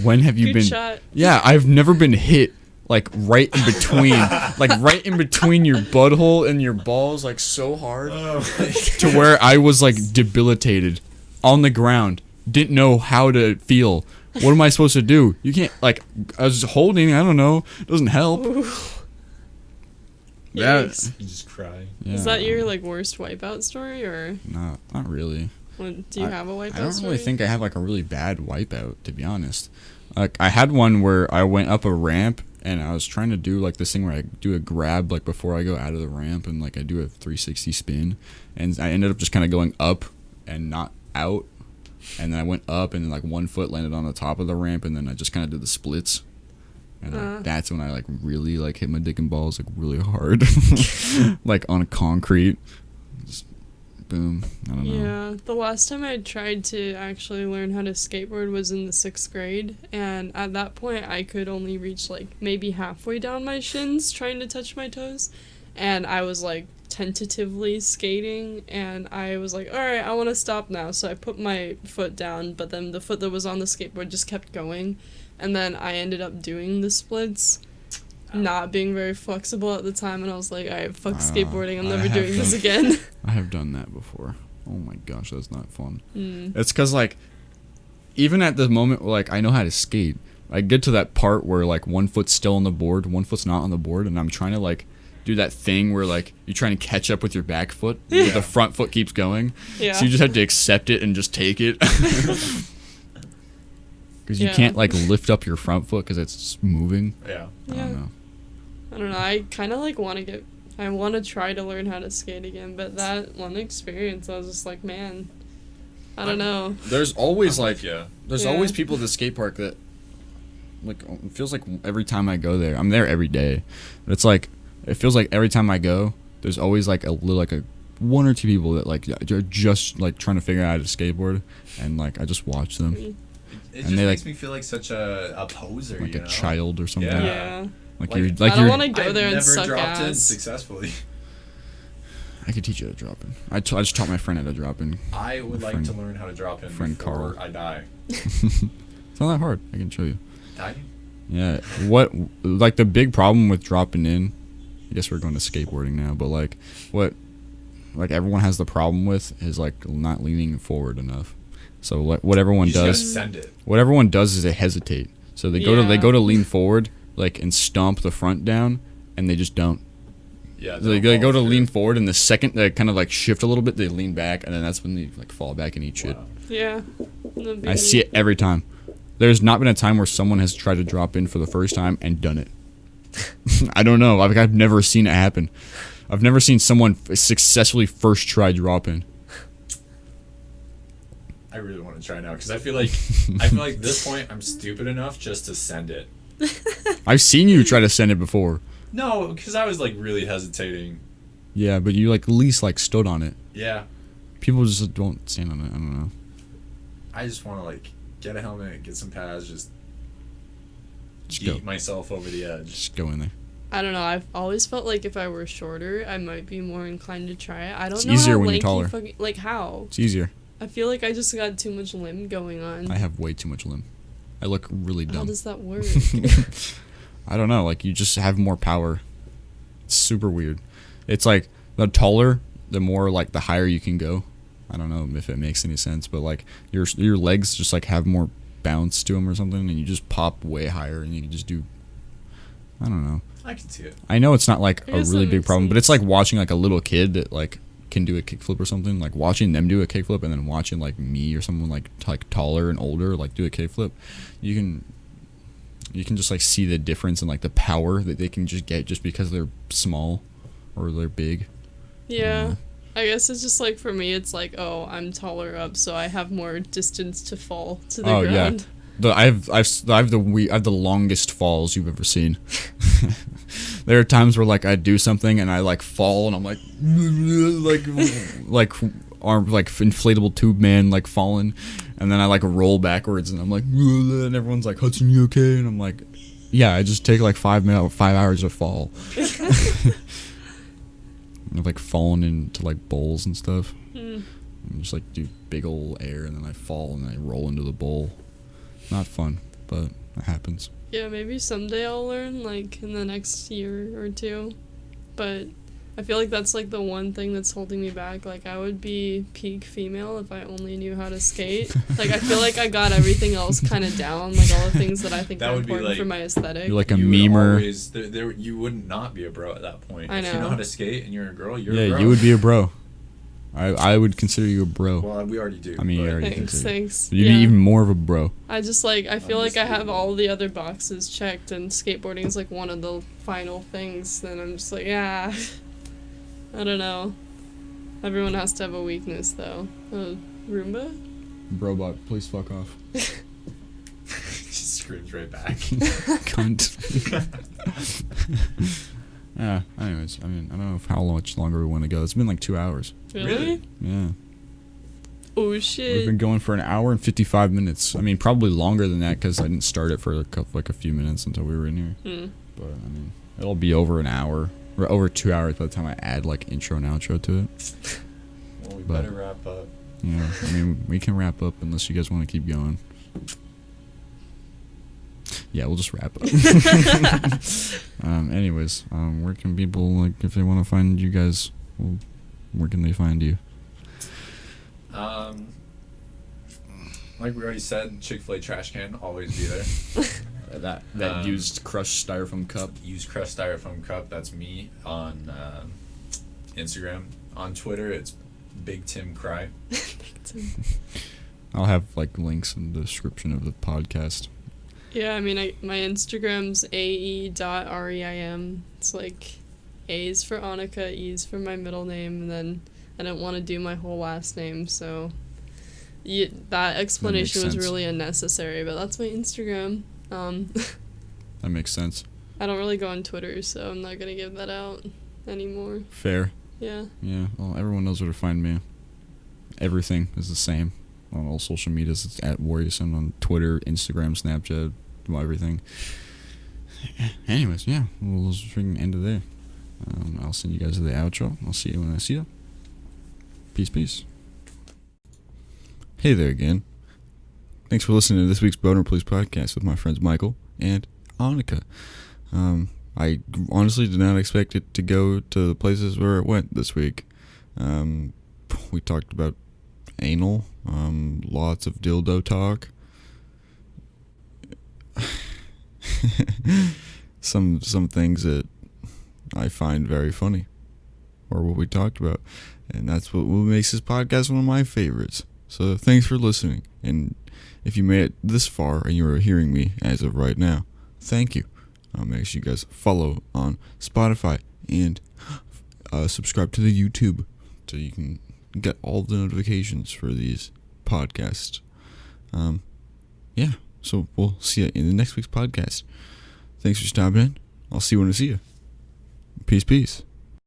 A: When have you
C: Good
A: been?
C: shot.
A: Yeah, I've never been hit like right in between, like right in between your butthole and your balls, like so hard to where I was like debilitated on the ground. Didn't know how to feel. What am I supposed to do? You can't, like, I was holding, I don't know. It doesn't help.
C: Yikes.
B: You just cry.
A: Yeah,
C: Is that your like worst wipeout story, or
A: Not really.
C: do you have a wipeout
A: I don't
C: story?
A: really think I have like a really bad wipeout, to be honest. Like, I had one where I went up a ramp and I was trying to do like this thing where I do a grab like before I go out of the ramp, and like I do a 360 spin, and I ended up just kind of going up and not out. And then I went up, and then like one foot landed on the top of the ramp, and then I just kind of did the splits. And like, that's when I like really like hit my dick and balls like really hard, like on concrete. Just boom. I don't know.
C: Yeah, the last time I tried to actually learn how to skateboard was in the 6th grade, and at that point I could only reach like maybe halfway down my shins trying to touch my toes, and I was like tentatively skating, and I was like, alright, I want to stop now, so I put my foot down, but then the foot that was on the skateboard just kept going, and then I ended up doing the splits, not being very flexible at the time, and I was like, alright, fuck skateboarding, I'm
A: I
C: never
A: have
C: doing this
A: done-
C: again.
A: I have done that before. Oh my gosh, that's not fun.
C: Mm.
A: It's because like even at the moment where like I know how to skate, I get to that part where like one foot's still on the board, one foot's not on the board, and I'm trying to like do that thing where like you're trying to catch up with your back foot, but the front foot keeps going.
C: Yeah.
A: So you just have to accept it and just take it. Because you
C: Yeah.
A: can't like lift up your front foot because it's moving.
B: Yeah.
A: I
C: Yeah.
A: don't know.
C: I don't know. I kind of like want to try to learn how to skate again, but that one experience, I was just like, man, I don't know.
A: There's always like
B: Yeah.
A: there's
C: Yeah.
A: always people at the skate park that like it feels like every time I go there, I'm there every day. But it's like it feels like every time I go, there's always like a little like a one or two people that like are just like trying to figure out how to skateboard, and like I just watch them
B: It
A: And
B: just
A: they,
B: makes
A: like-
B: me feel like such a poser,
A: like
B: you
A: a
B: know?
A: child or something.
B: Yeah.
C: Yeah.
A: Like,
B: Like,
A: you're
C: I
A: like
C: don't
A: you're.
C: want to go
B: I've
C: there and
B: never
C: suck
B: dropped in
C: ass.
B: successfully.
A: I could teach you how to drop in. I just taught my friend how to drop in.
B: I would
A: My
B: like
A: friend-
B: to learn how to drop in
A: friend
B: before
A: Carl.
B: I die.
A: It's not that hard. I can show you.
B: Die?
A: Yeah. What like the big problem with dropping in? I guess we're going to skateboarding now, but like what like everyone has the problem with is like not leaning forward enough. So like what everyone
B: You just gotta
A: does,
B: send it.
A: what everyone does is they hesitate. So they
C: Yeah.
A: go to lean forward like and stomp the front down, and they just don't.
B: Yeah.
A: They
B: don't
A: go to
B: follow
A: lean
B: through.
A: forward, and the second they kind of like shift a little bit, they lean back, and then that's when they like fall back and eat shit.
B: Wow.
C: Yeah.
A: I see it every time. There's not been a time where someone has tried to drop in for the first time and done it. I don't know. I've never seen it happen. I've never seen someone successfully first try drop in.
B: I really want to try now because I feel like at this point I'm stupid enough just to send it.
A: I've seen you try to send it before.
B: No, because I was like really hesitating.
A: Yeah, but you like at least like stood on it.
B: Yeah.
A: People just don't stand on it. I don't know.
B: I just want to like get a helmet, get some pads, just
A: go.
B: yeet myself over the edge.
A: Just go in there.
C: I don't know. I've always felt like if I were shorter, I might be more inclined to try it. I don't
A: It's
C: know
A: easier
C: how
A: when you're
C: lanky
A: taller.
C: like how.
A: It's easier.
C: I feel like I just got too much limb going on.
A: I have way too much limb. I look really dumb.
C: How does that work?
A: I don't know. Like, you just have more power. It's super weird. It's like, the taller, the more, like, the higher you can go. I don't know if it makes any sense, but, like, your legs just, like, have more bounce to them or something, and you just pop way higher, and you can just do... I don't know.
B: I can see it.
A: I know it's not, like,
C: I
A: a
C: guess
A: really
C: that
A: big
C: makes
A: problem, but it's
C: sense.
A: like watching, like, a little kid that, like, can do a kickflip or something. Like, watching them do a kickflip and then watching, like, me or someone, like taller and older, like, do a kickflip. You can just, like, see the difference in, like, the power that they can just get just because they're small or they're big.
C: Yeah. I guess it's just like for me, it's like, oh, I'm taller up, so I have more distance to fall to the ground.
A: Yeah. I have the longest falls you've ever seen. There are times where like I do something and I like fall and I'm like arm like inflatable tube man like falling, and then I like roll backwards and I'm like, and everyone's like, Hudson, you okay? And I'm like, yeah, I just take like 5 hours to fall. I've like fallen into like bowls and stuff. And just like do big old air and then I fall and I roll into the bowl. Not fun, but it happens.
C: Yeah, maybe someday I'll learn, like, in the next year or two. But I feel like that's, like, the one thing that's holding me back. Like, I would be peak female if I only knew how to skate. Like, I feel like I got everything else kind of down, like, all the things that I think
B: That
C: are
B: would be,
C: important
B: like-
C: for my aesthetic.
A: You're like a
B: You would
A: memer.
B: always, you would not be a bro at that point.
C: I
B: If you know
C: know.
B: how to skate and you're a girl, you're
A: Yeah,
B: a bro.
A: you would be a bro. I would consider you a bro.
B: Well, we already do.
A: I mean, you
B: but-
A: already
C: Thanks,
A: consider.
C: thanks.
A: You'd
C: Yeah.
A: be even more of a bro.
C: I just, like, I feel like I have
B: Undisputed.
C: all the other boxes checked, and skateboarding is, like, one of the final things. Then I'm just like, yeah. I don't know. Everyone has to have a weakness, though. Roomba?
A: Brobot, please fuck off.
B: She screams right back.
A: Cunt. Yeah, anyways, I mean, I don't know how much longer we want to go. It's been like 2 hours.
C: Really?
B: Really?
A: Yeah.
C: Oh,
A: We've
C: shit.
A: been going for an hour and 55 minutes. I mean, probably longer than that because I didn't start it for a few minutes until we were in here. But, I mean, it'll be over an hour. Or over 2 hours by the time I add, like, intro and outro to it.
B: Well, we
A: But-
B: better wrap up.
A: Yeah, I mean, we can wrap up unless you guys want to keep going. Yeah, we'll just wrap up. Anyways, where can people, like, if they want to find you guys, where can they find you?
B: Like we already said, Chick-fil-A trash can always be there.
A: That used crushed styrofoam cup.
B: Use crushed styrofoam cup. That's me on Instagram. On Twitter, it's Big Tim Cry.
A: I'll have, like, links in the description of the podcast.
C: Yeah, I mean, my Instagram's ae.reim. It's like A's for Annika, E's for my middle name, and then I didn't want to do my whole last name, so that explanation was
A: sense.
C: really unnecessary, but that's my Instagram.
A: That makes sense.
C: I don't really go on Twitter, so I'm not going to give that out anymore.
A: Fair.
C: Yeah.
A: Yeah, well, everyone knows where to find me. Everything is the same. On all social medias, it's at Warrioson on Twitter, Instagram, Snapchat, well, everything. Anyways, yeah, we'll just freaking end it there. I'll send you guys to the outro. I'll see you when I see you. Peace, peace. Hey there again. Thanks for listening to this week's Boner Please podcast with my friends Michael and Annika. I honestly did not expect it to go to the places where it went this week. We talked about anal, lots of dildo talk, some things that I find very funny, or what we talked about, and that's what makes this podcast one of my favorites. So thanks for listening, and if you made it this far and you are hearing me as of right now, thank you. Make sure you guys follow on Spotify and subscribe to the YouTube so you can get all the notifications for these podcast. Yeah, so we'll see you in the next week's podcast. Thanks for stopping in. I'll see you when I see you. Peace.